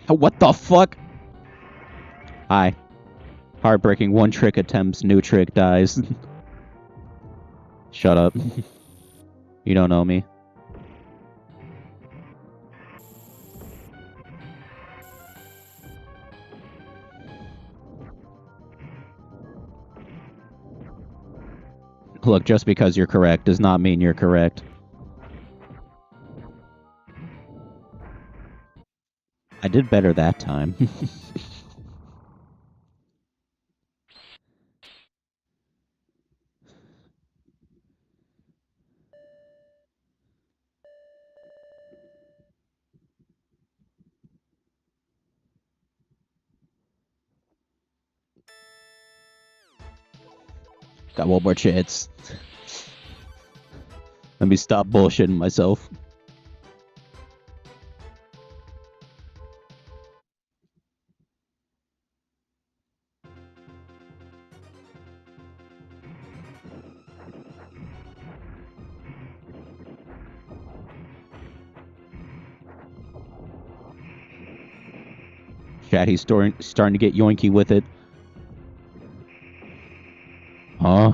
What the fuck? Hi. Heartbreaking one trick attempts, new trick dies. Shut up. You don't know me. Look, just because you're correct does not mean you're correct. I did better that time. Got one more chance. Let me stop bullshitting myself. Chat, he's starting to get yoinky with it. Huh?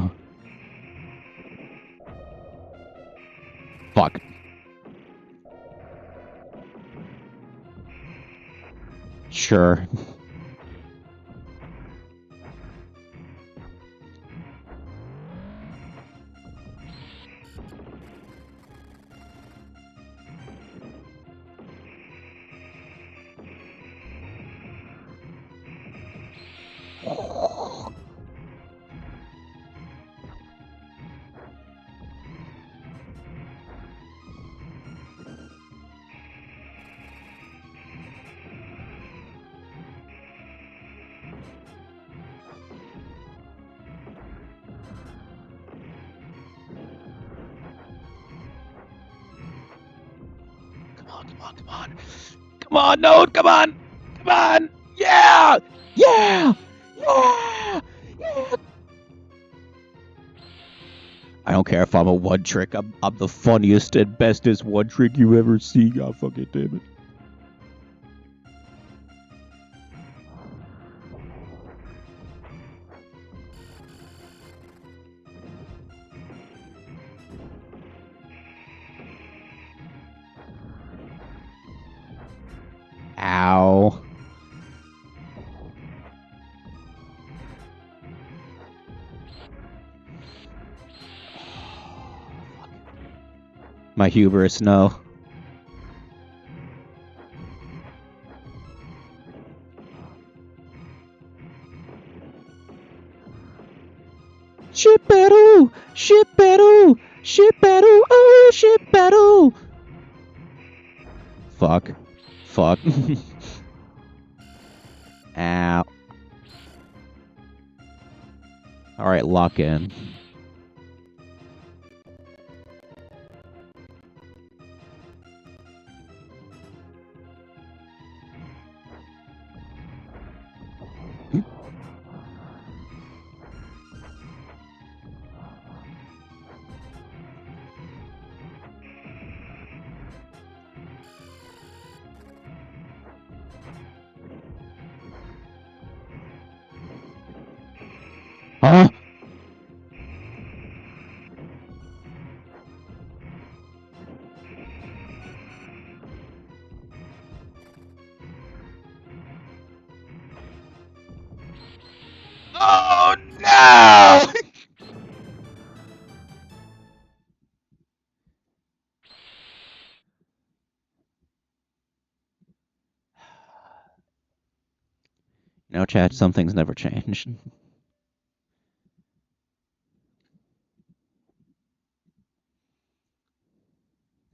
Fuck. Sure. Come on. Come on, Node, come on! Come on! Yeah! Yeah! Yeah! Yeah! I don't care if I'm a one trick. I'm the funniest and bestest one trick you ever see. God fucking damn it. Ow. My hubris, no. Shit battle! Shit battle! Shit battle! Oh, shit battle! Fuck. Fuck. Ow. Alright, lock in. Huh? Oh no! No, chat, some things never change.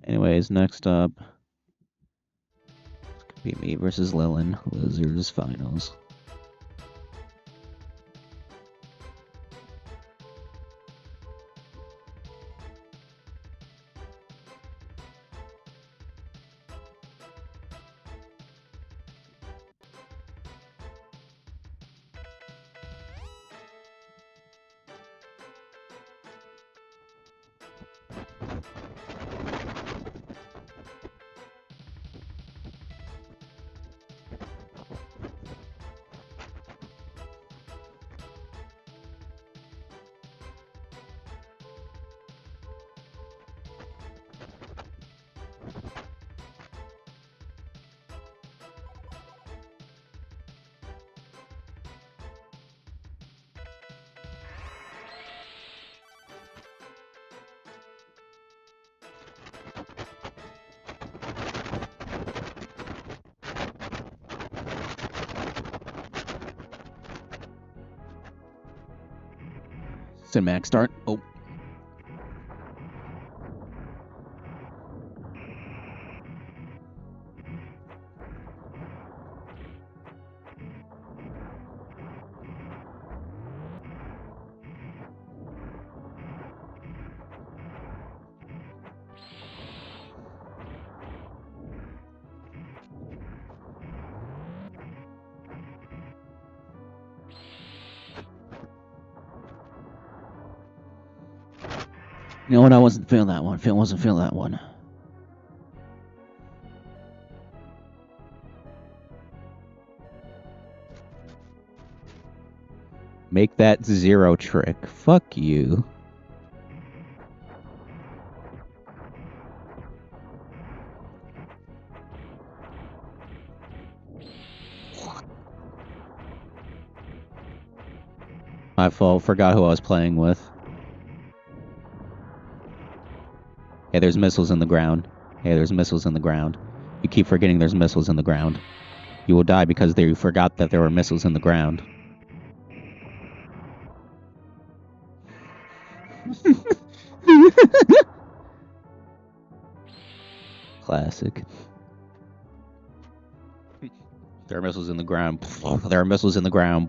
Anyways, next up, it's gonna be me versus Lilin, Losers Finals. Cinematic start. Oh. You know what? I wasn't feeling that one. Wasn't feeling that one. Make that zero trick. Fuck you. My fault. Forgot who I was playing with. Hey, there's missiles in the ground. Hey, there's missiles in the ground. You keep forgetting there's missiles in the ground. You will die because you forgot that there were missiles in the ground. Classic. There are missiles in the ground. There are missiles in the ground.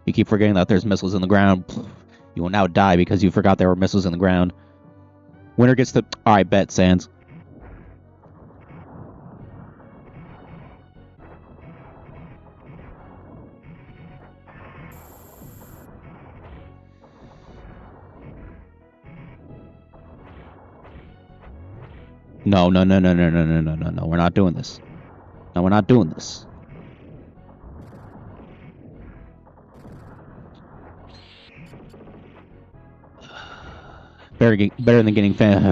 You keep forgetting that there's missiles in the ground. You will now die because you forgot there were missiles in the ground. Winner gets the... Alright, bet, Sans. No. We're not doing this. No, we're not doing this. Better than getting fan.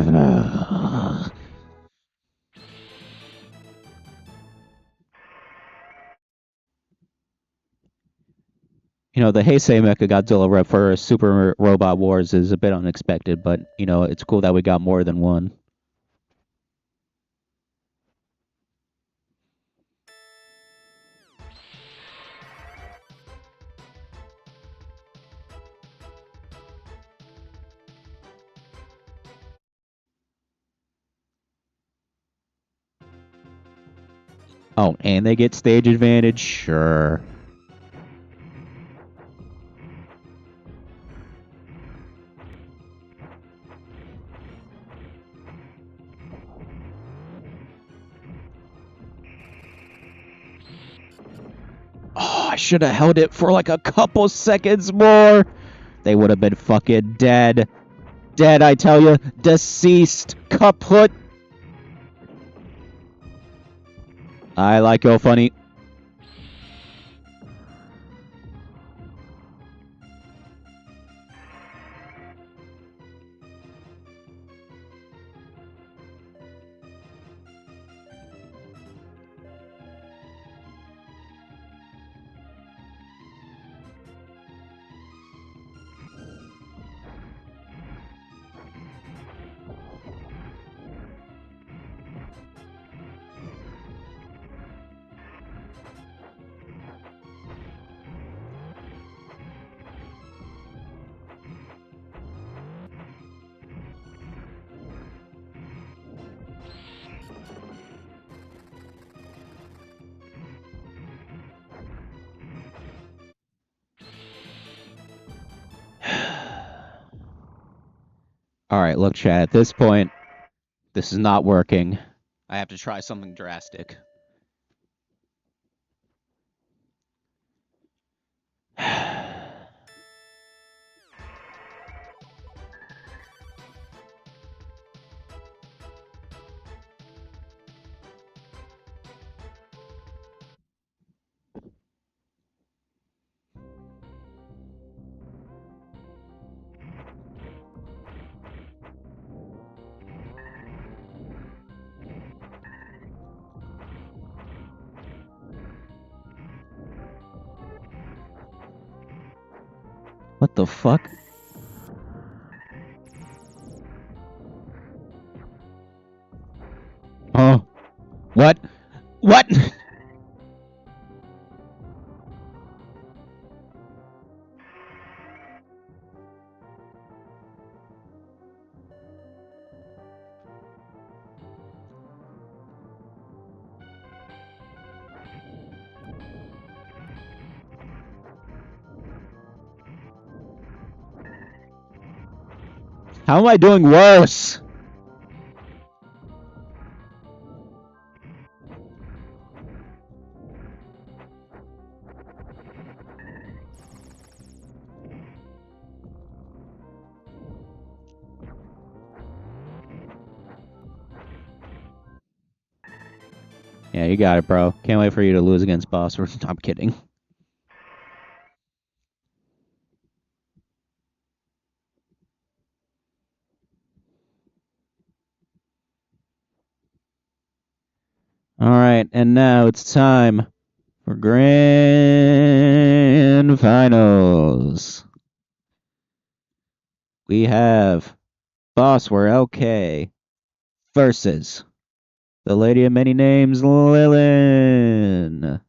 You know, the Heisei Mecha Godzilla rep for Super Robot Wars is a bit unexpected, but, you know, it's cool that we got more than one. Oh, and they get stage advantage? Sure. Oh, I should have held it for like a couple seconds more. They would have been fucking dead. Dead, I tell you. Deceased. Kaput. I like your funny. Alright, look, chat. At this point, this is not working. I have to try something drastic. What the fuck? Oh. What? What? How am I doing worse? Yeah, you got it, bro. Can't wait for you to lose against Boss. I'm kidding. Alright, and now it's time for Grand Finals. We have Bossware LK versus the Lady of Many Names, Lilin.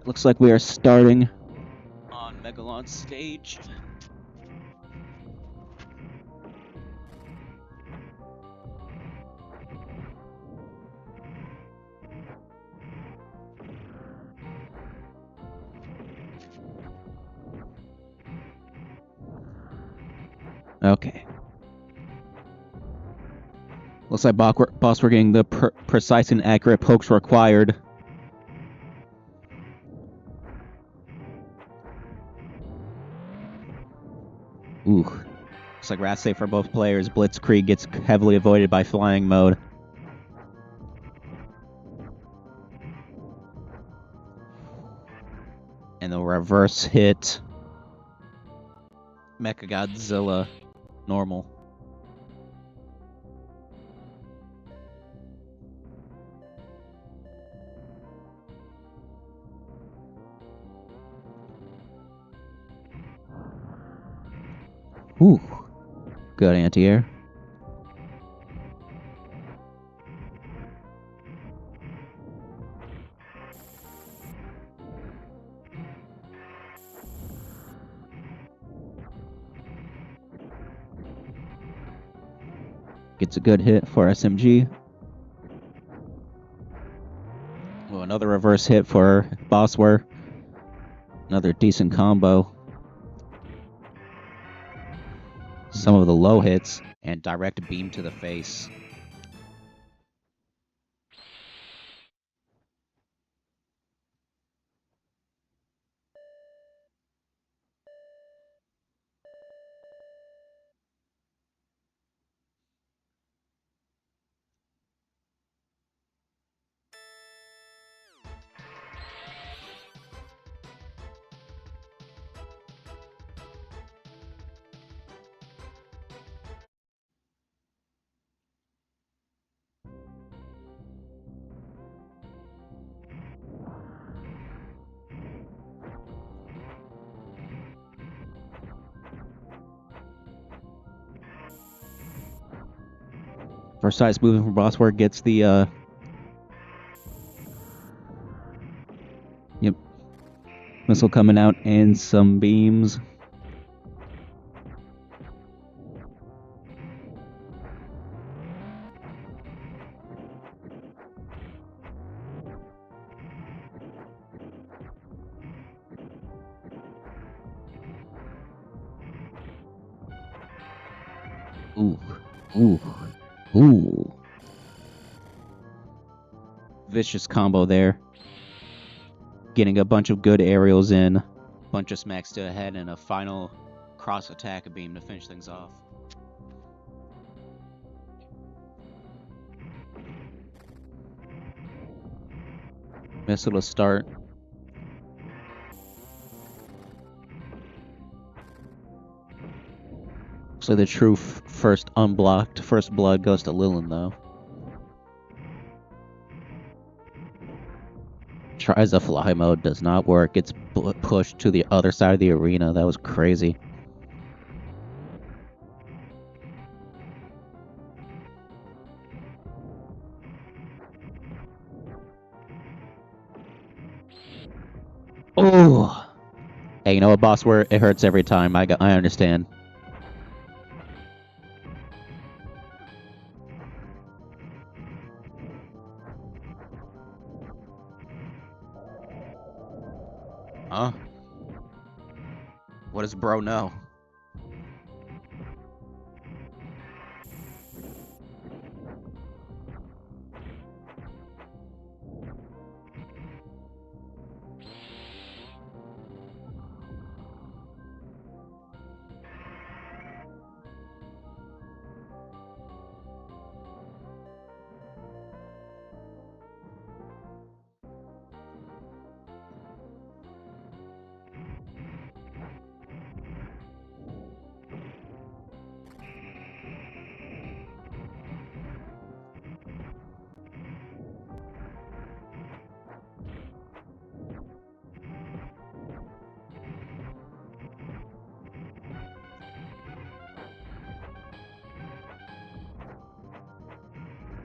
Looks like we are starting on Megalon's stage. Okay. Looks like Boss we're getting the precise and accurate pokes required. Ooh. Looks like Rat's safe for both players. Blitzkrieg gets heavily avoided by flying mode. And the reverse hit. Mecha Godzilla. Normal. Ooh. Good anti-air. Gets a good hit for SMG. Well, another reverse hit for Bossware. Another decent combo. Some of the low hits and direct beam to the face. Precise moving from Bossware gets the Yep. Missile coming out and some beams. Ooh. Ooh. Ooh. Vicious combo there. Getting a bunch of good aerials in. Bunch of smacks to the head and a final cross attack beam to finish things off. Missile to start. So the true first unblocked first blood goes to Lilin though. Tries a fly mode, does not work. Gets pushed to the other side of the arena. That was crazy. Oh, hey, you know what, boss? Where it hurts every time. I understand. Huh? What does bro know?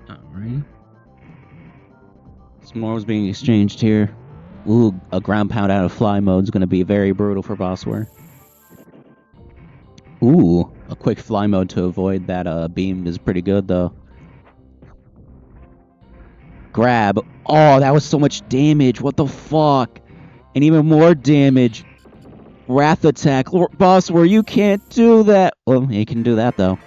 Alright. Some more was being exchanged here. Ooh, a ground pound out of fly mode is going to be very brutal for Bossware. Ooh, a quick fly mode to avoid that beam is pretty good though. Grab. Oh, that was so much damage. What the fuck? And even more damage. Wrath attack. Bossware, you can't do that. Well, you can do that though.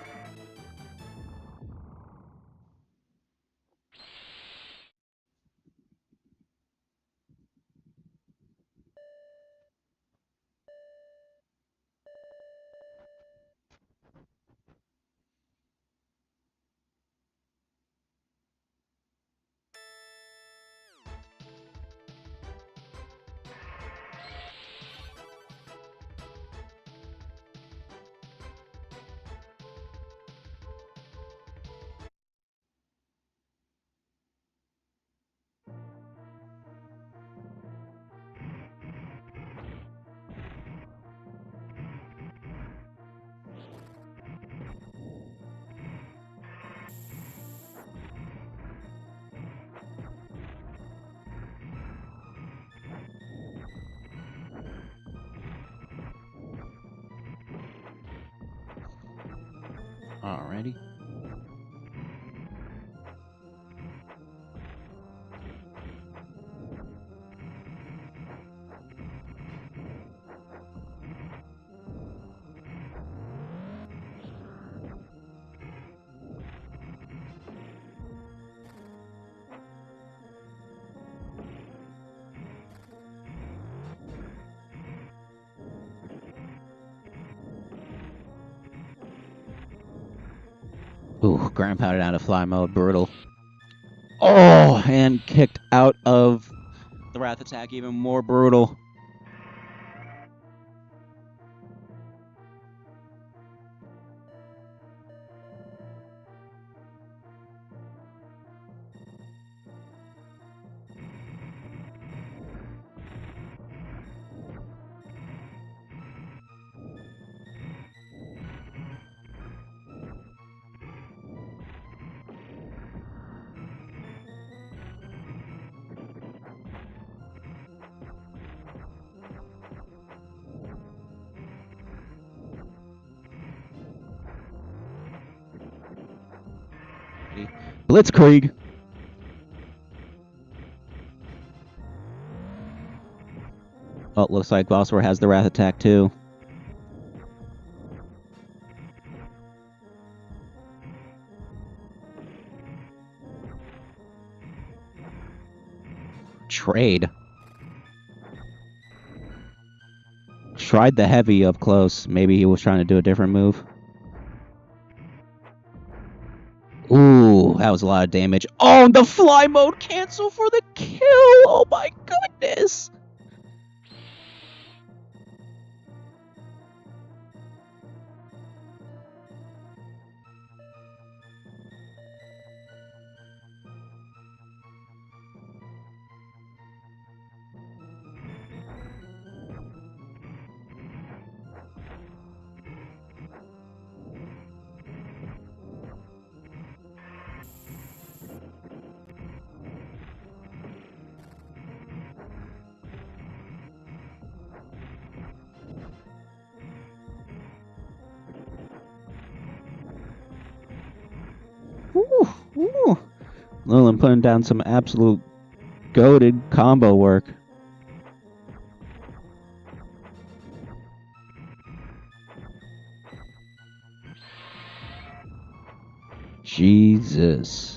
Alrighty. Ooh, ground pounded out of fly mode, brutal. Oh, and kicked out of the Wrath attack, even more brutal. Blitzkrieg. Oh, it looks like Bosswar has the Wrath attack too. Trade. Tried the heavy up close. Maybe he was trying to do a different move. Ooh, that was a lot of damage. Oh, the fly mode cancel for the kill. Oh my goodness. Ooh, ooh. Lilin putting down some absolute goated combo work. Jesus.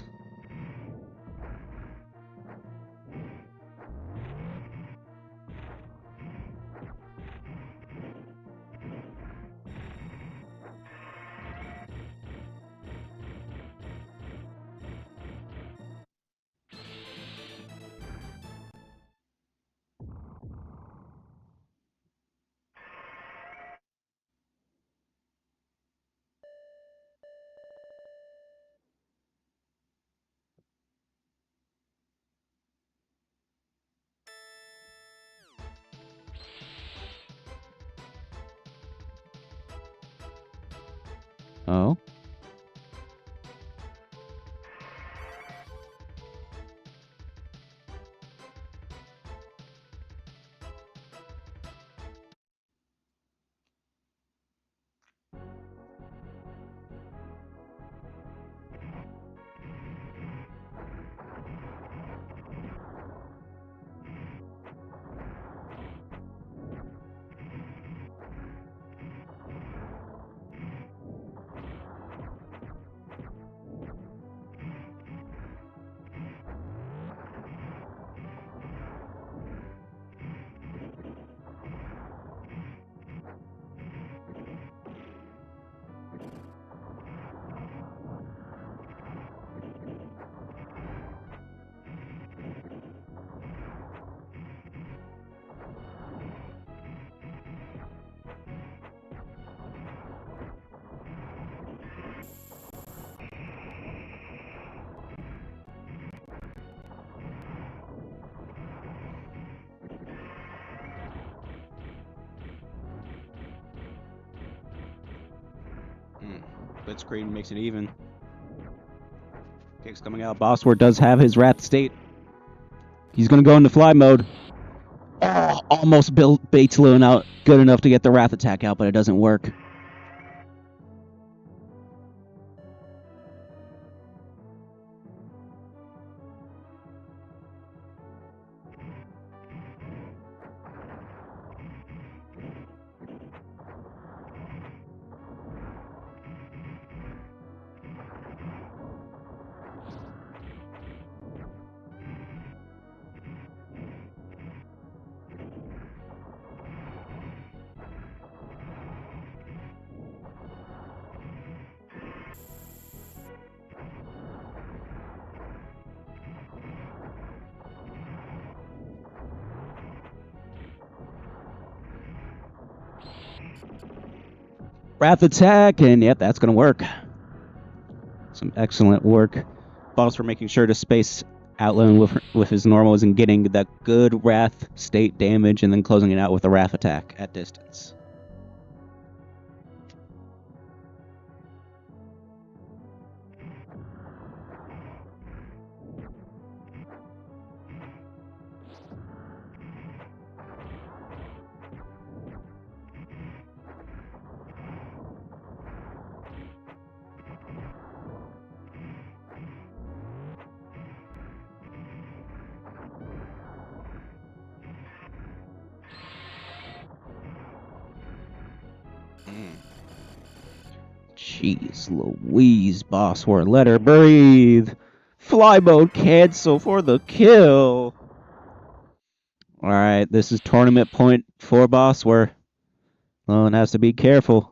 Oh. Blitzkrieg makes it even. Kicks coming out. Bosswar does have his Wrath state. He's going to go into fly mode. Oh, almost baits Lilin out good enough to get the Wrath attack out, but it doesn't work. Wrath attack, and yep, that's going to work. Some excellent work. Boss for making sure to space Outland with his normals and getting that good Wrath state damage and then closing it out with a Wrath attack at distance. Jeez Louise, Bossword, let her breathe. Fly mode cancel for the kill. Alright, this is tournament point for Bossword. Lilin has to be careful.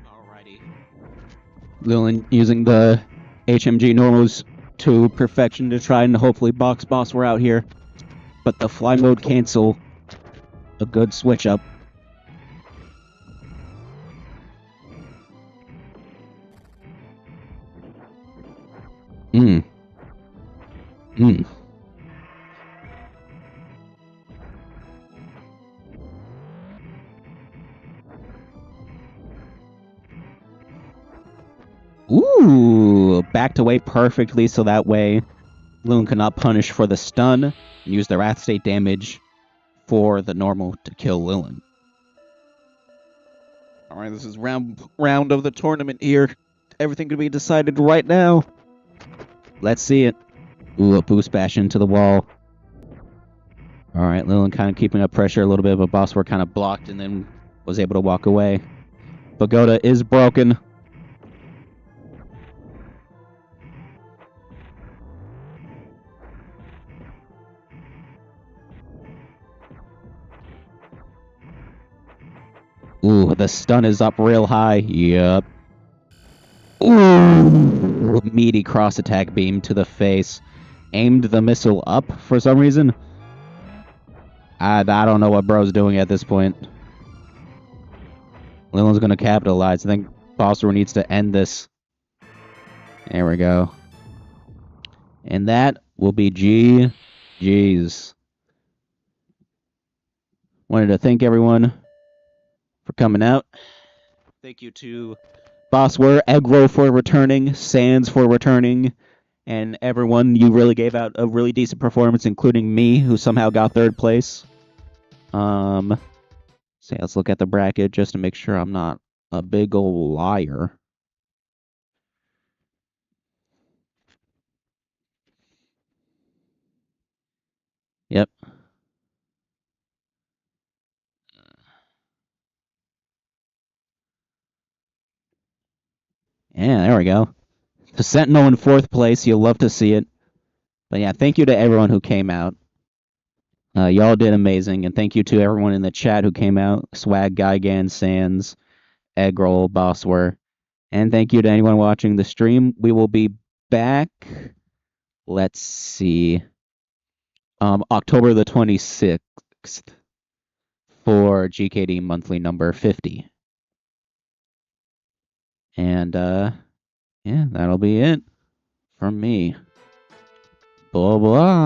Alrighty. Lilin using the HMG normals to perfection to try and hopefully box Bossword out here. But the fly mode cancel, a good switch up. Ooh, backed away perfectly so that way Lilin cannot punish for the stun and use the Wrath State damage for the normal to kill Lilin. Alright, this is round of the tournament here. Everything can be decided right now. Let's see it. Ooh, a boost bash into the wall. Alright, Lilin kind of keeping up pressure a little bit, but Bossword kind of blocked and then was able to walk away. Pagoda is broken. Ooh, the stun is up real high. Yep. Ooh, meaty cross attack beam to the face. Aimed the missile up for some reason. I don't know what bro's doing at this point. Lilin's going to capitalize. I think Bossword needs to end this. There we go. And that will be GG's. Wanted to thank everyone for coming out. Thank you to Bossword, Egro for returning, Sans for returning, and everyone. You really gave out a really decent performance, including me, who somehow got third place. So let's look at the bracket just to make sure I'm not a big old liar. Yep. Yeah, there we go. The Sentinel in 4th place. You'll love to see it. But yeah, thank you to everyone who came out. Y'all did amazing. And thank you to everyone in the chat who came out. Swag, Gigan, Sans, Eggroll, Bossword. And thank you to anyone watching the stream. We will be back. Let's see. October the 26th for GKD Monthly number 50. And, yeah, that'll be it from me. Blah, blah.